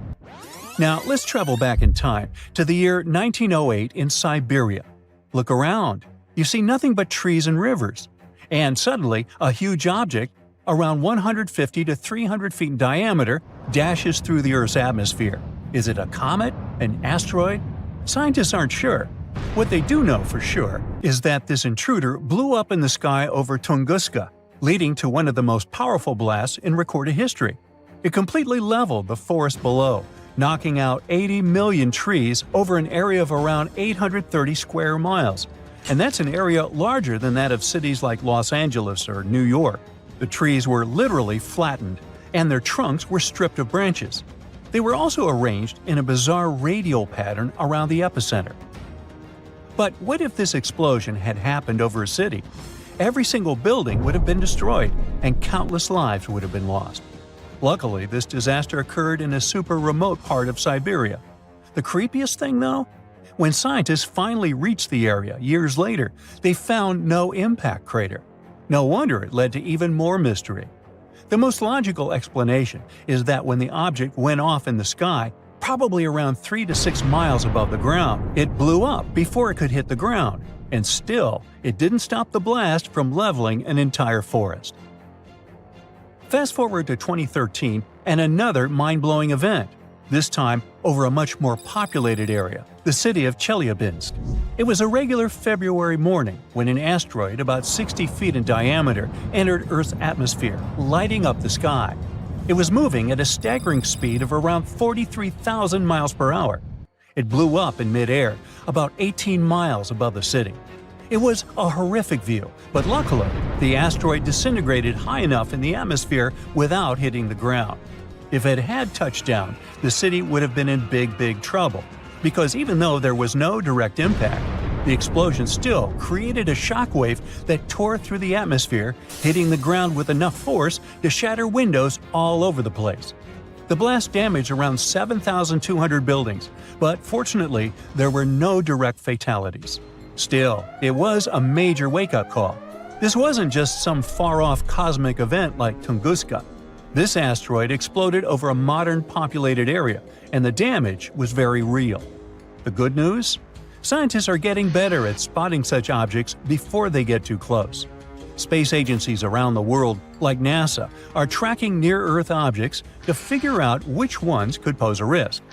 Now, let's travel back in time to the year 1908 in Siberia. Look around. You see nothing but trees and rivers. And suddenly, a huge object, around 150 to 300 feet in diameter, dashes through the Earth's atmosphere. Is it a comet? An asteroid? Scientists aren't sure. What they do know for sure is that this intruder blew up in the sky over Tunguska, leading to one of the most powerful blasts in recorded history. It completely leveled the forest below, knocking out 80 million trees over an area of around 830 square miles. And that's an area larger than that of cities like Los Angeles or New York. The trees were literally flattened, and their trunks were stripped of branches. They were also arranged in a bizarre radial pattern around the epicenter. But what if this explosion had happened over a city? Every single building would have been destroyed, and countless lives would have been lost. Luckily, this disaster occurred in a super remote part of Siberia. The creepiest thing, though? When scientists finally reached the area years later, they found no impact crater. No wonder it led to even more mystery. The most logical explanation is that when the object went off in the sky, probably around 3 to 6 miles above the ground, it blew up before it could hit the ground, and still, it didn't stop the blast from leveling an entire forest. Fast forward to 2013 and another mind-blowing event, this time over a much more populated area, the city of Chelyabinsk. It was a regular February morning when an asteroid about 60 feet in diameter entered Earth's atmosphere, lighting up the sky. It was moving at a staggering speed of around 43,000 miles per hour. It blew up in midair, about 18 miles above the city. It was a horrific view, but luckily, the asteroid disintegrated high enough in the atmosphere without hitting the ground. If it had touched down, the city would have been in big trouble, because even though there was no direct impact, the explosion still created a shockwave that tore through the atmosphere, hitting the ground with enough force to shatter windows all over the place. The blast damaged around 7,200 buildings, but fortunately, there were no direct fatalities. Still, it was a major wake-up call. This wasn't just some far-off cosmic event like Tunguska. This asteroid exploded over a modern populated area, and the damage was very real. The good news? Scientists are getting better at spotting such objects before they get too close. Space agencies around the world, like NASA, are tracking near-Earth objects to figure out which ones could pose a risk.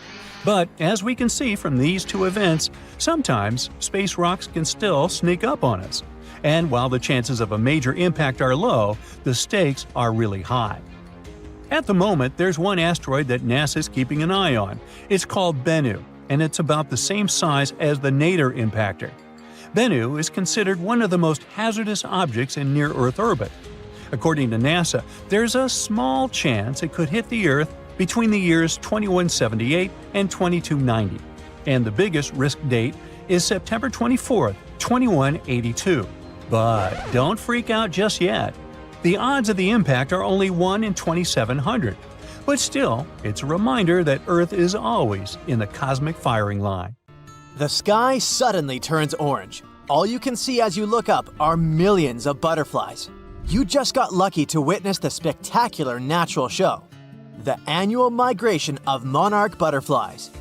But as we can see from these two events, sometimes space rocks can still sneak up on us. And while the chances of a major impact are low, the stakes are really high. At the moment, there's one asteroid that NASA's keeping an eye on. It's called Bennu, and it's about the same size as the Nader impactor. Bennu is considered one of the most hazardous objects in near-Earth orbit. According to NASA, there's a small chance it could hit the Earth between the years 2178 and 2290, and the biggest risk date is September 24, 2182. But don't freak out just yet. The odds of the impact are only 1 in 2,700, but still, it's a reminder that Earth is always in the cosmic firing line. The sky suddenly turns orange. All you can see as you look up are millions of butterflies. You just got lucky to witness the spectacular natural show, the annual migration of monarch butterflies.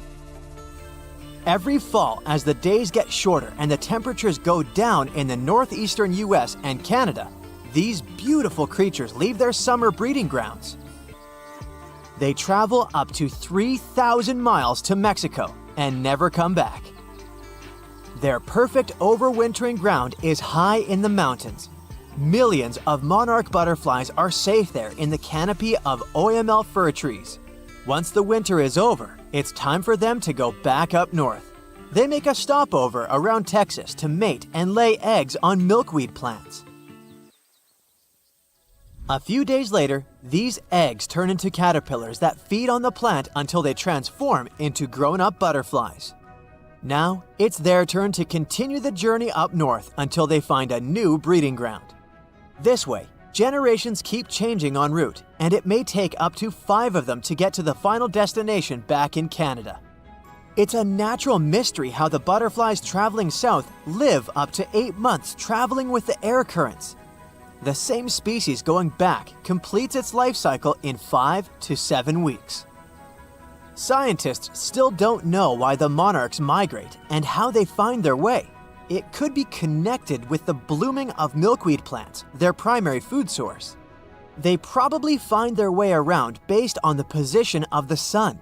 Every fall, as the days get shorter and the temperatures go down in the northeastern US and Canada, these beautiful creatures leave their summer breeding grounds. They travel up to 3,000 miles to Mexico and never come back. Their perfect overwintering ground is high in the mountains. Millions of monarch butterflies are safe there in the canopy of OML fir trees. Once the winter is over, it's time for them to go back up north. they make a stopover around Texas to mate and lay eggs on milkweed plants. A few days later, these eggs turn into caterpillars that feed on the plant until they transform into grown-up butterflies. Now, it's their turn to continue the journey up north until they find a new breeding ground. This way, generations keep changing en route, and it may take up to 5 of them to get to the final destination back in Canada. It's a natural mystery how the butterflies traveling south live up to 8 months traveling with the air currents. The same species going back completes its life cycle in 5 to 7 weeks. Scientists still don't know why the monarchs migrate and how they find their way. It could be connected with the blooming of milkweed plants, their primary food source. They probably find their way around based on the position of the sun.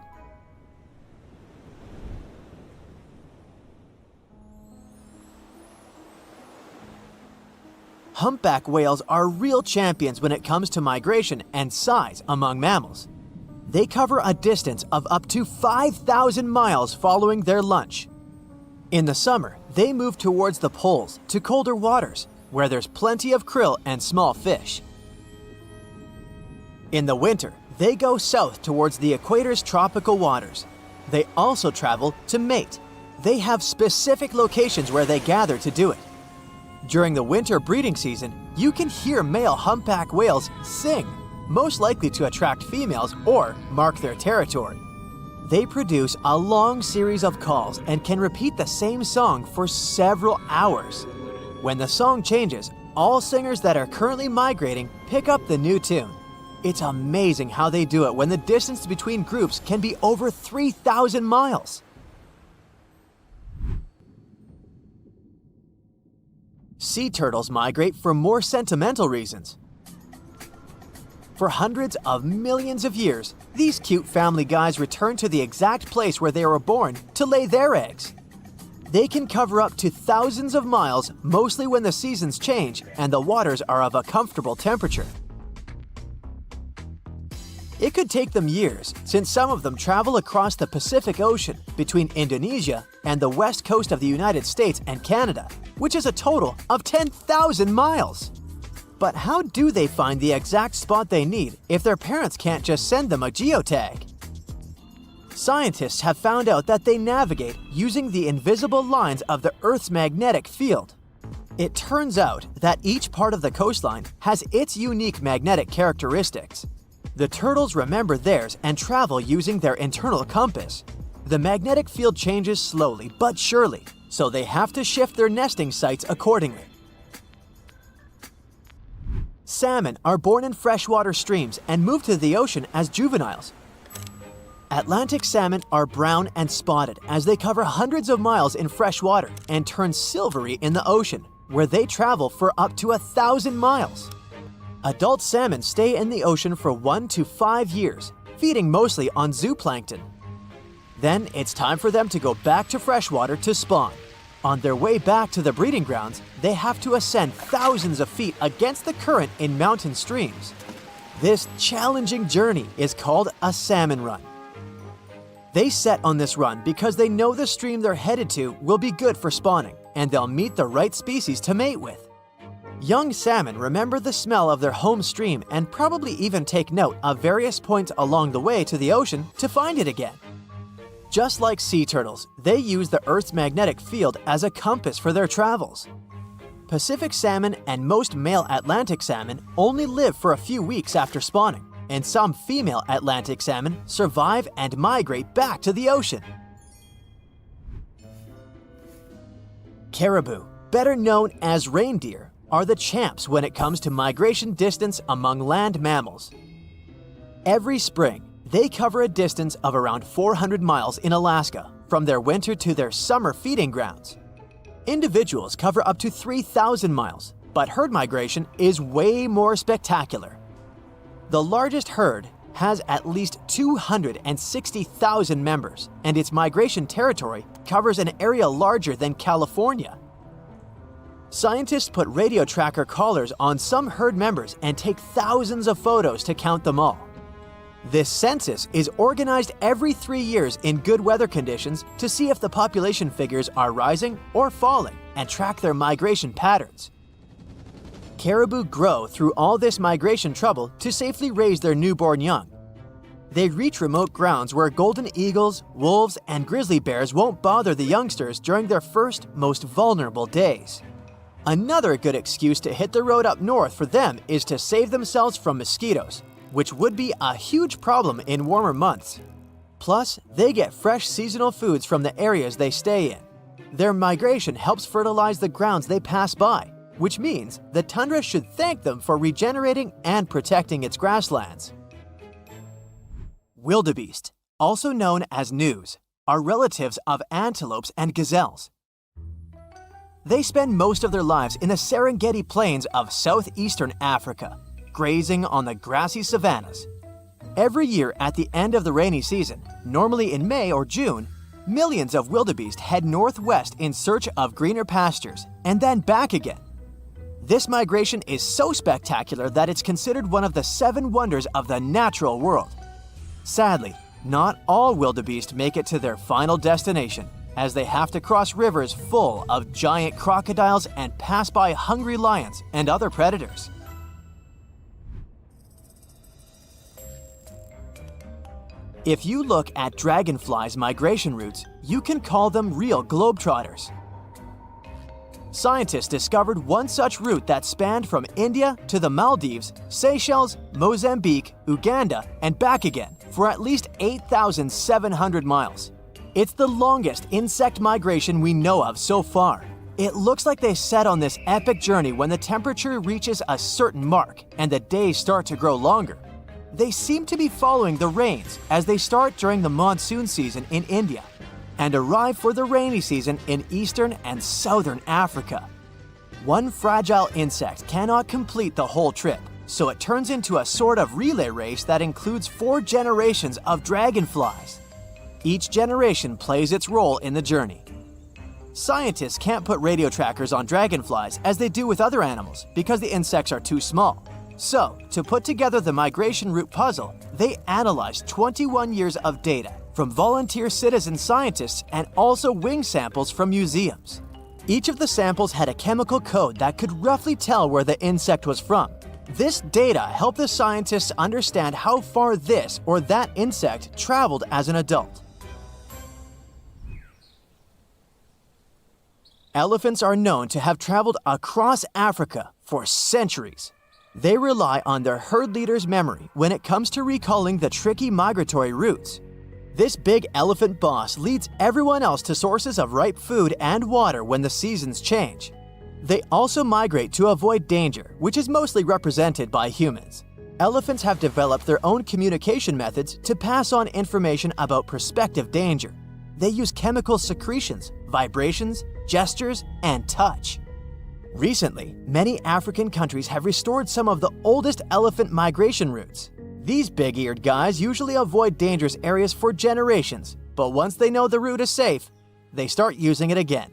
Humpback whales are real champions when it comes to migration and size among mammals. They cover a distance of up to 5,000 miles following their lunch. In the summer, they move towards the poles to colder waters, where there's plenty of krill and small fish. In the winter, they go south towards the equator's tropical waters. They also travel to mate. They have specific locations where they gather to do it. During the winter breeding season, you can hear male humpback whales sing, most likely to attract females or mark their territory. They produce a long series of calls and can repeat the same song for several hours. When the song changes, all singers that are currently migrating pick up the new tune. It's amazing how they do it when the distance between groups can be over 3,000 miles. Sea turtles migrate for more sentimental reasons. For hundreds of millions of years, these cute family guys return to the exact place where they were born to lay their eggs. They can cover up to thousands of miles, mostly when the seasons change and the waters are of a comfortable temperature. It could take them years, since some of them travel across the Pacific Ocean between Indonesia and the west coast of the United States and Canada, which is a total of 10,000 miles. But how do they find the exact spot they need if their parents can't just send them a geotag? Scientists have found out that they navigate using the invisible lines of the Earth's magnetic field. It turns out that each part of the coastline has its unique magnetic characteristics. The turtles remember theirs and travel using their internal compass. The magnetic field changes slowly but surely, so they have to shift their nesting sites accordingly. Salmon are born in freshwater streams and move to the ocean as juveniles. Atlantic salmon are brown and spotted as they cover hundreds of miles in fresh water and turn silvery in the ocean, where they travel for up to 1,000 miles. Adult salmon stay in the ocean for 1 to 5 years, feeding mostly on zooplankton. Then it's time for them to go back to freshwater to spawn. On their way back to the breeding grounds, they have to ascend thousands of feet against the current in mountain streams. This challenging journey is called a salmon run. They set on this run because they know the stream they're headed to will be good for spawning, and they'll meet the right species to mate with. Young salmon remember the smell of their home stream and probably even take note of various points along the way to the ocean to find it again. Just like sea turtles, they use the Earth's magnetic field as a compass for their travels. Pacific salmon and most male Atlantic salmon only live for a few weeks after spawning, and some female Atlantic salmon survive and migrate back to the ocean. Caribou, better known as reindeer, are the champs when it comes to migration distance among land mammals. Every spring, they cover a distance of around 400 miles in Alaska, from their winter to their summer feeding grounds. Individuals cover up to 3,000 miles, but herd migration is way more spectacular. The largest herd has at least 260,000 members, and its migration territory covers an area larger than California. Scientists put radio tracker collars on some herd members and take thousands of photos to count them all. This census is organized every 3 years in good weather conditions to see if the population figures are rising or falling and track their migration patterns. Caribou grow through all this migration trouble to safely raise their newborn young. They reach remote grounds where golden eagles, wolves, and grizzly bears won't bother the youngsters during their first, most vulnerable days. Another good excuse to hit the road up north for them is to save themselves from mosquitoes, which would be a huge problem in warmer months. Plus, they get fresh seasonal foods from the areas they stay in. Their migration helps fertilize the grounds they pass by, which means the tundra should thank them for regenerating and protecting its grasslands. Wildebeest, also known as gnus, are relatives of antelopes and gazelles. They spend most of their lives in the Serengeti plains of southeastern Africa, grazing on the grassy savannas. Every year at the end of the rainy season, normally in May or June, millions of wildebeest head northwest in search of greener pastures and then back again. This migration is so spectacular that it's considered one of the 7 wonders of the natural world. Sadly, not all wildebeest make it to their final destination, as they have to cross rivers full of giant crocodiles and pass by hungry lions and other predators. If you look at dragonflies' migration routes, you can call them real globetrotters. Scientists discovered one such route that spanned from India to the Maldives, Seychelles, Mozambique, Uganda, and back again for at least 8,700 miles. It's the longest insect migration we know of so far. It looks like they set on this epic journey when the temperature reaches a certain mark and the days start to grow longer. They seem to be following the rains as they start during the monsoon season in India and arrive for the rainy season in eastern and southern Africa. One fragile insect cannot complete the whole trip, so it turns into a sort of relay race that includes 4 generations of dragonflies. Each generation plays its role in the journey. Scientists can't put radio trackers on dragonflies as they do with other animals because the insects are too small. So, to put together the migration route puzzle, they analyzed 21 years of data from volunteer citizen scientists and also wing samples from museums. Each of the samples had a chemical code that could roughly tell where the insect was from. This data helped the scientists understand how far this or that insect traveled as an adult. Elephants are known to have traveled across Africa for centuries. They rely on their herd leader's memory when it comes to recalling the tricky migratory routes. This big elephant boss leads everyone else to sources of ripe food and water when the seasons change. They also migrate to avoid danger, which is mostly represented by humans. Elephants have developed their own communication methods to pass on information about prospective danger. They use chemical secretions, vibrations, gestures, and touch. Recently, many African countries have restored some of the oldest elephant migration routes. These big-eared guys usually avoid dangerous areas for generations, but once they know the route is safe, they start using it again.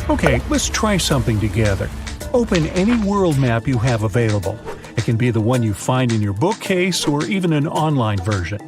Okay, let's try something together. Open any world map you have available. It can be the one you find in your bookcase or even an online version.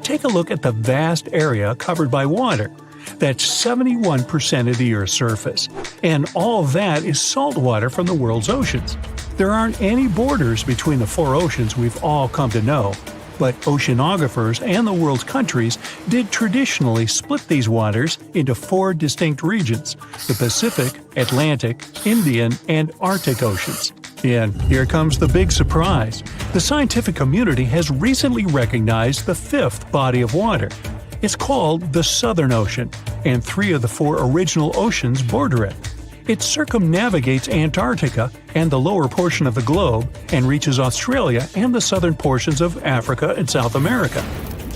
Take a look at the vast area covered by water. That's 71% of the Earth's surface. And all that is salt water from the world's oceans. There aren't any borders between the 4 oceans we've all come to know. But oceanographers and the world's countries did traditionally split these waters into 4 distinct regions: the Pacific, Atlantic, Indian, and Arctic Oceans. And here comes the big surprise. The scientific community has recently recognized the 5th body of water. It's called the Southern Ocean, and 3 of the 4 original oceans border it. It circumnavigates Antarctica and the lower portion of the globe and reaches Australia and the southern portions of Africa and South America.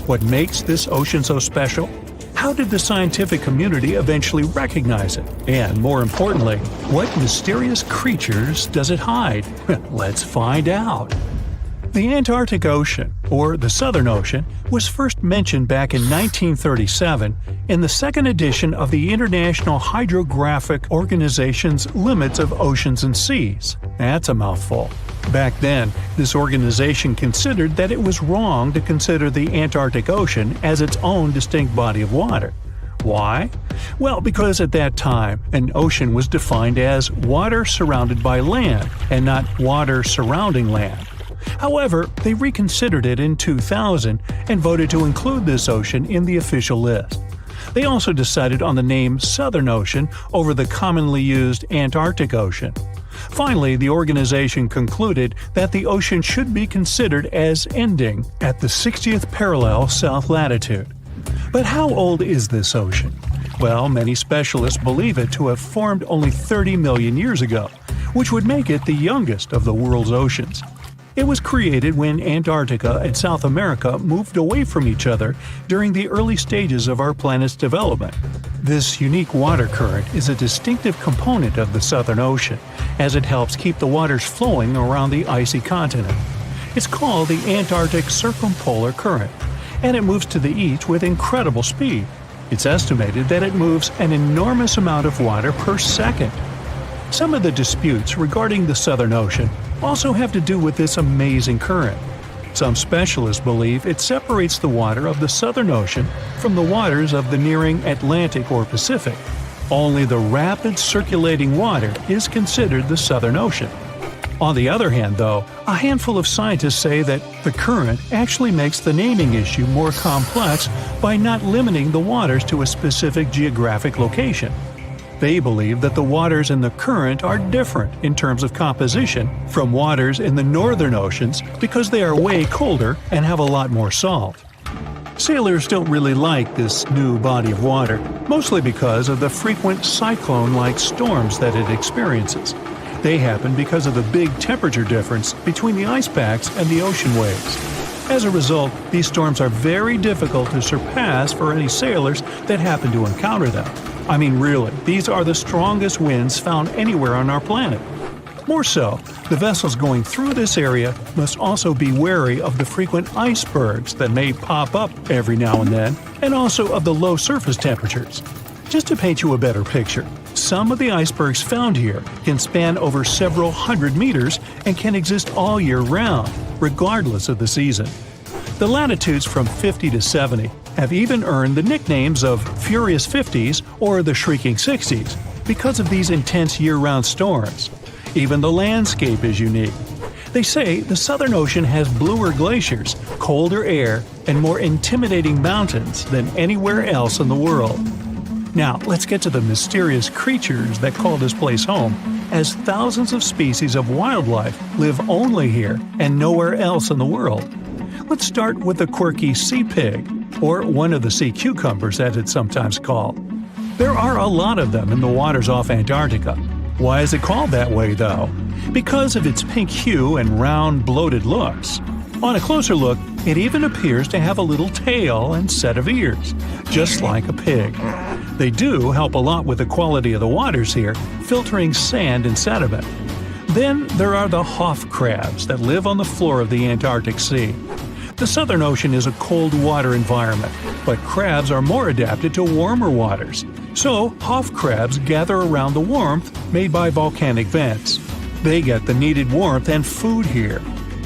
What makes this ocean so special? How did the scientific community eventually recognize it? And more importantly, what mysterious creatures does it hide? Let's find out. The Antarctic Ocean, or the Southern Ocean, was first mentioned back in 1937 in the second edition of the International Hydrographic Organization's Limits of Oceans and Seas. That's a mouthful. Back then, this organization considered that it was wrong to consider the Antarctic Ocean as its own distinct body of water. Why? Well, because at that time, an ocean was defined as water surrounded by land, and not water surrounding land. However, they reconsidered it in 2000 and voted to include this ocean in the official list. They also decided on the name Southern Ocean over the commonly used Antarctic Ocean. Finally, the organization concluded that the ocean should be considered as ending at the 60th parallel south latitude. But how old is this ocean? Well, many specialists believe it to have formed only 30 million years ago, which would make it the youngest of the world's oceans. It was created when Antarctica and South America moved away from each other during the early stages of our planet's development. This unique water current is a distinctive component of the Southern Ocean, as it helps keep the waters flowing around the icy continent. It's called the Antarctic Circumpolar Current, and it moves to the east with incredible speed. It's estimated that it moves an enormous amount of water per second. Some of the disputes regarding the Southern Ocean also have to do with this amazing current. Some specialists believe it separates the water of the Southern Ocean from the waters of the nearing Atlantic or Pacific. Only the rapid circulating water is considered the Southern Ocean. On the other hand, though, a handful of scientists say that the current actually makes the naming issue more complex by not limiting the waters to a specific geographic location. They believe that the waters in the current are different in terms of composition from waters in the northern oceans because they are way colder and have a lot more salt. Sailors don't really like this new body of water, mostly because of the frequent cyclone-like storms that it experiences. They happen because of the big temperature difference between the ice packs and the ocean waves. As a result, these storms are very difficult to surpass for any sailors that happen to encounter them. I mean, really, these are the strongest winds found anywhere on our planet. More so, the vessels going through this area must also be wary of the frequent icebergs that may pop up every now and then, and also of the low surface temperatures. Just to paint you a better picture, some of the icebergs found here can span over several hundred meters and can exist all year round, regardless of the season. The latitudes from 50 to 70 have even earned the nicknames of Furious 50s or the Shrieking 60s because of these intense year-round storms. Even the landscape is unique. They say the Southern Ocean has bluer glaciers, colder air, and more intimidating mountains than anywhere else in the world. Now, let's get to the mysterious creatures that call this place home, as thousands of species of wildlife live only here and nowhere else in the world. Let's start with the quirky sea pig, or one of the sea cucumbers as it's sometimes called. There are a lot of them in the waters off Antarctica. Why is it called that way, though? Because of its pink hue and round, bloated looks. On a closer look, it even appears to have a little tail and set of ears, just like a pig. They do help a lot with the quality of the waters here, filtering sand and sediment. Then there are the Hoff crabs that live on the floor of the Antarctic Sea. The Southern Ocean is a cold water environment, but crabs are more adapted to warmer waters. So, Hoff crabs gather around the warmth made by volcanic vents. They get the needed warmth and food here.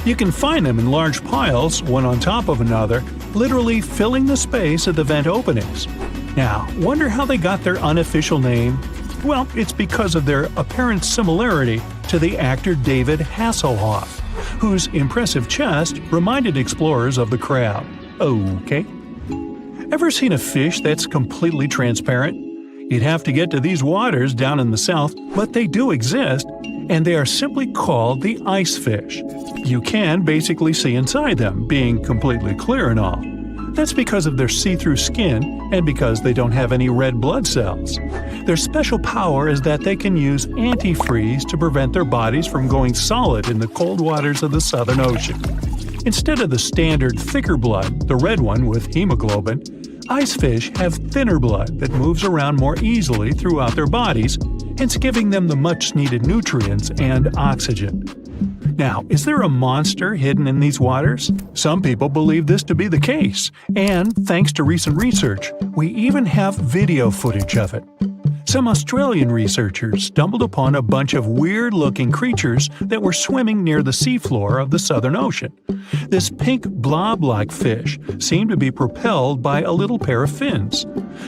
You can find them in large piles, one on top of another, literally filling the space of the vent openings. Now, wonder how they got their unofficial name? Well, it's because of their apparent similarity to the actor David Hasselhoff, whose impressive chest reminded explorers of the crab. Okay. Ever seen a fish that's completely transparent? You'd have to get to these waters down in the south, but they do exist, and they are simply called the ice fish. You can basically see inside them, being completely clear and all. That's because of their see-through skin and because they don't have any red blood cells. Their special power is that they can use antifreeze to prevent their bodies from going solid in the cold waters of the Southern Ocean. Instead of the standard thicker blood, the red one with hemoglobin, ice fish have thinner blood that moves around more easily throughout their bodies, hence giving them the much-needed nutrients and oxygen. Now, is there a monster hidden in these waters? Some people believe this to be the case, and thanks to recent research, we even have video footage of it. Some Australian researchers stumbled upon a bunch of weird-looking creatures that were swimming near the seafloor of the Southern Ocean. This pink blob-like fish seemed to be propelled by a little pair of fins.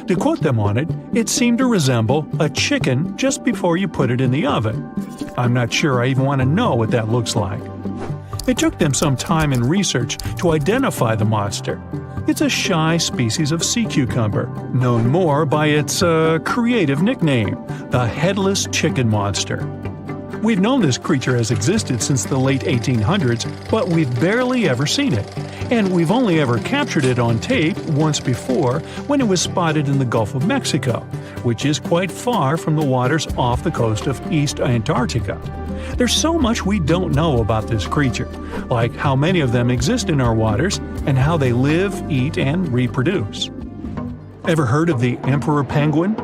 To quote them on it, it seemed to resemble a chicken just before you put it in the oven. I'm not sure I even want to know what that looks like. It took them some time and research to identify the monster. It's a shy species of sea cucumber, known more by its creative nickname, the headless chicken monster. We've known this creature has existed since the late 1800s, but we've barely ever seen it. And we've only ever captured it on tape once before when it was spotted in the Gulf of Mexico, which is quite far from the waters off the coast of East Antarctica. There's so much we don't know about this creature, like how many of them exist in our waters and how they live, eat, and reproduce. Ever heard of the emperor penguin?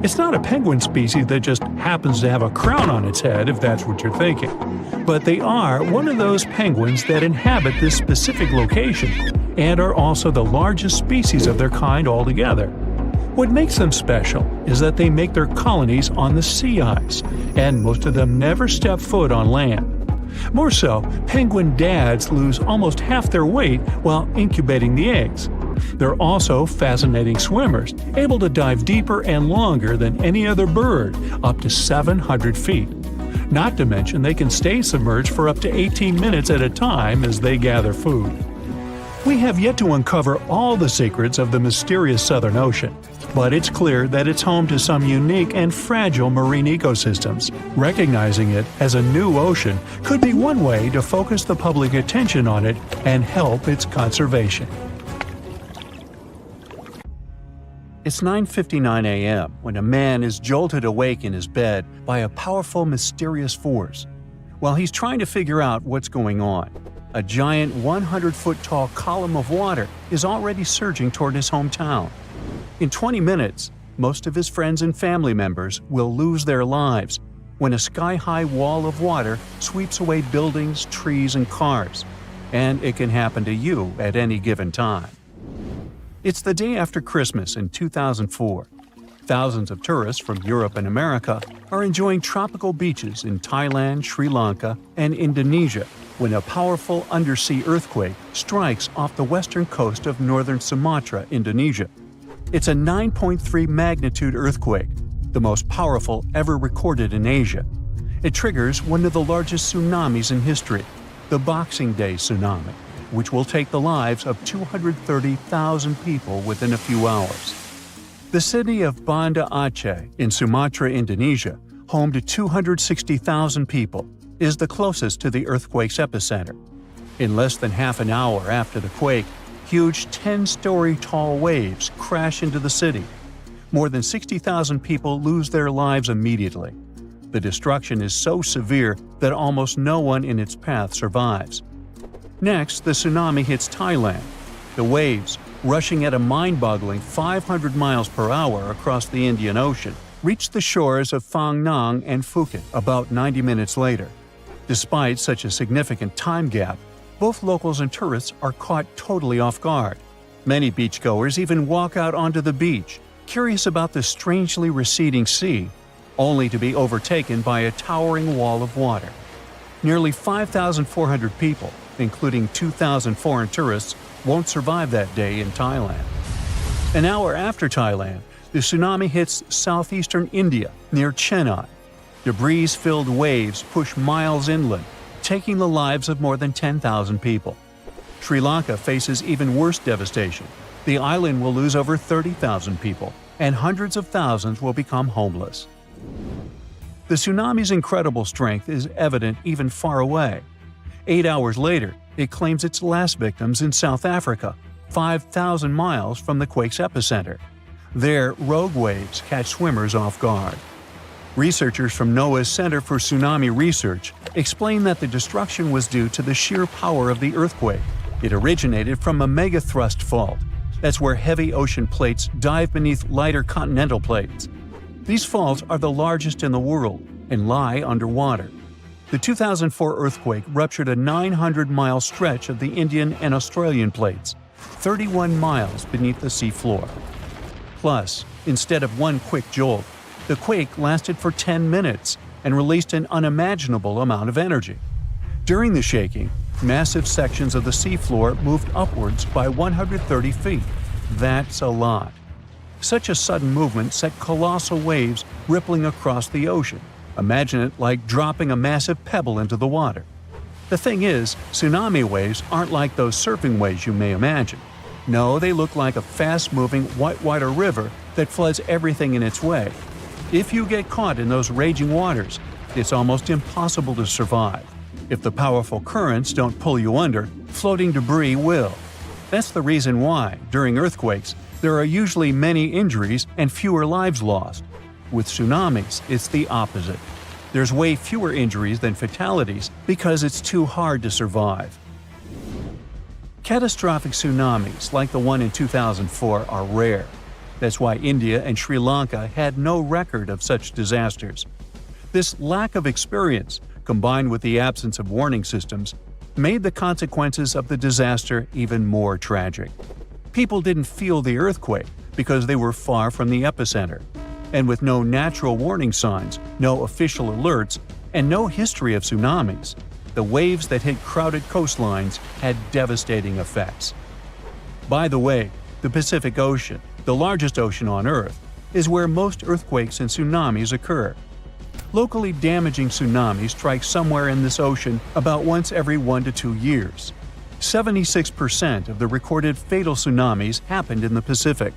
It's not a penguin species that just happens to have a crown on its head, if that's what you're thinking. But they are one of those penguins that inhabit this specific location and are also the largest species of their kind altogether. What makes them special is that they make their colonies on the sea ice, and most of them never step foot on land. More so, penguin dads lose almost half their weight while incubating the eggs. They're also fascinating swimmers, able to dive deeper and longer than any other bird, up to 700 feet. Not to mention they can stay submerged for up to 18 minutes at a time as they gather food. We have yet to uncover all the secrets of the mysterious Southern Ocean, but it's clear that it's home to some unique and fragile marine ecosystems. Recognizing it as a new ocean could be one way to focus the public attention on it and help its conservation. It's 9:59 a.m. when a man is jolted awake in his bed by a powerful, mysterious force. While he's trying to figure out what's going on, a giant 100-foot-tall column of water is already surging toward his hometown. In 20 minutes, most of his friends and family members will lose their lives when a sky-high wall of water sweeps away buildings, trees, and cars. And it can happen to you at any given time. It's the day after Christmas in 2004. Thousands of tourists from Europe and America are enjoying tropical beaches in Thailand, Sri Lanka, and Indonesia when a powerful undersea earthquake strikes off the western coast of northern Sumatra, Indonesia. It's a 9.3 magnitude earthquake, the most powerful ever recorded in Asia. It triggers one of the largest tsunamis in history, the Boxing Day tsunami, which will take the lives of 230,000 people within a few hours. The city of Banda Aceh in Sumatra, Indonesia, home to 260,000 people, is the closest to the earthquake's epicenter. In less than half an hour after the quake, huge 10-story tall waves crash into the city. More than 60,000 people lose their lives immediately. The destruction is so severe that almost no one in its path survives. Next, the tsunami hits Thailand. The waves, rushing at a mind-boggling 500 miles per hour across the Indian Ocean, reach the shores of Phang Nang and Phuket about 90 minutes later. Despite such a significant time gap, both locals and tourists are caught totally off guard. Many beachgoers even walk out onto the beach, curious about the strangely receding sea, only to be overtaken by a towering wall of water. Nearly 5,400 people, including 2,000 foreign tourists, won't survive that day in Thailand. An hour after Thailand, the tsunami hits southeastern India near Chennai. Debris-filled waves push miles inland, taking the lives of more than 10,000 people. Sri Lanka faces even worse devastation. The island will lose over 30,000 people, and hundreds of thousands will become homeless. The tsunami's incredible strength is evident even far away. 8 hours later, it claims its last victims in South Africa, 5,000 miles from the quake's epicenter. There, rogue waves catch swimmers off guard. Researchers from NOAA's Center for Tsunami Research explain that the destruction was due to the sheer power of the earthquake. It originated from a megathrust fault. That's where heavy ocean plates dive beneath lighter continental plates. These faults are the largest in the world and lie underwater. The 2004 earthquake ruptured a 900-mile stretch of the Indian and Australian plates, 31 miles beneath the seafloor. Plus, instead of one quick jolt, the quake lasted for 10 minutes and released an unimaginable amount of energy. During the shaking, massive sections of the seafloor moved upwards by 130 feet. That's a lot. Such a sudden movement set colossal waves rippling across the ocean. Imagine it like dropping a massive pebble into the water. The thing is, tsunami waves aren't like those surfing waves you may imagine. No, they look like a fast-moving whitewater river that floods everything in its way. If you get caught in those raging waters, it's almost impossible to survive. If the powerful currents don't pull you under, floating debris will. That's the reason why, during earthquakes, there are usually many injuries and fewer lives lost. With tsunamis, it's the opposite. There's way fewer injuries than fatalities because it's too hard to survive. Catastrophic tsunamis like the one in 2004 are rare. That's why India and Sri Lanka had no record of such disasters. This lack of experience, combined with the absence of warning systems, made the consequences of the disaster even more tragic. People didn't feel the earthquake because they were far from the epicenter. And with no natural warning signs, no official alerts, and no history of tsunamis, the waves that hit crowded coastlines had devastating effects. By the way, the Pacific Ocean, the largest ocean on Earth, is where most earthquakes and tsunamis occur. Locally damaging tsunamis strike somewhere in this ocean about once every 1 to 2 years. 76% of the recorded fatal tsunamis happened in the Pacific.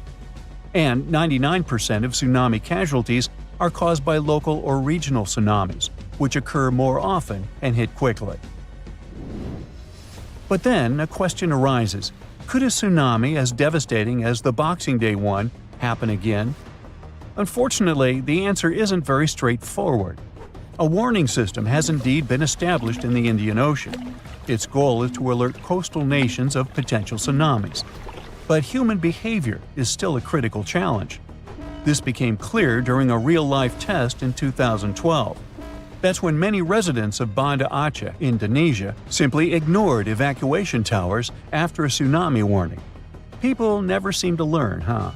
And 99% of tsunami casualties are caused by local or regional tsunamis, which occur more often and hit quickly. But then a question arises: could a tsunami as devastating as the Boxing Day one happen again? Unfortunately, the answer isn't very straightforward. A warning system has indeed been established in the Indian Ocean. Its goal is to alert coastal nations of potential tsunamis. But human behavior is still a critical challenge. This became clear during a real-life test in 2012. That's when many residents of Banda Aceh, Indonesia, simply ignored evacuation towers after a tsunami warning. People never seem to learn, huh?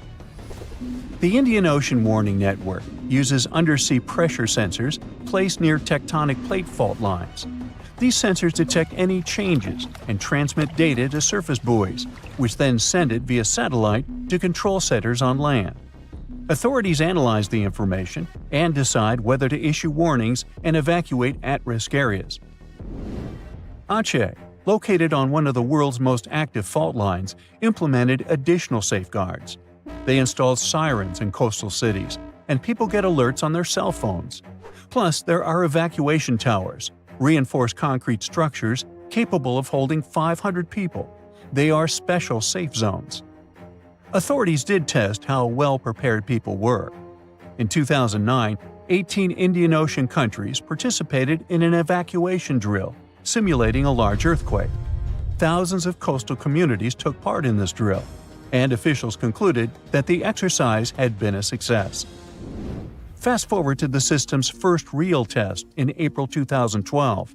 The Indian Ocean Warning Network uses undersea pressure sensors placed near tectonic plate fault lines. These sensors detect any changes and transmit data to surface buoys, which then send it via satellite to control centers on land. Authorities analyze the information and decide whether to issue warnings and evacuate at-risk areas. Aceh, located on one of the world's most active fault lines, implemented additional safeguards. They installed sirens in coastal cities, and people get alerts on their cell phones. Plus, there are evacuation towers, reinforced concrete structures capable of holding 500 people. They are special safe zones. Authorities did test how well prepared people were. In 2009, 18 Indian Ocean countries participated in an evacuation drill, simulating a large earthquake. Thousands of coastal communities took part in this drill, and officials concluded that the exercise had been a success. Fast forward to the system's first real test in April 2012.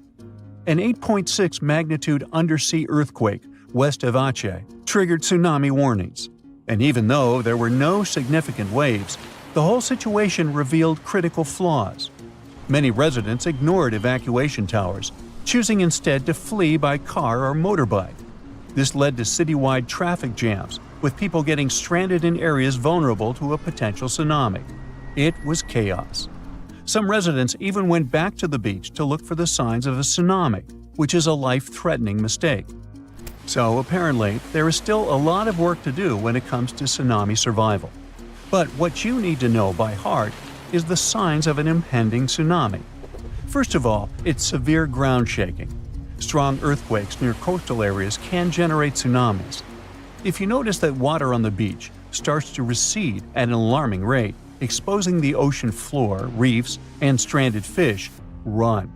An 8.6 magnitude undersea earthquake west of Aceh triggered tsunami warnings. And even though there were no significant waves, the whole situation revealed critical flaws. Many residents ignored evacuation towers, choosing instead to flee by car or motorbike. This led to citywide traffic jams, with people getting stranded in areas vulnerable to a potential tsunami. It was chaos. Some residents even went back to the beach to look for the signs of a tsunami, which is a life-threatening mistake. So apparently, there is still a lot of work to do when it comes to tsunami survival. But what you need to know by heart is the signs of an impending tsunami. First of all, it's severe ground shaking. Strong earthquakes near coastal areas can generate tsunamis. If you notice that water on the beach starts to recede at an alarming rate, exposing the ocean floor, reefs, and stranded fish, run.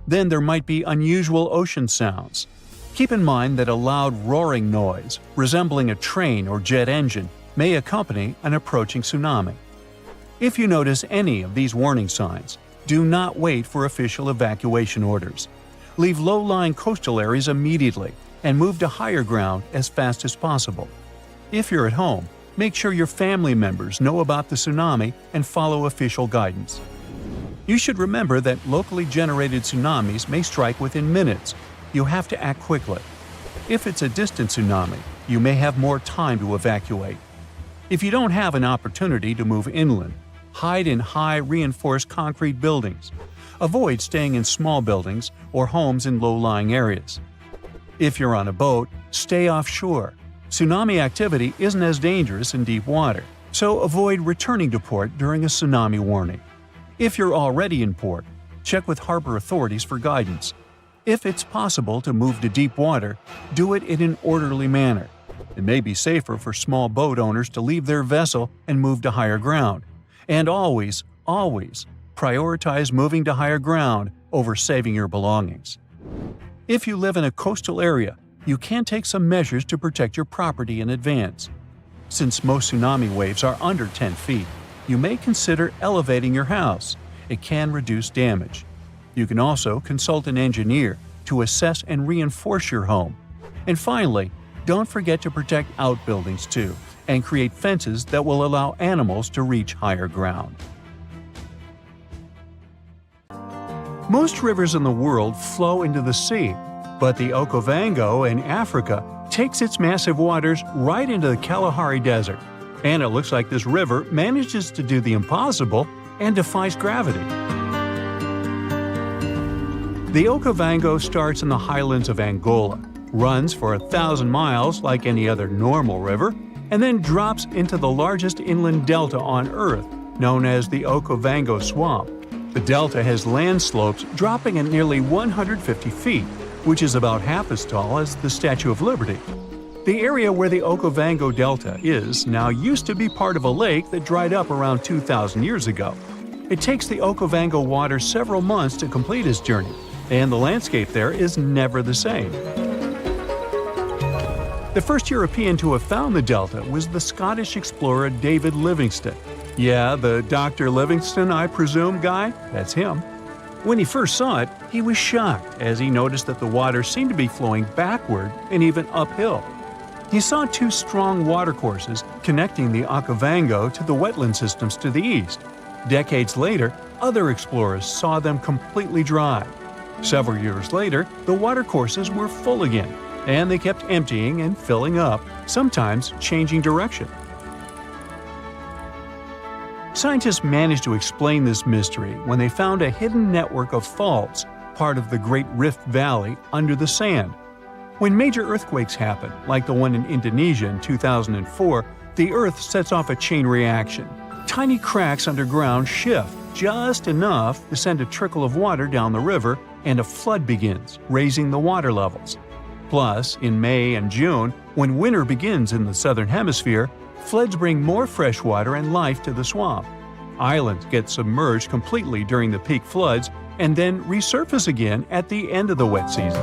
Then there might be unusual ocean sounds. Keep in mind that a loud roaring noise, resembling a train or jet engine, may accompany an approaching tsunami. If you notice any of these warning signs, Do not wait for official evacuation orders. Leave low-lying coastal areas immediately and move to higher ground as fast as possible. If you're at home, make sure your family members know about the tsunami and follow official guidance. You should remember that locally generated tsunamis may strike within minutes. You have to act quickly. If it's a distant tsunami, you may have more time to evacuate. If you don't have an opportunity to move inland, hide in high reinforced concrete buildings. Avoid staying in small buildings or homes in low-lying areas. If you're on a boat, stay offshore. Tsunami activity isn't as dangerous in deep water, so avoid returning to port during a tsunami warning. If you're already in port, check with harbor authorities for guidance. If it's possible to move to deep water, do it in an orderly manner. It may be safer for small boat owners to leave their vessel and move to higher ground. And always, prioritize moving to higher ground over saving your belongings. If you live in a coastal area, you can take some measures to protect your property in advance. Since most tsunami waves are under 10 feet, you may consider elevating your house. It can reduce damage. You can also consult an engineer to assess and reinforce your home. And finally, don't forget to protect outbuildings too, and create fences that will allow animals to reach higher ground. Most rivers in the world flow into the sea, but the Okavango in Africa takes its massive waters right into the Kalahari Desert. And it looks like this river manages to do the impossible and defies gravity. The Okavango starts in the highlands of Angola, runs for 1,000 miles like any other normal river, and then drops into the largest inland delta on Earth, known as the Okavango Swamp. The delta has land slopes dropping at nearly 150 feet, which is about half as tall as the Statue of Liberty. The area where the Okavango Delta is now used to be part of a lake that dried up around 2,000 years ago. It takes the Okavango water several months to complete its journey, and the landscape there is never the same. The first European to have found the delta was the Scottish explorer David Livingstone. Yeah, the Dr. Livingstone, I presume, guy? That's him. When he first saw it, he was shocked as he noticed that the water seemed to be flowing backward and even uphill. He saw two strong watercourses connecting the Okavango to the wetland systems to the east. Decades later, other explorers saw them completely dry. Several years later, the watercourses were full again, and they kept emptying and filling up, sometimes changing direction. Scientists managed to explain this mystery when they found a hidden network of faults, part of the Great Rift Valley, under the sand. When major earthquakes happen, like the one in Indonesia in 2004, the Earth sets off a chain reaction. Tiny cracks underground shift just enough to send a trickle of water down the river, and a flood begins, raising the water levels. Plus, in May and June, when winter begins in the southern hemisphere, floods bring more fresh water and life to the swamp. Islands get submerged completely during the peak floods and then resurface again at the end of the wet season.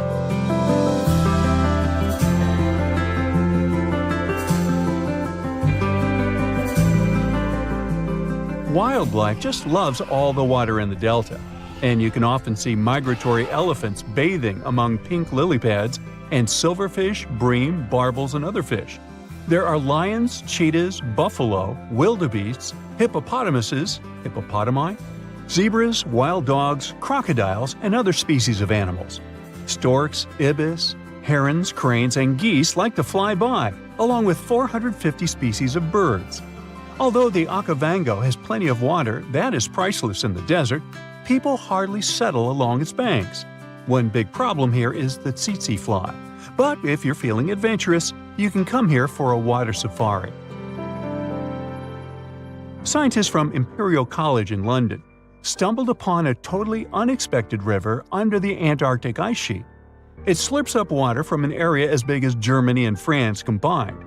Wildlife just loves all the water in the delta, and you can often see migratory elephants bathing among pink lily pads and silverfish, bream, barbels, and other fish. There are lions, cheetahs, buffalo, wildebeests, hippopotamuses, hippopotami, zebras, wild dogs, crocodiles, and other species of animals. Storks, ibis, herons, cranes, and geese like to fly by, along with 450 species of birds. Although the Okavango has plenty of water that is priceless in the desert, people hardly settle along its banks. One big problem here is the tsetse fly. But if you're feeling adventurous, you can come here for a water safari. Scientists from Imperial College in London stumbled upon a totally unexpected river under the Antarctic ice sheet. It slurps up water from an area as big as Germany and France combined.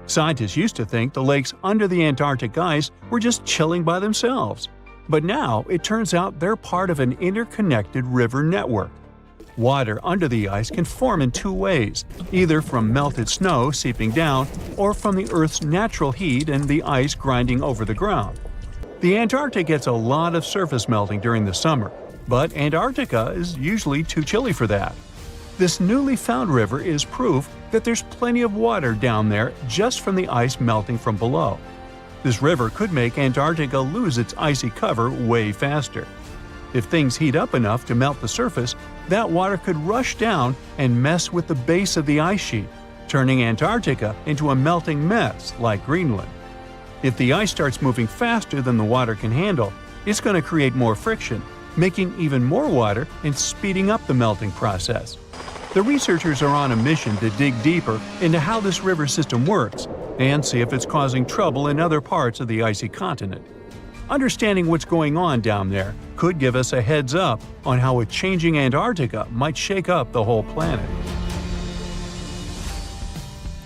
Scientists used to think the lakes under the Antarctic ice were just chilling by themselves. But now it turns out they're part of an interconnected river network. Water under the ice can form in two ways, either from melted snow seeping down or from the Earth's natural heat and the ice grinding over the ground. The Antarctic gets a lot of surface melting during the summer, but Antarctica is usually too chilly for that. This newly found river is proof that there's plenty of water down there just from the ice melting from below. This river could make Antarctica lose its icy cover way faster. If things heat up enough to melt the surface, that water could rush down and mess with the base of the ice sheet, turning Antarctica into a melting mess like Greenland. If the ice starts moving faster than the water can handle, it's going to create more friction, making even more water and speeding up the melting process. The researchers are on a mission to dig deeper into how this river system works and see if it's causing trouble in other parts of the icy continent. Understanding what's going on down there could give us a heads up on how a changing Antarctica might shake up the whole planet.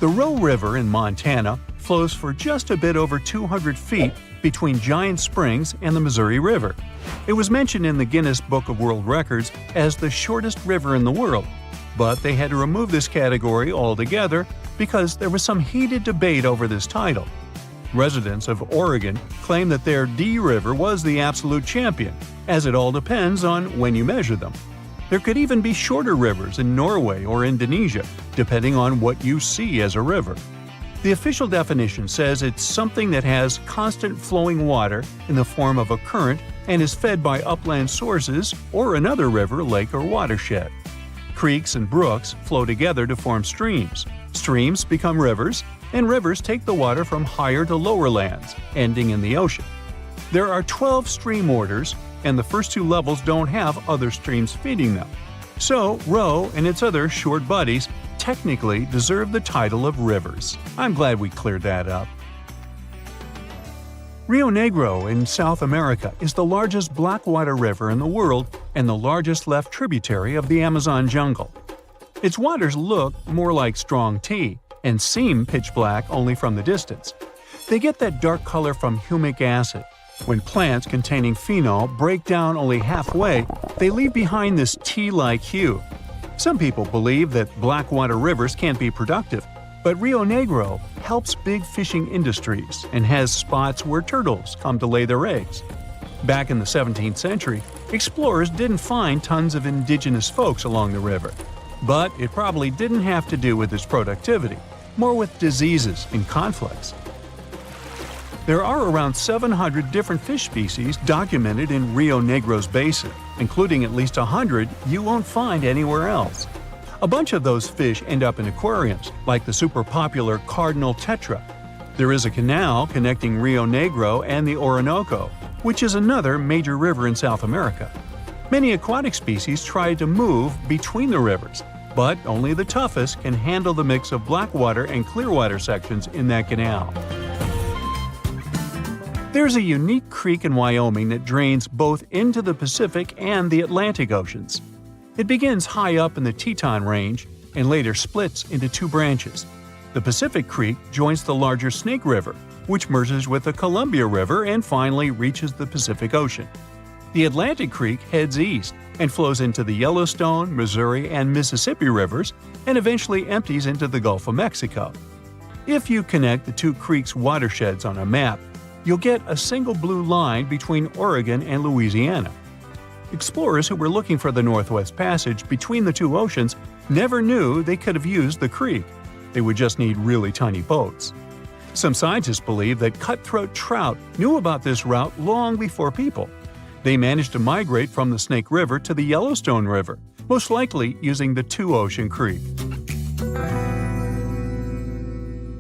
The Roe River in Montana flows for just a bit over 200 feet between Giant Springs and the Missouri River. It was mentioned in the Guinness Book of World Records as the shortest river in the world, but they had to remove this category altogether because there was some heated debate over this title. Residents of Oregon claim that their D River was the absolute champion, as it all depends on when you measure them. There could even be shorter rivers in Norway or Indonesia, depending on what you see as a river. The official definition says it's something that has constant flowing water in the form of a current and is fed by upland sources or another river, lake, or watershed. Creeks and brooks flow together to form streams. Streams become rivers, and rivers take the water from higher to lower lands, ending in the ocean. There are 12 stream orders, and the first two levels don't have other streams feeding them. So, Roe and its other short buddies technically deserve the title of rivers. I'm glad we cleared that up. Rio Negro in South America is the largest blackwater river in the world and the largest left tributary of the Amazon jungle. Its waters look more like strong tea and seem pitch black only from the distance. They get that dark color from humic acid. When plants containing phenol break down only halfway, they leave behind this tea-like hue. Some people believe that blackwater rivers can't be productive, but Rio Negro helps big fishing industries and has spots where turtles come to lay their eggs. Back in the 17th century, explorers didn't find tons of indigenous folks along the river. But it probably didn't have to do with its productivity, more with diseases and conflicts. There are around 700 different fish species documented in Rio Negro's basin, including at least 100 you won't find anywhere else. A bunch of those fish end up in aquariums, like the super popular cardinal tetra. There is a canal connecting Rio Negro and the Orinoco, which is another major river in South America. Many aquatic species try to move between the rivers, but only the toughest can handle the mix of blackwater and clearwater sections in that canal. There's a unique creek in Wyoming that drains both into the Pacific and the Atlantic Oceans. It begins high up in the Teton Range and later splits into two branches. The Pacific Creek joins the larger Snake River, which merges with the Columbia River and finally reaches the Pacific Ocean. The Atlantic Creek heads east and flows into the Yellowstone, Missouri, and Mississippi rivers and eventually empties into the Gulf of Mexico. If you connect the two creeks' watersheds on a map, you'll get a single blue line between Oregon and Louisiana. Explorers who were looking for the Northwest Passage between the two oceans never knew they could have used the creek. They would just need really tiny boats. Some scientists believe that cutthroat trout knew about this route long before people. They managed to migrate from the Snake River to the Yellowstone River, most likely using the Two-Ocean Creek.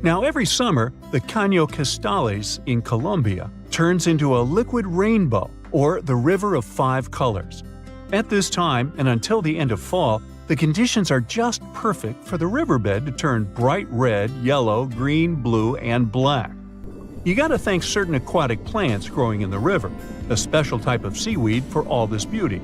Now, every summer, the Caño Cristales in Colombia turns into a liquid rainbow, or the River of Five Colors. At this time, and until the end of fall, the conditions are just perfect for the riverbed to turn bright red, yellow, green, blue, and black. You gotta thank certain aquatic plants growing in the river, a special type of seaweed for all this beauty.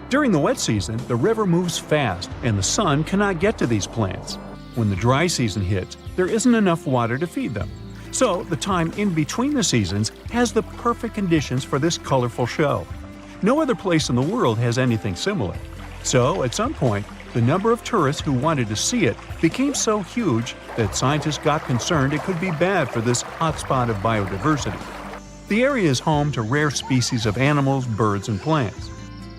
During the wet season, the river moves fast and the sun cannot get to these plants. When the dry season hits, there isn't enough water to feed them. So, the time in between the seasons has the perfect conditions for this colorful show. No other place in the world has anything similar. So, at some point, the number of tourists who wanted to see it became so huge that scientists got concerned it could be bad for this hotspot of biodiversity. The area is home to rare species of animals, birds, and plants.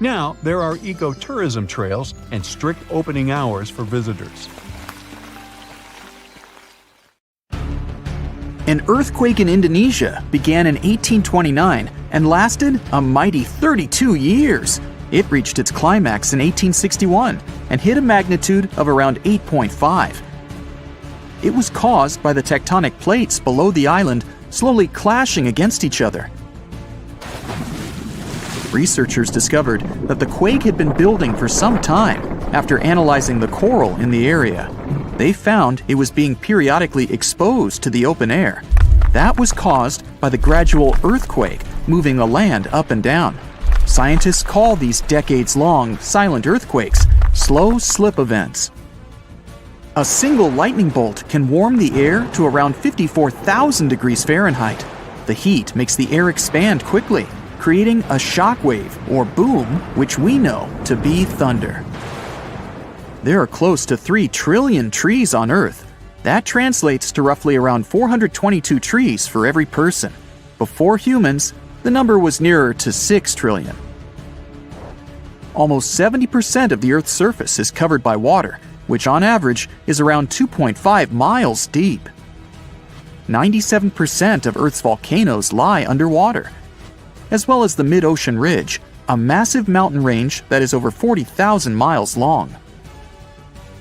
Now, there are ecotourism trails and strict opening hours for visitors. An earthquake in Indonesia began in 1829 and lasted a mighty 32 years. It reached its climax in 1861 and hit a magnitude of around 8.5. It was caused by the tectonic plates below the island slowly clashing against each other. Researchers discovered that the quake had been building for some time after analyzing the coral in the area. They found it was being periodically exposed to the open air. That was caused by the gradual earthquake moving the land up and down. Scientists call these decades-long silent earthquakes slow slip events. A single lightning bolt can warm the air to around 54,000 degrees Fahrenheit. The heat makes the air expand quickly, creating a shock wave or boom, which we know to be thunder. There are close to 3 trillion trees on Earth. That translates to roughly around 422 trees for every person. Before humans, the number was nearer to 6 trillion. Almost 70% of the Earth's surface is covered by water, which on average is around 2.5 miles deep. 97% of Earth's volcanoes lie underwater, as well as the mid-ocean ridge, a massive mountain range that is over 40,000 miles long.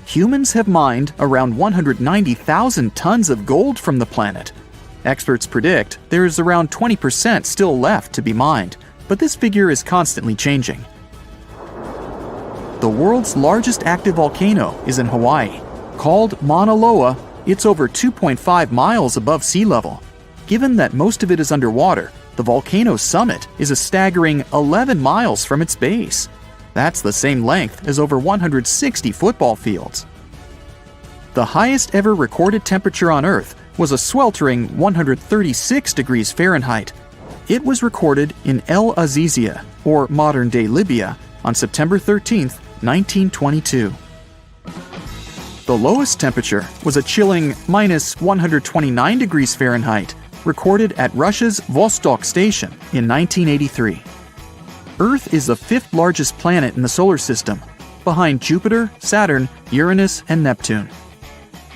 Humans have mined around 190,000 tons of gold from the planet. Experts predict there is around 20% still left to be mined, but this figure is constantly changing. The world's largest active volcano is in Hawaii. Called Mauna Loa, it's over 2.5 miles above sea level. Given that most of it is underwater, the volcano's summit is a staggering 11 miles from its base. That's the same length as over 160 football fields. The highest ever recorded temperature on Earth was a sweltering 136 degrees Fahrenheit. It was recorded in El Azizia, or modern-day Libya, on September 13, 1922. The lowest temperature was a chilling minus 129 degrees Fahrenheit, recorded at Russia's Vostok station in 1983. Earth is the 5th largest planet in the solar system, behind Jupiter, Saturn, Uranus, and Neptune.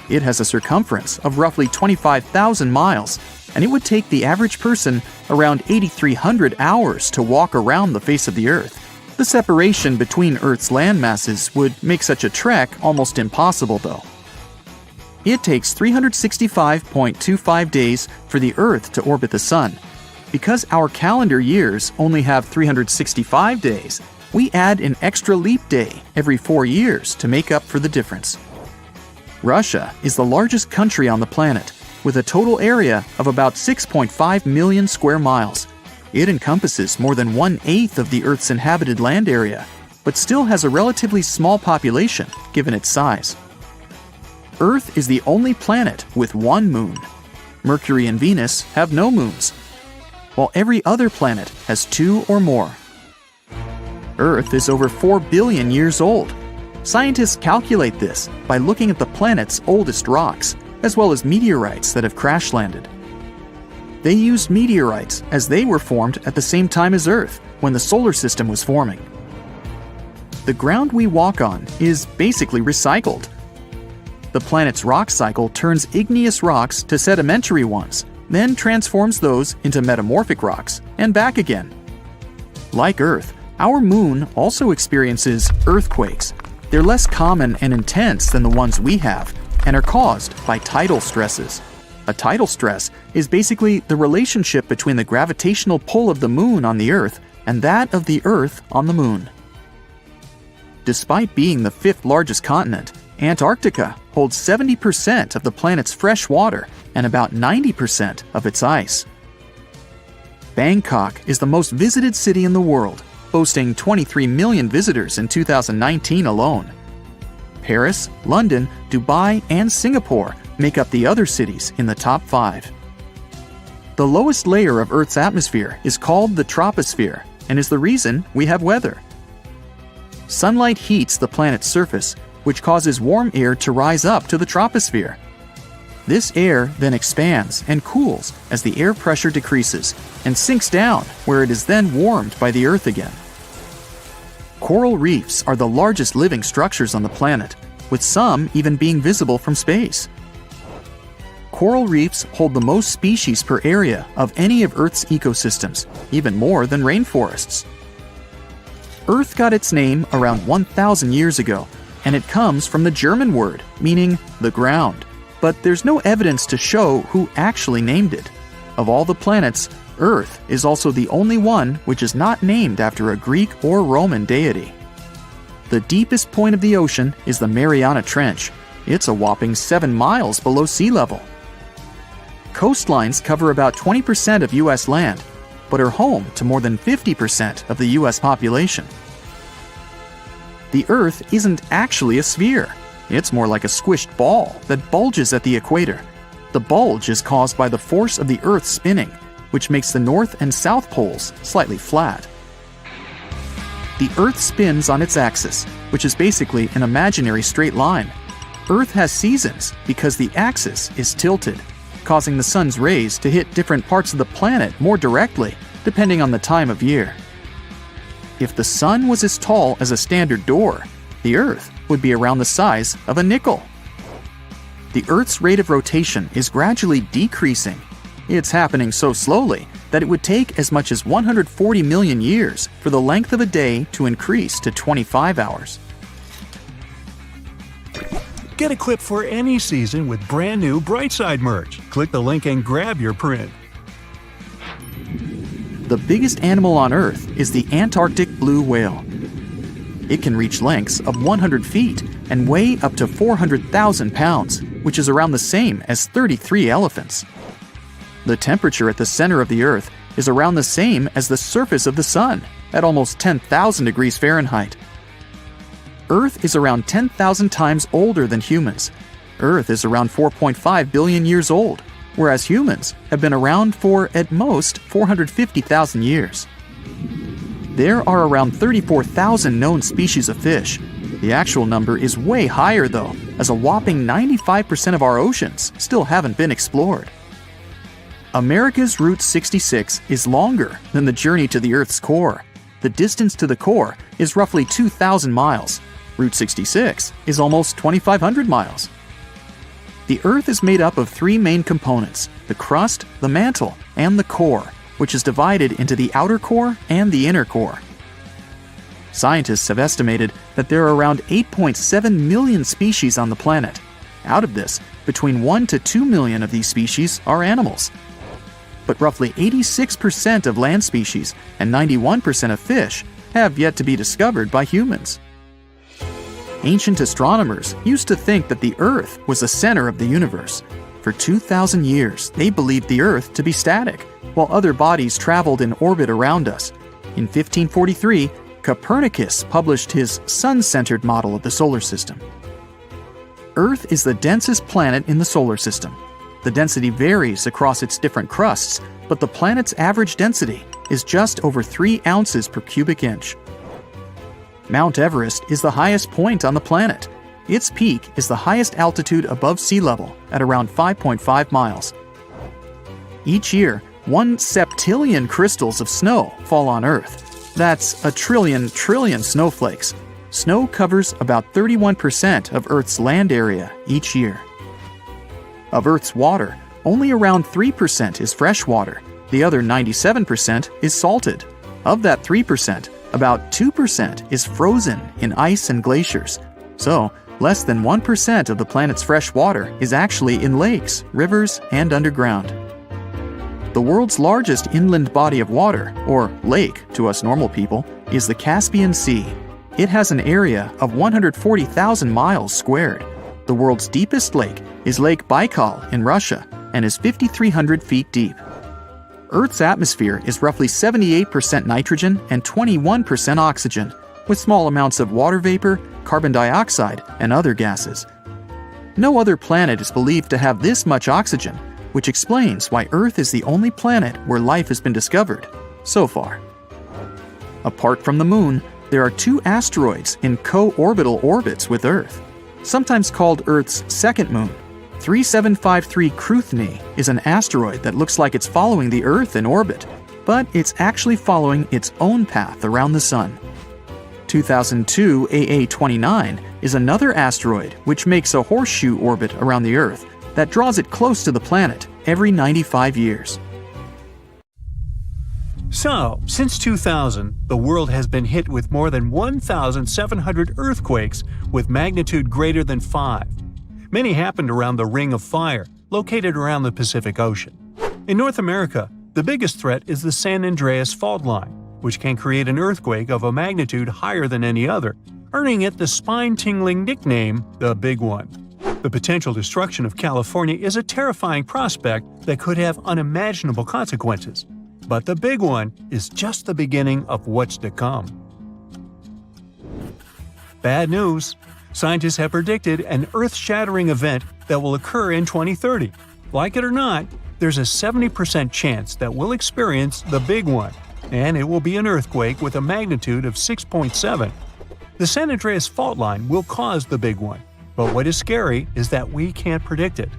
It has a circumference of roughly 25,000 miles, and it would take the average person around 8,300 hours to walk around the face of the Earth. The separation between Earth's land masses would make such a trek almost impossible, though. It takes 365.25 days for the Earth to orbit the Sun. Because our calendar years only have 365 days, we add an extra leap day every 4 years to make up for the difference. Russia is the largest country on the planet, with a total area of about 6.5 million square miles. It encompasses more than 1/8 of the Earth's inhabited land area, but still has a relatively small population given its size. Earth is the only planet with one moon. Mercury and Venus have no moons, while every other planet has 2 or more. Earth is over 4 billion years old. Scientists calculate this by looking at the planet's oldest rocks, as well as meteorites that have crash-landed. They used meteorites as they were formed at the same time as Earth, when the solar system was forming. The ground we walk on is basically recycled. The planet's rock cycle turns igneous rocks to sedimentary ones, then transforms those into metamorphic rocks, and back again. Like Earth, our moon also experiences earthquakes. They're less common and intense than the ones we have, and are caused by tidal stresses. A tidal stress is basically the relationship between the gravitational pull of the moon on the Earth and that of the Earth on the moon. Despite being the 5th largest continent, Antarctica holds 70% of the planet's fresh water and about 90% of its ice. Bangkok is the most visited city in the world, boasting 23 million visitors in 2019 alone. Paris, London, Dubai, and Singapore make up the other cities in the top 5. The lowest layer of Earth's atmosphere is called the troposphere and is the reason we have weather. Sunlight heats the planet's surface, which causes warm air to rise up to the troposphere. This air then expands and cools as the air pressure decreases and sinks down, where it is then warmed by the Earth again. Coral reefs are the largest living structures on the planet, with some even being visible from space. Coral reefs hold the most species per area of any of Earth's ecosystems, even more than rainforests. Earth got its name around 1,000 years ago, and it comes from the German word meaning the ground, but there's no evidence to show who actually named it. Of all the planets, Earth is also the only one which is not named after a Greek or Roman deity. The deepest point of the ocean is the Mariana Trench. It's a whopping 7 miles below sea level. Coastlines cover about 20% of U.S. land, but are home to more than 50% of the U.S. population. The Earth isn't actually a sphere. It's more like a squished ball that bulges at the equator. The bulge is caused by the force of the Earth spinning, which makes the north and south poles slightly flat. The Earth spins on its axis, which is basically an imaginary straight line. Earth has seasons because the axis is tilted, causing the sun's rays to hit different parts of the planet more directly, depending on the time of year. If the sun was as tall as a standard door, the Earth would be around the size of a nickel. The Earth's rate of rotation is gradually decreasing. It's happening so slowly that it would take as much as 140 million years for the length of a day to increase to 25 hours. Get equipped for any season with brand new Brightside merch. Click the link and grab your print. The biggest animal on Earth is the Antarctic blue whale. It can reach lengths of 100 feet and weigh up to 400,000 pounds, which is around the same as 33 elephants. The temperature at the center of the Earth is around the same as the surface of the Sun, at almost 10,000 degrees Fahrenheit. Earth is around 10,000 times older than humans. Earth is around 4.5 billion years old, whereas humans have been around for, at most, 450,000 years. There are around 34,000 known species of fish. The actual number is way higher though, as a whopping 95% of our oceans still haven't been explored. America's Route 66 is longer than the journey to the Earth's core. The distance to the core is roughly 2,000 miles. Route 66 is almost 2,500 miles. The Earth is made up of 3 main components: the crust, the mantle, and the core, which is divided into the outer core and the inner core. Scientists have estimated that there are around 8.7 million species on the planet. Out of this, between 1 to 2 million of these species are animals. But roughly 86% of land species and 91% of fish have yet to be discovered by humans. Ancient astronomers used to think that the Earth was the center of the universe. For 2,000 years, they believed the Earth to be static, while other bodies traveled in orbit around us. In 1543, Copernicus published his sun-centered model of the solar system. Earth is the densest planet in the solar system. The density varies across its different crusts, but the planet's average density is just over 3 ounces per cubic inch. Mount Everest is the highest point on the planet. Its peak is the highest altitude above sea level at around 5.5 miles. Each year, 1 septillion crystals of snow fall on Earth. That's a trillion snowflakes. Snow covers about 31% of Earth's land area each year. Of Earth's water, only around 3% is fresh water. The other 97% is salted. Of that 3%, about 2% is frozen in ice and glaciers. So, less than 1% of the planet's fresh water is actually in lakes, rivers, and underground. The world's largest inland body of water, or lake to us normal people, is the Caspian Sea. It has an area of 140,000 miles squared. The world's deepest lake is Lake Baikal in Russia and is 5,300 feet deep. Earth's atmosphere is roughly 78% nitrogen and 21% oxygen, with small amounts of water vapor, carbon dioxide, and other gases. No other planet is believed to have this much oxygen, which explains why Earth is the only planet where life has been discovered so far. Apart from the Moon, there are 2 asteroids in co-orbital orbits with Earth, sometimes called Earth's second moon. 3753 Cruithne is an asteroid that looks like it's following the Earth in orbit, but it's actually following its own path around the Sun. 2002 AA29 is another asteroid which makes a horseshoe orbit around the Earth that draws it close to the planet every 95 years. So, since 2000, the world has been hit with more than 1,700 earthquakes with magnitude greater than 5. Many happened around the Ring of Fire, located around the Pacific Ocean. In North America, the biggest threat is the San Andreas Fault Line, which can create an earthquake of a magnitude higher than any other, earning it the spine-tingling nickname, the Big One. The potential destruction of California is a terrifying prospect that could have unimaginable consequences. But the Big One is just the beginning of what's to come. Bad news! Scientists have predicted an earth-shattering event that will occur in 2030. Like it or not, there's a 70% chance that we'll experience the Big One, and it will be an earthquake with a magnitude of 6.7. The San Andreas Fault Line will cause the Big One, but what is scary is that we can't predict it.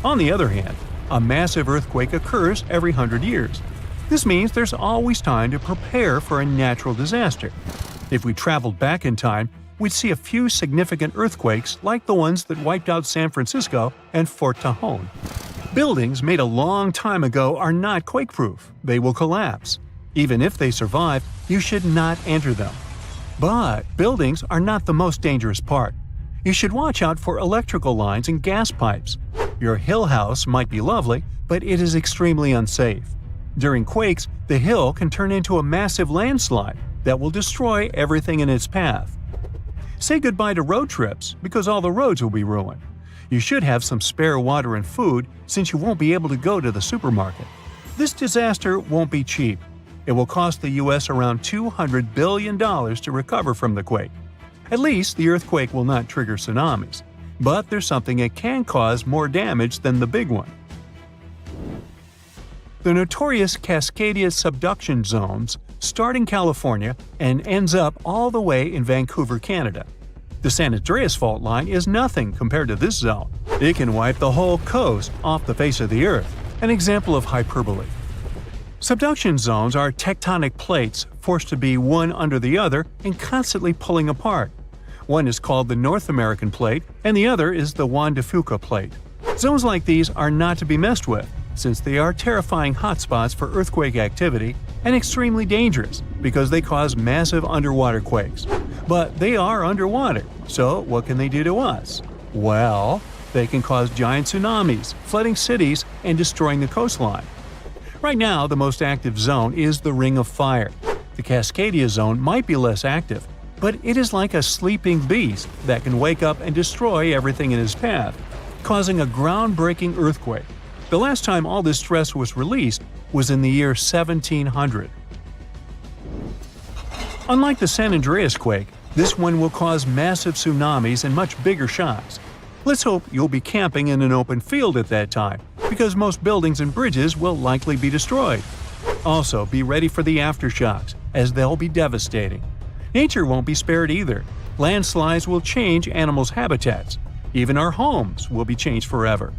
On the other hand, a massive earthquake occurs every 100 years. This means there's always time to prepare for a natural disaster. If we traveled back in time, we'd see a few significant earthquakes like the ones that wiped out San Francisco and Fort Tajon. Buildings made a long time ago are not quake-proof. They will collapse. Even if they survive, you should not enter them. But buildings are not the most dangerous part. You should watch out for electrical lines and gas pipes. Your hill house might be lovely, but it is extremely unsafe. During quakes, the hill can turn into a massive landslide that will destroy everything in its path. Say goodbye to road trips because all the roads will be ruined. You should have some spare water and food since you won't be able to go to the supermarket. This disaster won't be cheap. It will cost the U.S. around $200 billion to recover from the quake. At least the earthquake will not trigger tsunamis. But there's something it can cause more damage than the Big One. The notorious Cascadia subduction zones start in California and ends up all the way in Vancouver, Canada. The San Andreas Fault Line is nothing compared to this zone. It can wipe the whole coast off the face of the Earth, an example of hyperbole. Subduction zones are tectonic plates forced to be one under the other and constantly pulling apart. One is called the North American Plate and the other is the Juan de Fuca Plate. Zones like these are not to be messed with, since they are terrifying hotspots for earthquake activity and extremely dangerous because they cause massive underwater quakes. But they are underwater, so what can they do to us? Well, they can cause giant tsunamis, flooding cities, and destroying the coastline. Right now, the most active zone is the Ring of Fire. The Cascadia zone might be less active, but it is like a sleeping beast that can wake up and destroy everything in its path, causing a groundbreaking earthquake. The last time all this stress was released was in the year 1700. Unlike the San Andreas quake, this one will cause massive tsunamis and much bigger shocks. Let's hope you'll be camping in an open field at that time, because most buildings and bridges will likely be destroyed. Also, be ready for the aftershocks, as they'll be devastating. Nature won't be spared either. Landslides will change animals' habitats. Even our homes will be changed forever.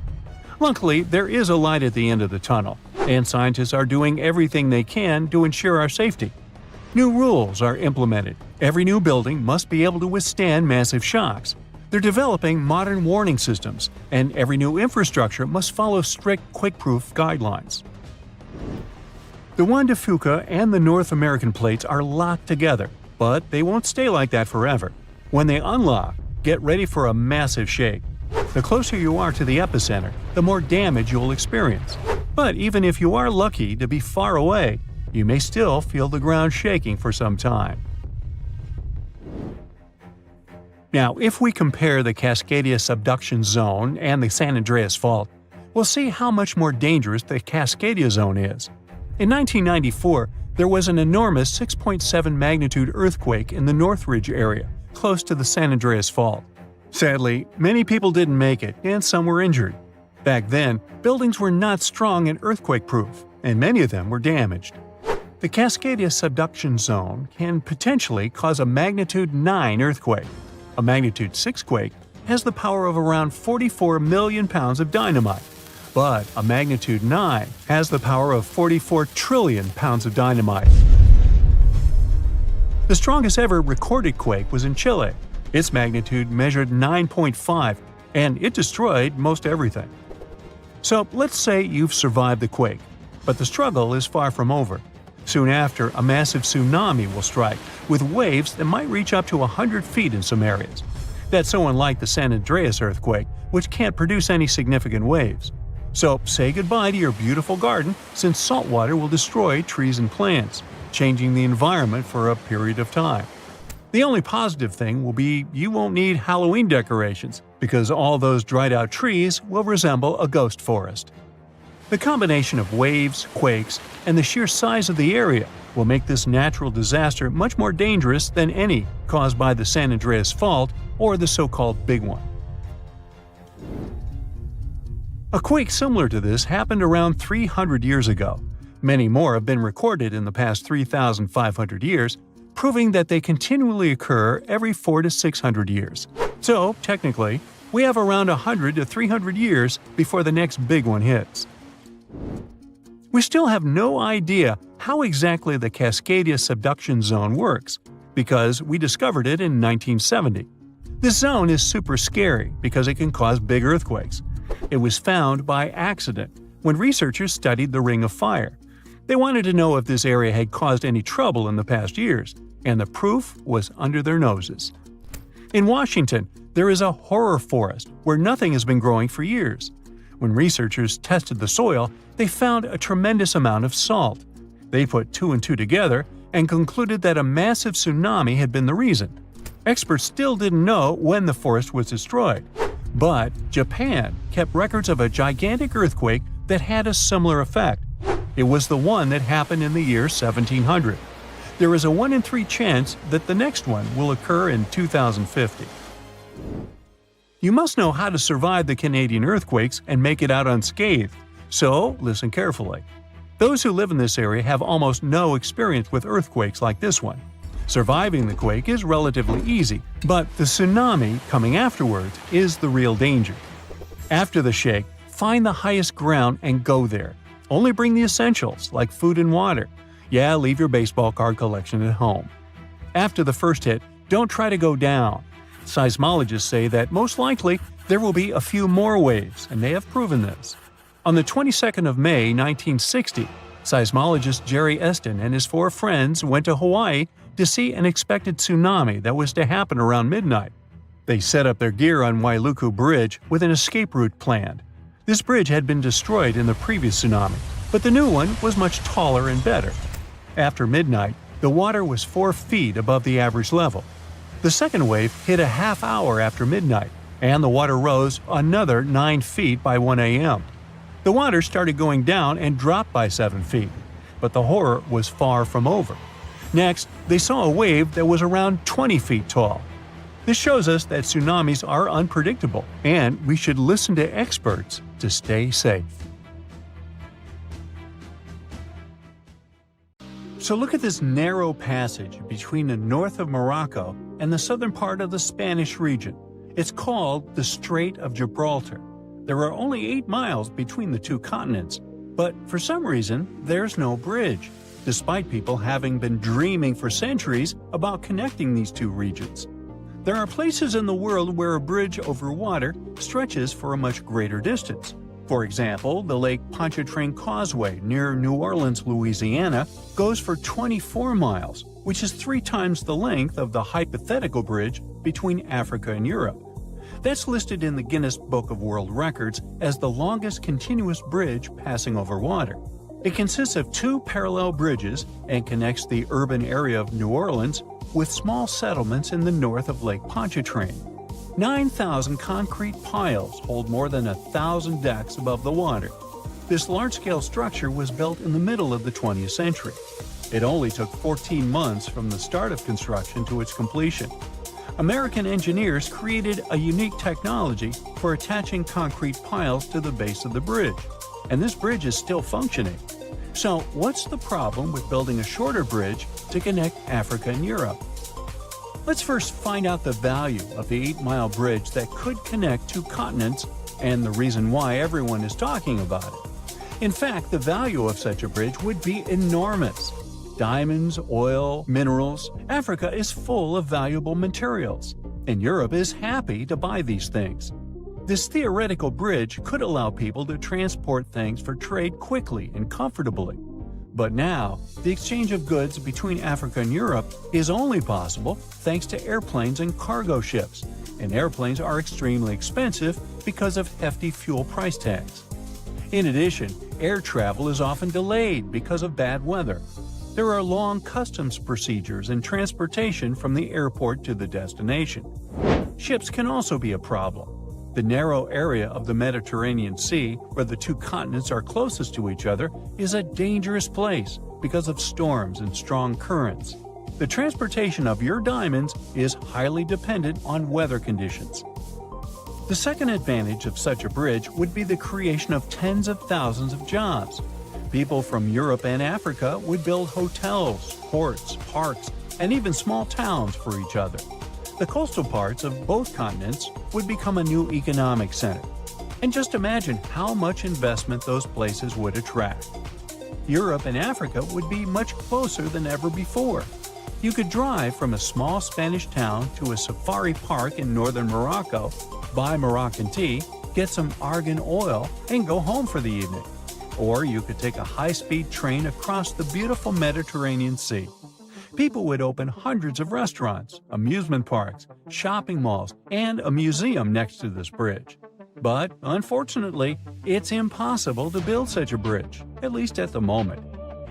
Luckily, there is a light at the end of the tunnel, and scientists are doing everything they can to ensure our safety. New rules are implemented. Every new building must be able to withstand massive shocks. They're developing modern warning systems, and every new infrastructure must follow strict quake-proof guidelines. The Juan de Fuca and the North American plates are locked together, but they won't stay like that forever. When they unlock, get ready for a massive shake. The closer you are to the epicenter, the more damage you'll experience. But even if you are lucky to be far away, you may still feel the ground shaking for some time. Now, if we compare the Cascadia subduction zone and the San Andreas Fault, we'll see how much more dangerous the Cascadia zone is. In 1994, there was an enormous 6.7 magnitude earthquake in the Northridge area, close to the San Andreas Fault. Sadly, many people didn't make it, and some were injured. Back then, buildings were not strong and earthquake-proof, and many of them were damaged. The Cascadia subduction zone can potentially cause a magnitude 9 earthquake. A magnitude 6 quake has the power of around 44 million pounds of dynamite, but a magnitude 9 has the power of 44 trillion pounds of dynamite. The strongest ever recorded quake was in Chile. Its magnitude measured 9.5, and it destroyed most everything. So let's say you've survived the quake, but the struggle is far from over. Soon after, a massive tsunami will strike, with waves that might reach up to 100 feet in some areas. That's so unlike the San Andreas earthquake, which can't produce any significant waves. So say goodbye to your beautiful garden, since salt water will destroy trees and plants, changing the environment for a period of time. The only positive thing will be you won't need Halloween decorations, because all those dried-out trees will resemble a ghost forest. The combination of waves, quakes, and the sheer size of the area will make this natural disaster much more dangerous than any caused by the San Andreas Fault or the so-called Big One. A quake similar to this happened around 300 years ago. Many more have been recorded in the past 3,500 years, proving that they continually occur every 400 to 600 years. So, technically, we have around 100 to 300 years before the next big one hits. We still have no idea how exactly the Cascadia subduction zone works, because we discovered it in 1970. This zone is super scary because it can cause big earthquakes. It was found by accident when researchers studied the Ring of Fire. They wanted to know if this area had caused any trouble in the past years, and the proof was under their noses. In Washington, there is a horror forest where nothing has been growing for years. When researchers tested the soil, they found a tremendous amount of salt. They put 2 and 2 together and concluded that a massive tsunami had been the reason. Experts still didn't know when the forest was destroyed, but Japan kept records of a gigantic earthquake that had a similar effect. It was the one that happened in the year 1700. There is a 1 in 3 chance that the next one will occur in 2050. You must know how to survive the Canadian earthquakes and make it out unscathed, so listen carefully. Those who live in this area have almost no experience with earthquakes like this one. Surviving the quake is relatively easy, but the tsunami coming afterwards is the real danger. After the shake, find the highest ground and go there. Only bring the essentials, like food and water. Yeah, leave your baseball card collection at home. After the first hit, don't try to go down. Seismologists say that most likely there will be a few more waves, and they have proven this. On the 22nd of May 1960, seismologist Jerry Eston and his 4 friends went to Hawaii to see an expected tsunami that was to happen around midnight. They set up their gear on Wailuku Bridge with an escape route planned. This bridge had been destroyed in the previous tsunami, but the new one was much taller and better. After midnight, the water was 4 feet above the average level. The second wave hit a half hour after midnight, and the water rose another 9 feet by 1 a.m. The water started going down and dropped by 7 feet, but the horror was far from over. Next, they saw a wave that was around 20 feet tall. This shows us that tsunamis are unpredictable, and we should listen to experts to stay safe. So look at this narrow passage between the north of Morocco and the southern part of the Spanish region. It's called the Strait of Gibraltar. There are only 8 miles between the 2 continents, but for some reason, there's no bridge, despite people having been dreaming for centuries about connecting these 2 regions. There are places in the world where a bridge over water stretches for a much greater distance. For example, the Lake Pontchartrain Causeway near New Orleans, Louisiana, goes for 24 miles, which is 3 times the length of the hypothetical bridge between Africa and Europe. That's listed in the Guinness Book of World Records as the longest continuous bridge passing over water. It consists of 2 parallel bridges and connects the urban area of New Orleans with small settlements in the north of Lake Pontchartrain. 9,000 concrete piles hold more than 1,000 decks above the water. This large-scale structure was built in the middle of the 20th century. It only took 14 months from the start of construction to its completion. American engineers created a unique technology for attaching concrete piles to the base of the bridge, and this bridge is still functioning. So, what's the problem with building a shorter bridge to connect Africa and Europe? Let's first find out the value of the 8-mile bridge that could connect 2 continents and the reason why everyone is talking about it. In fact, the value of such a bridge would be enormous. Diamonds, oil, minerals, Africa is full of valuable materials, and Europe is happy to buy these things. This theoretical bridge could allow people to transport things for trade quickly and comfortably. But now, the exchange of goods between Africa and Europe is only possible thanks to airplanes and cargo ships, and airplanes are extremely expensive because of hefty fuel price tags. In addition, air travel is often delayed because of bad weather. There are long customs procedures and transportation from the airport to the destination. Ships can also be a problem. The narrow area of the Mediterranean Sea, where the 2 continents are closest to each other, is a dangerous place because of storms and strong currents. The transportation of your diamonds is highly dependent on weather conditions. The second advantage of such a bridge would be the creation of tens of thousands of jobs. People from Europe and Africa would build hotels, ports, parks, and even small towns for each other. The coastal parts of both continents would become a new economic center. And just imagine how much investment those places would attract. Europe and Africa would be much closer than ever before. You could drive from a small Spanish town to a safari park in northern Morocco, buy Moroccan tea, get some argan oil, and go home for the evening. Or you could take a high-speed train across the beautiful Mediterranean Sea. People would open hundreds of restaurants, amusement parks, shopping malls, and a museum next to this bridge. But, unfortunately, it's impossible to build such a bridge, at least at the moment.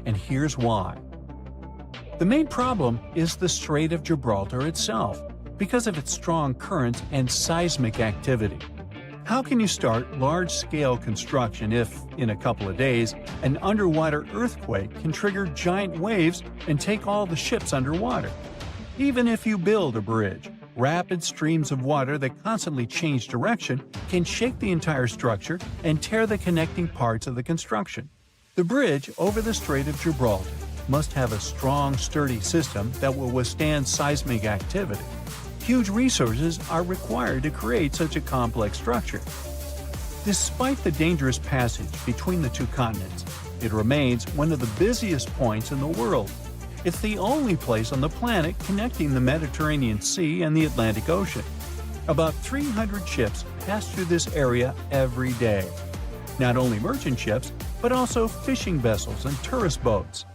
And here's why. The main problem is the Strait of Gibraltar itself, because of its strong currents and seismic activity. How can you start large-scale construction if, in a couple of days, an underwater earthquake can trigger giant waves and take all the ships underwater? Even if you build a bridge, rapid streams of water that constantly change direction can shake the entire structure and tear the connecting parts of the construction. The bridge over the Strait of Gibraltar must have a strong, sturdy system that will withstand seismic activity. Huge resources are required to create such a complex structure. Despite the dangerous passage between the 2 continents, it remains one of the busiest points in the world. It's the only place on the planet connecting the Mediterranean Sea and the Atlantic Ocean. About 300 ships pass through this area every day. Not only merchant ships, but also fishing vessels and tourist boats.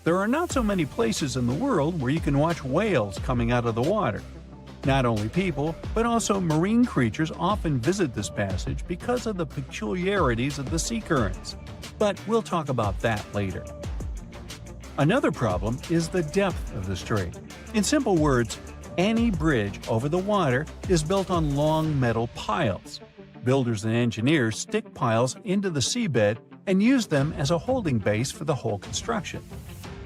There are not so many places in the world where you can watch whales coming out of the water. Not only people, but also marine creatures often visit this passage because of the peculiarities of the sea currents. But we'll talk about that later. Another problem is the depth of the strait. In simple words, any bridge over the water is built on long metal piles. Builders and engineers stick piles into the seabed and use them as a holding base for the whole construction.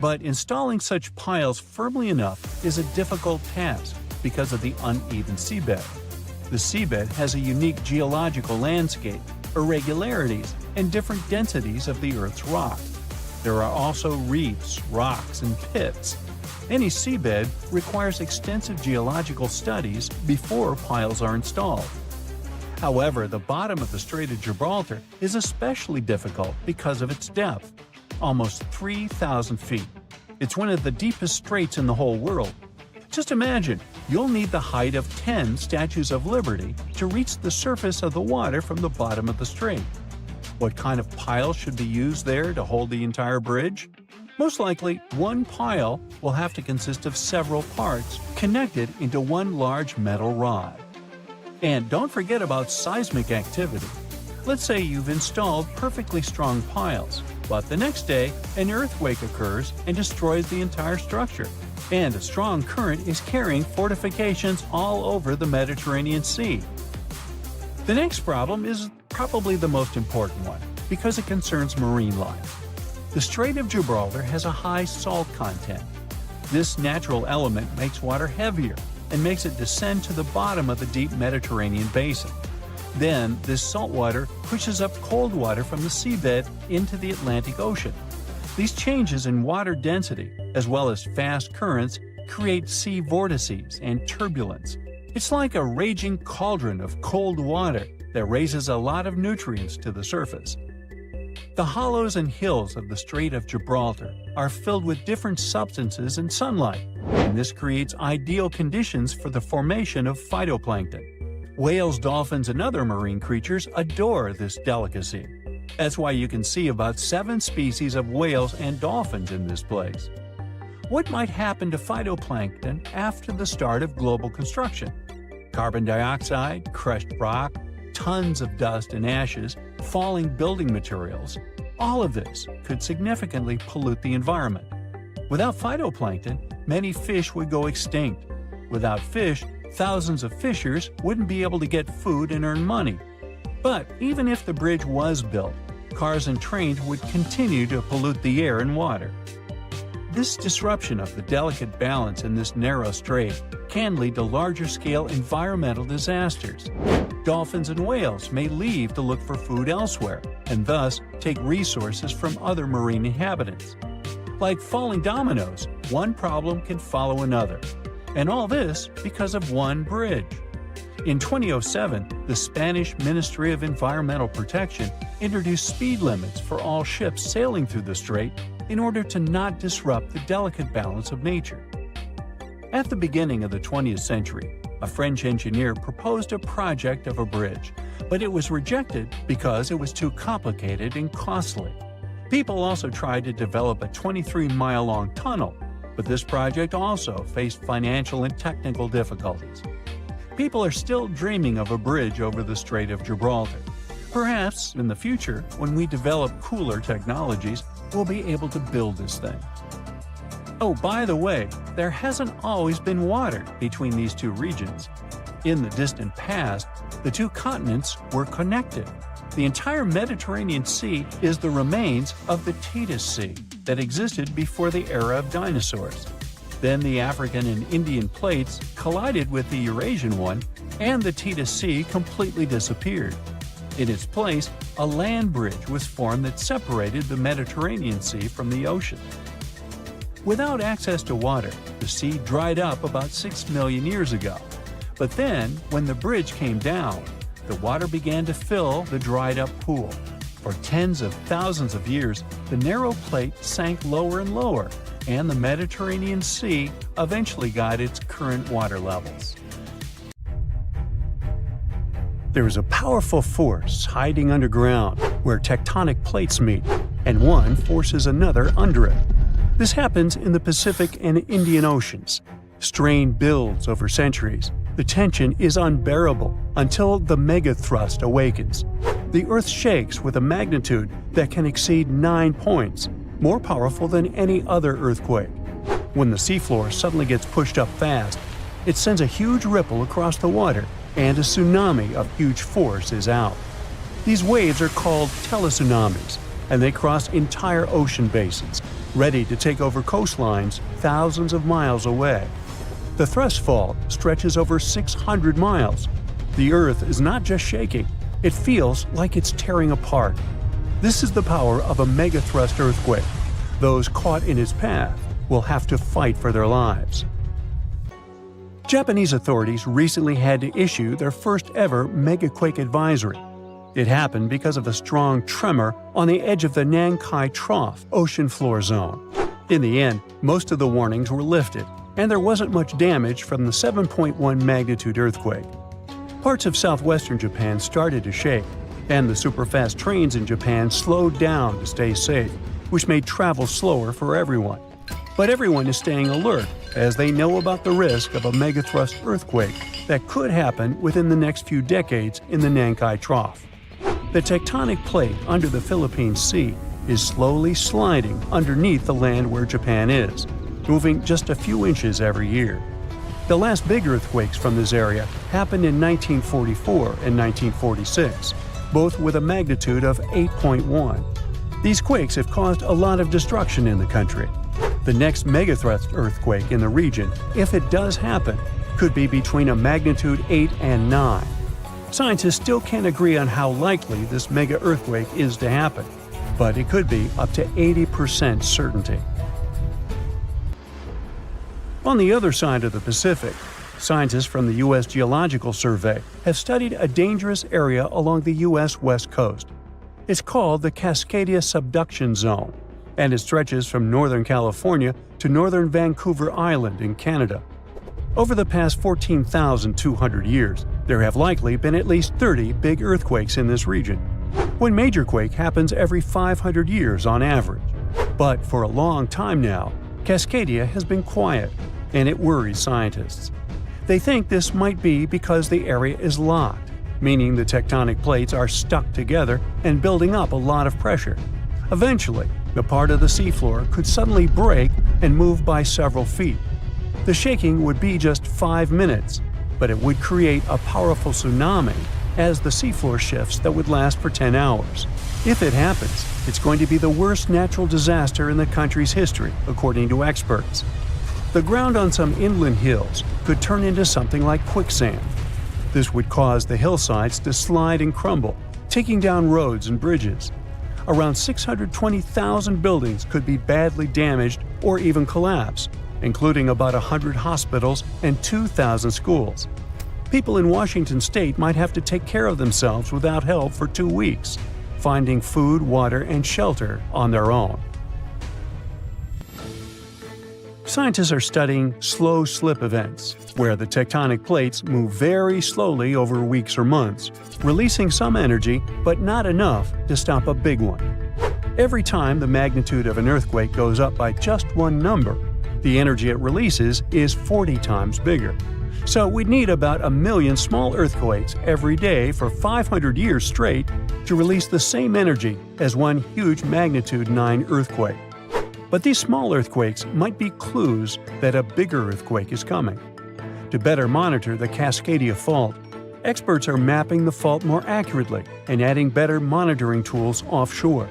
But installing such piles firmly enough is a difficult task because of the uneven seabed. The seabed has a unique geological landscape, irregularities, and different densities of the Earth's rock. There are also reefs, rocks, and pits. Any seabed requires extensive geological studies before piles are installed. However, the bottom of the Strait of Gibraltar is especially difficult because of its depth, almost 3,000 feet. It's one of the deepest straits in the whole world. Just imagine, you'll need the height of 10 Statues of Liberty to reach the surface of the water from the bottom of the strait. What kind of pile should be used there to hold the entire bridge? Most likely, one pile will have to consist of several parts connected into one large metal rod. And don't forget about seismic activity. Let's say you've installed perfectly strong piles, but the next day an earthquake occurs and destroys the entire structure. And a strong current is carrying fortifications all over the Mediterranean Sea. The next problem is probably the most important one, because it concerns marine life. The Strait of Gibraltar has a high salt content. This natural element makes water heavier and makes it descend to the bottom of the deep Mediterranean basin. Then, this salt water pushes up cold water from the seabed into the Atlantic Ocean. These changes in water density, as well as fast currents, create sea vortices and turbulence. It's like a raging cauldron of cold water that raises a lot of nutrients to the surface. The hollows and hills of the Strait of Gibraltar are filled with different substances and sunlight, and this creates ideal conditions for the formation of phytoplankton. Whales, dolphins, and other marine creatures adore this delicacy. That's why you can see about 7 species of whales and dolphins in this place. What might happen to phytoplankton after the start of global construction? Carbon dioxide, crushed rock, tons of dust and ashes, falling building materials. All of this could significantly pollute the environment. Without phytoplankton, many fish would go extinct. Without fish, thousands of fishers wouldn't be able to get food and earn money. But even if the bridge was built, cars and trains would continue to pollute the air and water. This disruption of the delicate balance in this narrow strait can lead to larger-scale environmental disasters. Dolphins and whales may leave to look for food elsewhere, and thus take resources from other marine inhabitants. Like falling dominoes, one problem can follow another. And all this because of one bridge. In 2007, the Spanish Ministry of Environmental Protection introduced speed limits for all ships sailing through the strait in order to not disrupt the delicate balance of nature. At the beginning of the 20th century, a French engineer proposed a project of a bridge, but it was rejected because it was too complicated and costly. People also tried to develop a 23-mile-long tunnel, but this project also faced financial and technical difficulties. People are still dreaming of a bridge over the Strait of Gibraltar. Perhaps, in the future, when we develop cooler technologies, we'll be able to build this thing. Oh, by the way, there hasn't always been water between these two regions. In the distant past, the two continents were connected. The entire Mediterranean Sea is the remains of the Tethys Sea that existed before the era of dinosaurs. Then the African and Indian plates collided with the Eurasian one, and the Tethys Sea completely disappeared. In its place, a land bridge was formed that separated the Mediterranean Sea from the ocean. Without access to water, the sea dried up about 6 million years ago. But then, when the bridge came down, the water began to fill the dried-up pool. For tens of thousands of years, the narrow plate sank lower and lower, and the Mediterranean Sea eventually got its current water levels. There is a powerful force hiding underground where tectonic plates meet, and one forces another under it. This happens in the Pacific and Indian Oceans. Strain builds over centuries. The tension is unbearable until the megathrust awakens. The Earth shakes with a magnitude that can exceed 9 points, more powerful than any other earthquake. When the seafloor suddenly gets pushed up fast, it sends a huge ripple across the water, and a tsunami of huge force is out. These waves are called teletsunamis, and they cross entire ocean basins, ready to take over coastlines thousands of miles away. The thrust fault stretches over 600 miles. The Earth is not just shaking, it feels like it's tearing apart. This is the power of a megathrust earthquake. Those caught in its path will have to fight for their lives. Japanese authorities recently had to issue their first ever megaquake advisory. It happened because of a strong tremor on the edge of the Nankai Trough ocean floor zone. In the end, most of the warnings were lifted, and there wasn't much damage from the 7.1 magnitude earthquake. Parts of southwestern Japan started to shake, and the superfast trains in Japan slowed down to stay safe, which made travel slower for everyone. But everyone is staying alert as they know about the risk of a megathrust earthquake that could happen within the next few decades in the Nankai Trough. The tectonic plate under the Philippine Sea is slowly sliding underneath the land where Japan is, moving just a few inches every year. The last big earthquakes from this area happened in 1944 and 1946, both with a magnitude of 8.1. These quakes have caused a lot of destruction in the country. The next megathrust earthquake in the region, if it does happen, could be between a magnitude 8 and 9. Scientists still can't agree on how likely this mega earthquake is to happen, but it could be up to 80% certainty. On the other side of the Pacific, scientists from the U.S. Geological Survey have studied a dangerous area along the U.S. West Coast. It's called the Cascadia Subduction Zone, and it stretches from northern California to northern Vancouver Island in Canada. Over the past 14,200 years, there have likely been at least 30 big earthquakes in this region. One major quake happens every 500 years on average. But for a long time now, Cascadia has been quiet, and it worries scientists. They think this might be because the area is locked, meaning the tectonic plates are stuck together and building up a lot of pressure. Eventually, the part of the seafloor could suddenly break and move by several feet. The shaking would be just 5 minutes, but it would create a powerful tsunami as the seafloor shifts that would last for 10 hours. If it happens, it's going to be the worst natural disaster in the country's history, according to experts. The ground on some inland hills could turn into something like quicksand. This would cause the hillsides to slide and crumble, taking down roads and bridges. Around 620,000 buildings could be badly damaged or even collapse, including about 100 hospitals and 2,000 schools. People in Washington state might have to take care of themselves without help for 2 weeks, finding food, water, and shelter on their own. Scientists are studying slow slip events, where the tectonic plates move very slowly over weeks or months, releasing some energy but not enough to stop a big one. Every time the magnitude of an earthquake goes up by just one number, the energy it releases is 40 times bigger. So we'd need about 1 million small earthquakes every day for 500 years straight to release the same energy as one huge magnitude 9 earthquake. But these small earthquakes might be clues that a bigger earthquake is coming. To better monitor the Cascadia Fault, experts are mapping the fault more accurately and adding better monitoring tools offshore.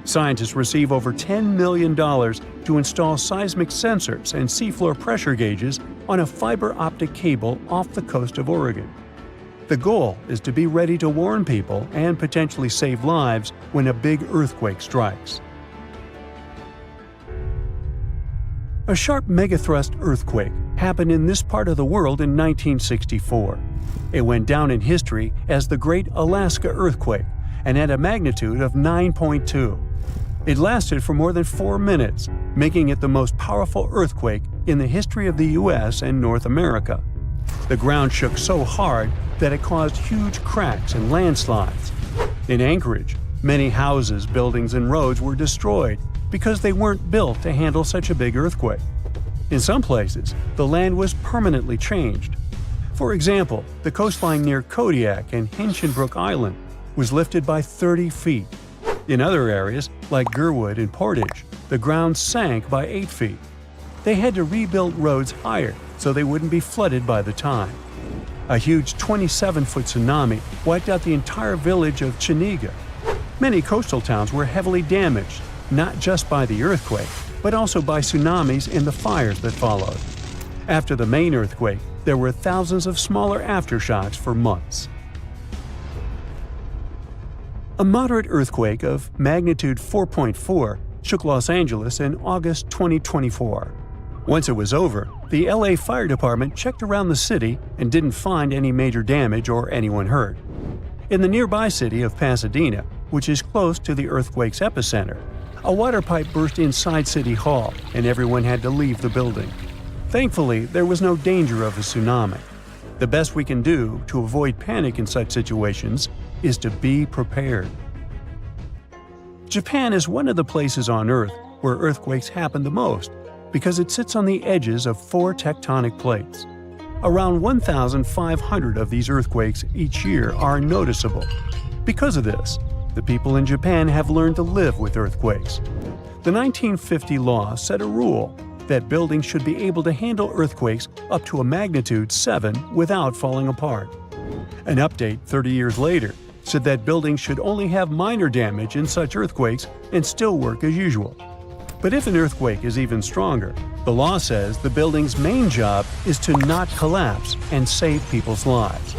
Scientists receive over $10 million to install seismic sensors and seafloor pressure gauges on a fiber optic cable off the coast of Oregon. The goal is to be ready to warn people and potentially save lives when a big earthquake strikes. A sharp megathrust earthquake happened in this part of the world in 1964. It went down in history as the Great Alaska Earthquake and had a magnitude of 9.2. It lasted for more than 4 minutes, making it the most powerful earthquake in the history of the U.S. and North America. The ground shook so hard that it caused huge cracks and landslides. In Anchorage, many houses, buildings, and roads were destroyed because they weren't built to handle such a big earthquake. In some places, the land was permanently changed. For example, the coastline near Kodiak and Hinchinbrook Island was lifted by 30 feet. In other areas, like Gerwood and Portage, the ground sank by 8 feet. They had to rebuild roads higher so they wouldn't be flooded by the time. A huge 27-foot tsunami wiped out the entire village of Chiniga. Many coastal towns were heavily damaged, not just by the earthquake, but also by tsunamis and the fires that followed. After the main earthquake, there were thousands of smaller aftershocks for months. A moderate earthquake of magnitude 4.4 shook Los Angeles in August 2024. Once it was over, the LA Fire Department checked around the city and didn't find any major damage or anyone hurt. In the nearby city of Pasadena, which is close to the earthquake's epicenter, a water pipe burst inside City Hall and everyone had to leave the building. Thankfully, there was no danger of a tsunami. The best we can do to avoid panic in such situations is to be prepared. Japan is one of the places on Earth where earthquakes happen the most because it sits on the edges of 4 tectonic plates. Around 1,500 of these earthquakes each year are noticeable. Because of this, the people in Japan have learned to live with earthquakes. The 1950 law set a rule that buildings should be able to handle earthquakes up to a magnitude 7 without falling apart. An update 30 years later said that buildings should only have minor damage in such earthquakes and still work as usual. But if an earthquake is even stronger, the law says the building's main job is to not collapse and save people's lives.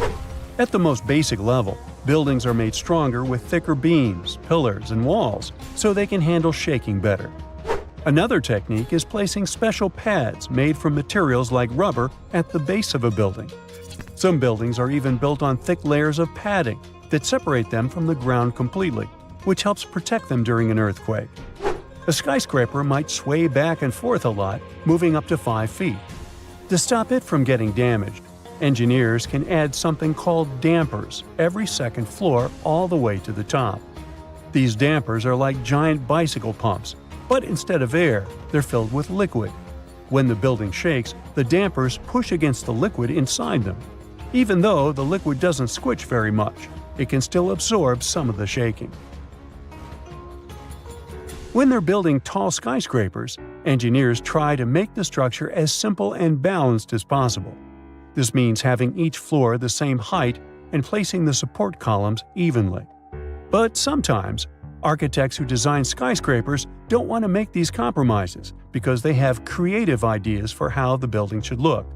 At the most basic level, buildings are made stronger with thicker beams, pillars, and walls so they can handle shaking better. Another technique is placing special pads made from materials like rubber at the base of a building. Some buildings are even built on thick layers of padding that separate them from the ground completely, which helps protect them during an earthquake. A skyscraper might sway back and forth a lot, moving up to 5 feet. To stop it from getting damaged, engineers can add something called dampers every second floor all the way to the top. These dampers are like giant bicycle pumps, but instead of air, they're filled with liquid. When the building shakes, the dampers push against the liquid inside them. Even though the liquid doesn't squish very much, it can still absorb some of the shaking. When they're building tall skyscrapers, engineers try to make the structure as simple and balanced as possible. This means having each floor the same height and placing the support columns evenly. But sometimes, architects who design skyscrapers don't want to make these compromises because they have creative ideas for how the building should look.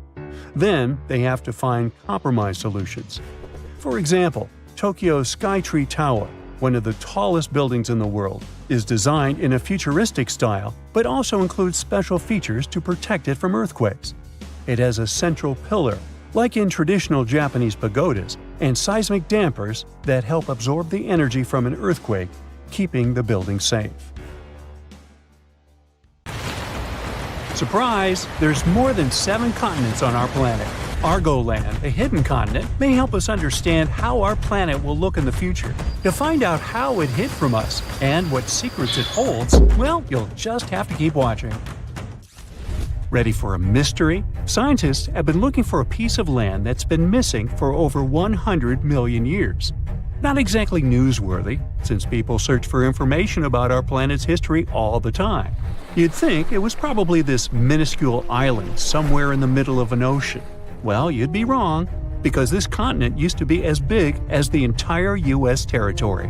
Then they have to find compromise solutions. For example, Tokyo's Skytree Tower, one of the tallest buildings in the world, is designed in a futuristic style but also includes special features to protect it from earthquakes. It has a central pillar, like in traditional Japanese pagodas, and seismic dampers that help absorb the energy from an earthquake, keeping the building safe. Surprise! There's more than 7 continents on our planet. Argoland, a hidden continent, may help us understand how our planet will look in the future. To find out how it hid from us and what secrets it holds, well, you'll just have to keep watching. Ready for a mystery? Scientists have been looking for a piece of land that's been missing for over 100 million years. Not exactly newsworthy, since people search for information about our planet's history all the time. You'd think it was probably this minuscule island somewhere in the middle of an ocean. Well, you'd be wrong, because this continent used to be as big as the entire U.S. territory.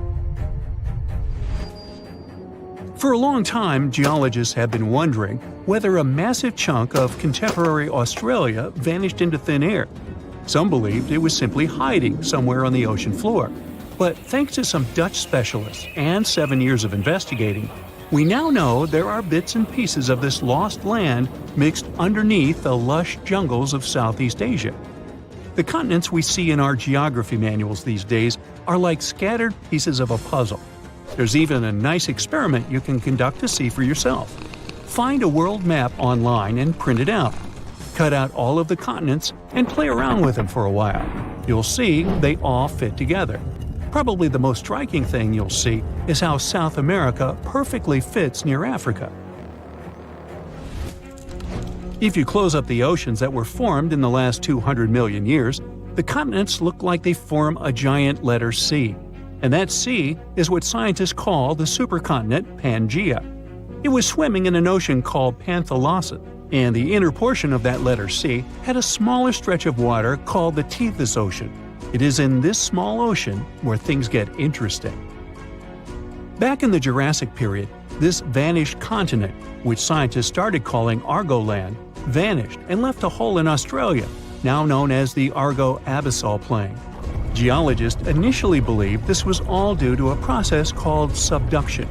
For a long time, geologists have been wondering whether a massive chunk of contemporary Australia vanished into thin air. Some believed it was simply hiding somewhere on the ocean floor. But thanks to some Dutch specialists and 7 years of investigating, we now know there are bits and pieces of this lost land mixed underneath the lush jungles of Southeast Asia. The continents we see in our geography manuals these days are like scattered pieces of a puzzle. There's even a nice experiment you can conduct to see for yourself. Find a world map online and print it out. Cut out all of the continents and play around with them for a while. You'll see they all fit together. Probably the most striking thing you'll see is how South America perfectly fits near Africa. If you close up the oceans that were formed in the last 200 million years, the continents look like they form a giant letter C. And that C is what scientists call the supercontinent Pangaea. It was swimming in an ocean called Panthalassa, and the inner portion of that letter C had a smaller stretch of water called the Tethys Ocean. It is in this small ocean where things get interesting. Back in the Jurassic period, this vanished continent, which scientists started calling Argoland, vanished and left a hole in Australia, now known as the Argo-Abyssal Plain. Geologists initially believed this was all due to a process called subduction.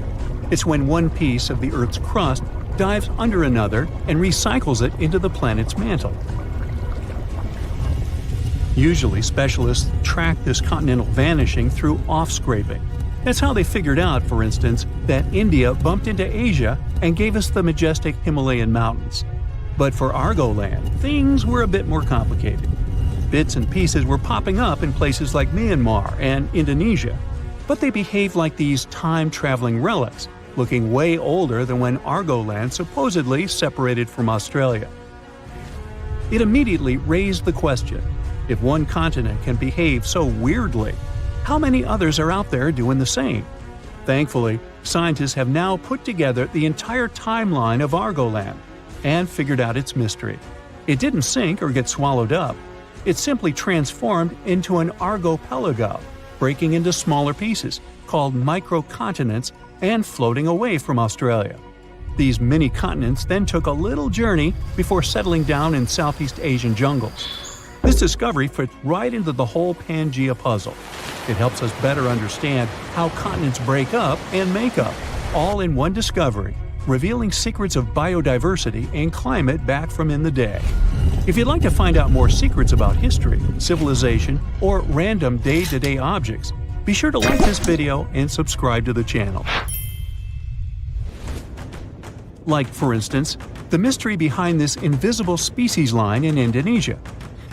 It's when one piece of the Earth's crust dives under another and recycles it into the planet's mantle. Usually, specialists track this continental vanishing through off-scraping. That's how they figured out, for instance, that India bumped into Asia and gave us the majestic Himalayan mountains. But for Argoland, things were a bit more complicated. Bits and pieces were popping up in places like Myanmar and Indonesia, but they behaved like these time-traveling relics, looking way older than when Argoland supposedly separated from Australia. It immediately raised the question, if one continent can behave so weirdly, how many others are out there doing the same? Thankfully, scientists have now put together the entire timeline of Argoland and figured out its mystery. It didn't sink or get swallowed up. It simply transformed into an archipelago, breaking into smaller pieces, called microcontinents, and floating away from Australia. These mini-continents then took a little journey before settling down in Southeast Asian jungles. This discovery fits right into the whole Pangaea puzzle. It helps us better understand how continents break up and make up, all in one discovery, revealing secrets of biodiversity and climate back from in the day. If you'd like to find out more secrets about history, civilization, or random day-to-day objects, be sure to like this video and subscribe to the channel. Like, for instance, the mystery behind this invisible species line in Indonesia.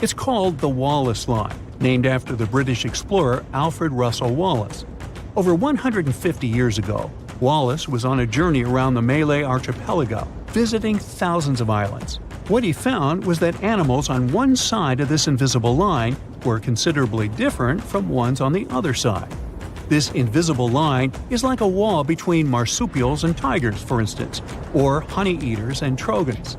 It's called the Wallace Line, named after the British explorer Alfred Russel Wallace. Over 150 years ago, Wallace was on a journey around the Malay archipelago, visiting thousands of islands. What he found was that animals on one side of this invisible line were considerably different from ones on the other side. This invisible line is like a wall between marsupials and tigers, for instance, or honey-eaters and trogons.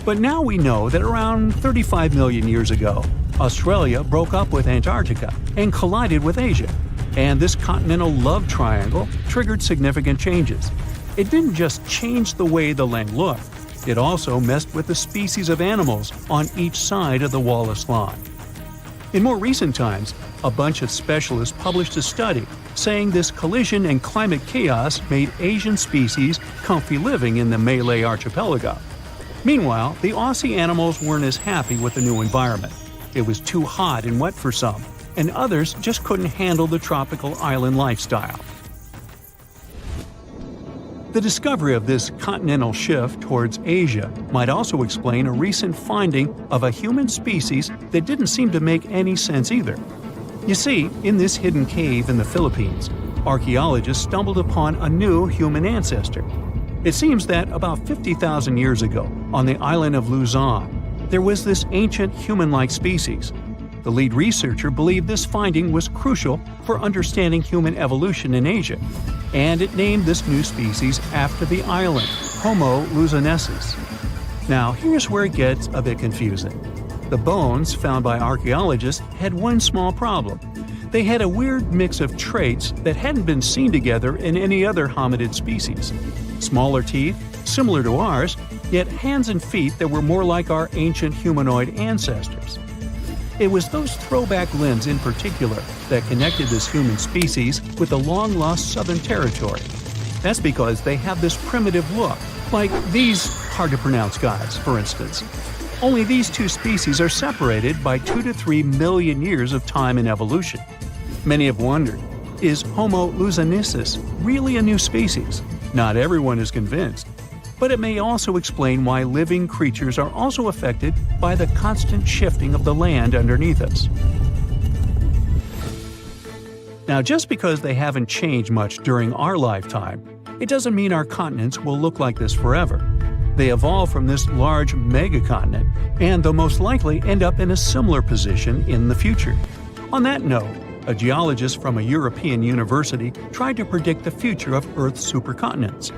But now we know that around 35 million years ago, Australia broke up with Antarctica and collided with Asia, and this continental love triangle triggered significant changes. It didn't just change the way the land looked, it also messed with the species of animals on each side of the Wallace Line. In more recent times, a bunch of specialists published a study saying this collision and climate chaos made Asian species comfy living in the Malay archipelago. Meanwhile, the Aussie animals weren't as happy with the new environment. It was too hot and wet for some, and others just couldn't handle the tropical island lifestyle. The discovery of this continental shift towards Asia might also explain a recent finding of a human species that didn't seem to make any sense either. You see, in this hidden cave in the Philippines, archaeologists stumbled upon a new human ancestor. It seems that about 50,000 years ago, on the island of Luzon, there was this ancient human-like species. The lead researcher believed this finding was crucial for understanding human evolution in Asia, and it named this new species after the island, Homo luzonensis. Now, here's where it gets a bit confusing. The bones found by archaeologists had one small problem. They had a weird mix of traits that hadn't been seen together in any other hominid species. Smaller teeth, similar to ours, yet hands and feet that were more like our ancient humanoid ancestors. It was those throwback limbs in particular that connected this human species with the long-lost Southern Territory. That's because they have this primitive look, like these hard-to-pronounce guys, for instance. Only these two species are separated by 2 to 3 million years of time in evolution. Many have wondered, is Homo luzonensis really a new species? Not everyone is convinced. But it may also explain why living creatures are also affected by the constant shifting of the land underneath us. Now, just because they haven't changed much during our lifetime, it doesn't mean our continents will look like this forever. They evolved from this large megacontinent, and they'll most likely end up in a similar position in the future. On that note, a geologist from a European university tried to predict the future of Earth's supercontinents.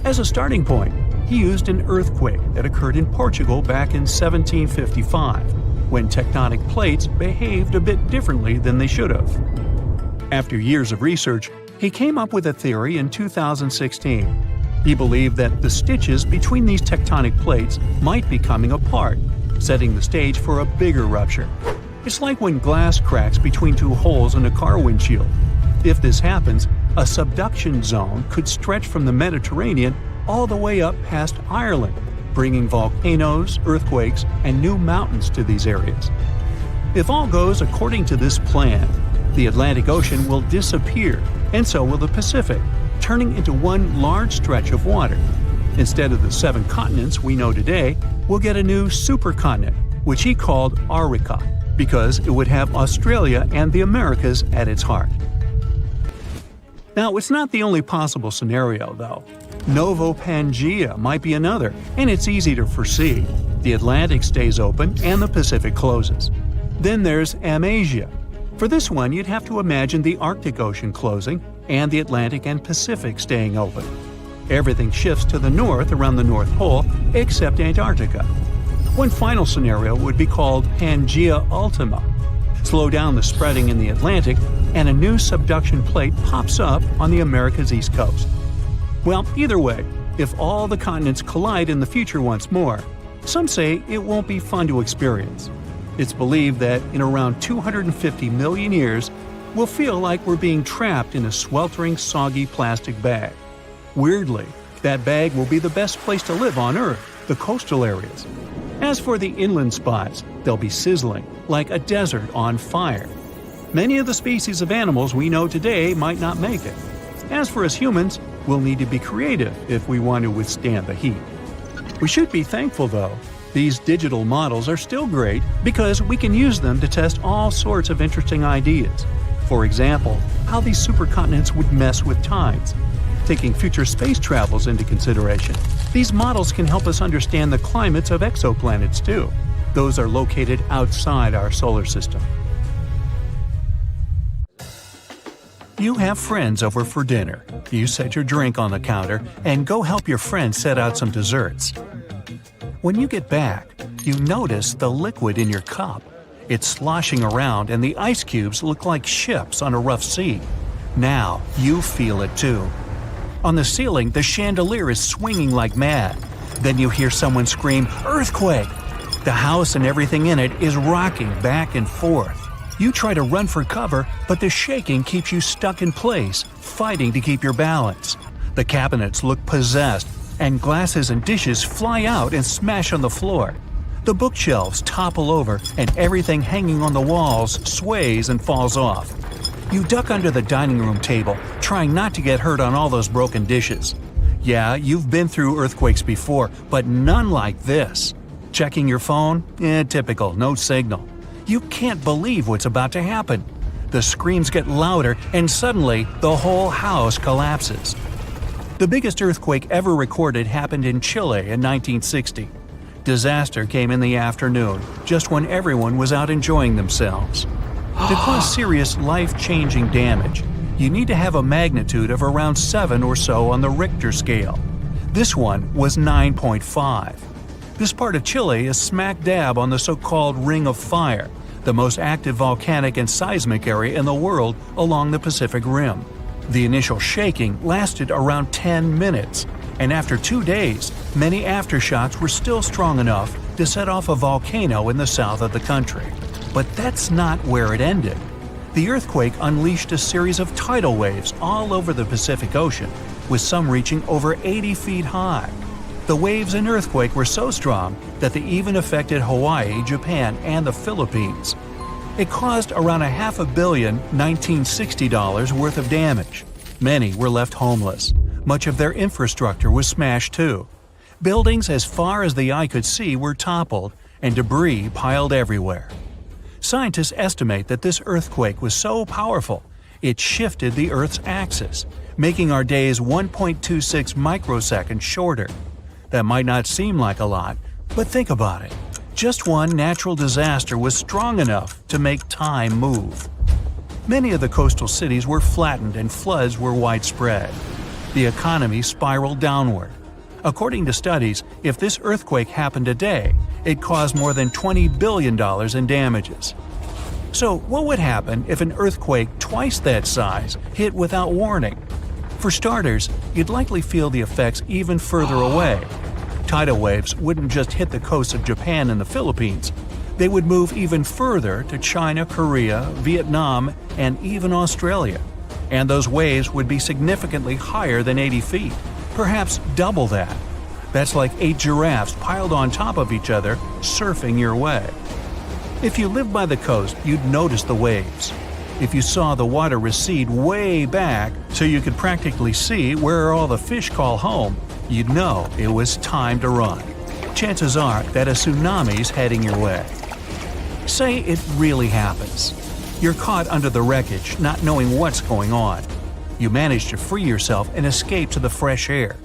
As a starting point, he used an earthquake that occurred in Portugal back in 1755, when tectonic plates behaved a bit differently than they should have. After years of research, he came up with a theory in 2016. He believed that the stitches between these tectonic plates might be coming apart, setting the stage for a bigger rupture. It's like when glass cracks between two holes in a car windshield. If this happens, a subduction zone could stretch from the Mediterranean all the way up past Ireland, bringing volcanoes, earthquakes, and new mountains to these areas. If all goes according to this plan, the Atlantic Ocean will disappear, and so will the Pacific, turning into one large stretch of water. Instead of the 7 continents we know today, we'll get a new supercontinent, which he called Arica, because it would have Australia and the Americas at its heart. Now, it's not the only possible scenario, though. Novo Pangea might be another, and it's easy to foresee. The Atlantic stays open and the Pacific closes. Then there's Amasia. For this one, you'd have to imagine the Arctic Ocean closing and the Atlantic and Pacific staying open. Everything shifts to the north around the North Pole, except Antarctica. One final scenario would be called Pangea Ultima. Slow down the spreading in the Atlantic, and a new subduction plate pops up on the America's east coast. Well, either way, if all the continents collide in the future once more, some say it won't be fun to experience. It's believed that in around 250 million years, we'll feel like we're being trapped in a sweltering, soggy plastic bag. Weirdly, That bag will be the best place to live on Earth, the coastal areas. As for the inland spots, they'll be sizzling, like a desert on fire. Many of the species of animals we know today might not make it. As for us humans, we'll need to be creative if we want to withstand the heat. We should be thankful, though. These digital models are still great because we can use them to test all sorts of interesting ideas. For example, how these supercontinents would mess with tides. Taking future space travels into consideration, these models can help us understand the climates of exoplanets too. Those are located outside our solar system. You have friends over for dinner. You set your drink on the counter and go help your friend set out some desserts. When you get back, you notice the liquid in your cup. It's sloshing around and the ice cubes look like ships on a rough sea. Now you feel it too. On the ceiling, the chandelier is swinging like mad. Then you hear someone scream, "Earthquake!" The house and everything in it is rocking back and forth. You try to run for cover, but the shaking keeps you stuck in place, fighting to keep your balance. The cabinets look possessed, and glasses and dishes fly out and smash on the floor. The bookshelves topple over, and everything hanging on the walls sways and falls off. You duck under the dining room table, trying not to get hurt on all those broken dishes. Yeah, you've been through earthquakes before, but none like this. Checking your phone? Typical, no signal. You can't believe what's about to happen. The screams get louder, and suddenly, the whole house collapses. The biggest earthquake ever recorded happened in Chile in 1960. Disaster came in the afternoon, just when everyone was out enjoying themselves. To cause serious, life-changing damage, you need to have a magnitude of around 7 or so on the Richter scale. This one was 9.5. This part of Chile is smack dab on the so-called Ring of Fire, the most active volcanic and seismic area in the world along the Pacific Rim. The initial shaking lasted around 10 minutes, and after 2 days, many aftershocks were still strong enough to set off a volcano in the south of the country. But that's not where it ended. The earthquake unleashed a series of tidal waves all over the Pacific Ocean, with some reaching over 80 feet high. The waves in earthquake were so strong that they even affected Hawaii, Japan, and the Philippines. It caused around $500 million $1960 worth of damage. Many were left homeless. Much of their infrastructure was smashed too. Buildings as far as the eye could see were toppled, and debris piled everywhere. Scientists estimate that this earthquake was so powerful, it shifted the Earth's axis, making our days 1.26 microseconds shorter. That might not seem like a lot, but think about it. Just one natural disaster was strong enough to make time move. Many of the coastal cities were flattened and floods were widespread. The economy spiraled downward. According to studies, if this earthquake happened today, it caused more than $20 billion in damages. So what would happen if an earthquake twice that size hit without warning? For starters, you'd likely feel the effects even further away. Tidal waves wouldn't just hit the coasts of Japan and the Philippines. They would move even further to China, Korea, Vietnam, and even Australia. And those waves would be significantly higher than 80 feet, perhaps double that. That's like 8 giraffes piled on top of each other, surfing your way. If you lived by the coast, you'd notice the waves. If you saw the water recede way back so you could practically see where all the fish call home, you'd know it was time to run. Chances are that a tsunami's heading your way. Say it really happens. You're caught under the wreckage, not knowing what's going on. You manage to free yourself and escape to the fresh air.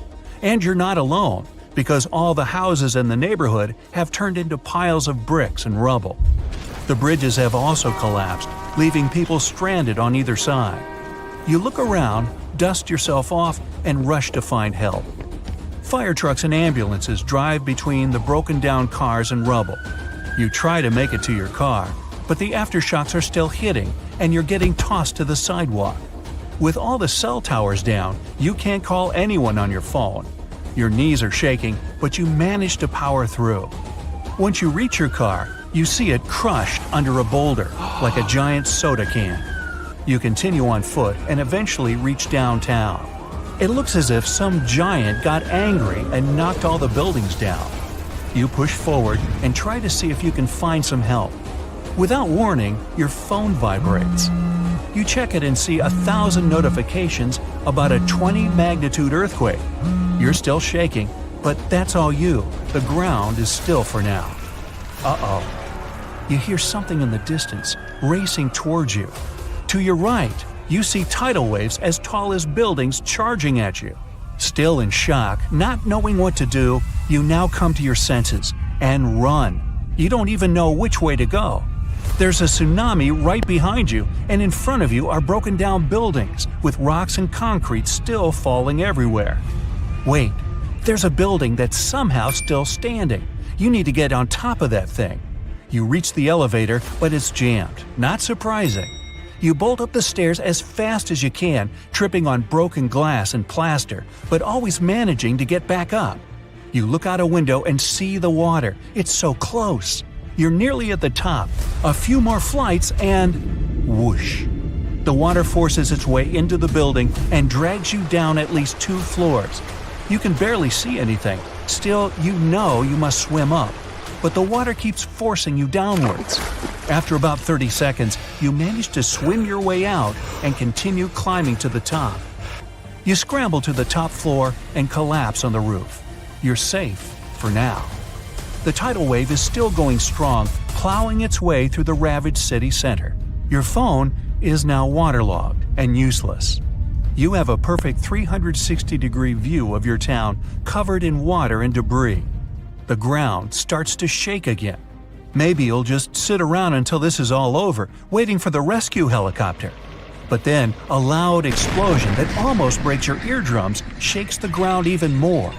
And you're not alone, because all the houses in the neighborhood have turned into piles of bricks and rubble. The bridges have also collapsed, leaving people stranded on either side. You look around, dust yourself off, and rush to find help. Fire trucks and ambulances drive between the broken-down cars and rubble. You try to make it to your car, but the aftershocks are still hitting, and you're getting tossed to the sidewalk. With all the cell towers down, you can't call anyone on your phone. Your knees are shaking, but you manage to power through. Once you reach your car, you see it crushed under a boulder, like a giant soda can. You continue on foot and eventually reach downtown. It looks as if some giant got angry and knocked all the buildings down. You push forward and try to see if you can find some help. Without warning, your phone vibrates. You check it and see 1,000 notifications about a 20-magnitude earthquake. You're still shaking, but that's all you. The ground is still for now. Uh-oh. You hear something in the distance, racing towards you. To your right, you see tidal waves as tall as buildings charging at you. Still in shock, not knowing what to do, you now come to your senses and run. You don't even know which way to go. There's a tsunami right behind you, and in front of you are broken down buildings with rocks and concrete still falling everywhere. Wait, there's a building that's somehow still standing. You need to get on top of that thing. You reach the elevator, but it's jammed. Not surprising. You bolt up the stairs as fast as you can, tripping on broken glass and plaster, but always managing to get back up. You look out a window and see the water. It's so close. You're nearly at the top. A few more flights and whoosh. The water forces its way into the building and drags you down at least 2 floors. You can barely see anything. Still, you know you must swim up. But the water keeps forcing you downwards. After about 30 seconds, you manage to swim your way out and continue climbing to the top. You scramble to the top floor and collapse on the roof. You're safe for now. The tidal wave is still going strong, plowing its way through the ravaged city center. Your phone is now waterlogged and useless. You have a perfect 360-degree view of your town covered in water and debris. The ground starts to shake again. Maybe you'll just sit around until this is all over, waiting for the rescue helicopter. But then, a loud explosion that almost breaks your eardrums shakes the ground even more.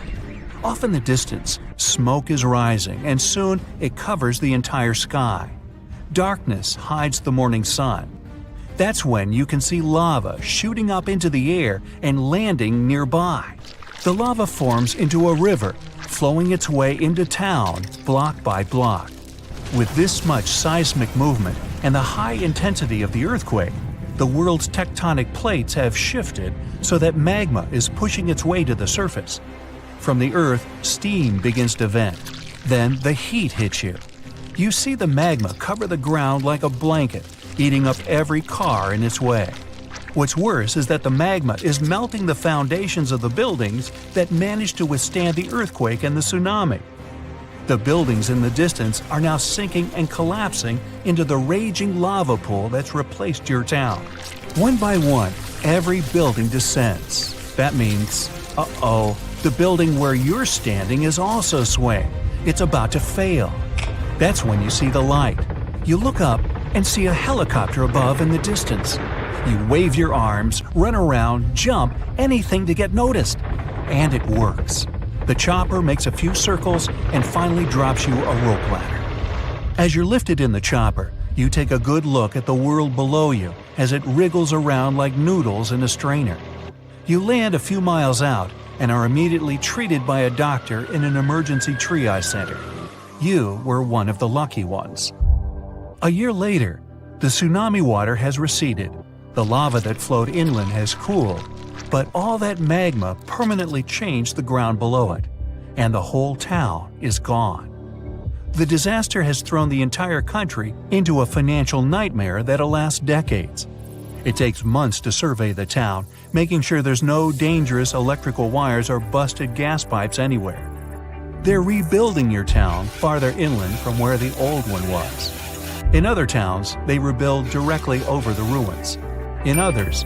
Off in the distance, smoke is rising, and soon it covers the entire sky. Darkness hides the morning sun. That's when you can see lava shooting up into the air and landing nearby. The lava forms into a river, flowing its way into town block by block. With this much seismic movement and the high intensity of the earthquake, the world's tectonic plates have shifted so that magma is pushing its way to the surface. From the earth, steam begins to vent. Then the heat hits you. You see the magma cover the ground like a blanket, eating up every car in its way. What's worse is that the magma is melting the foundations of the buildings that managed to withstand the earthquake and the tsunami. The buildings in the distance are now sinking and collapsing into the raging lava pool that's replaced your town. One by one, every building descends. That means, uh-oh, the building where you're standing is also swaying. It's about to fail. That's when you see the light. You look up and see a helicopter above in the distance. You wave your arms, run around, jump, anything to get noticed. And it works. The chopper makes a few circles and finally drops you a rope ladder. As you're lifted in the chopper, you take a good look at the world below you as it wriggles around like noodles in a strainer. You land a few miles out and are immediately treated by a doctor in an emergency triage center. You were one of the lucky ones. A year later, the tsunami water has receded. The lava that flowed inland has cooled, but all that magma permanently changed the ground below it, and the whole town is gone. The disaster has thrown the entire country into a financial nightmare that'll last decades. It takes months to survey the town, making sure there's no dangerous electrical wires or busted gas pipes anywhere. They're rebuilding your town farther inland from where the old one was. In other towns, they rebuild directly over the ruins. In others,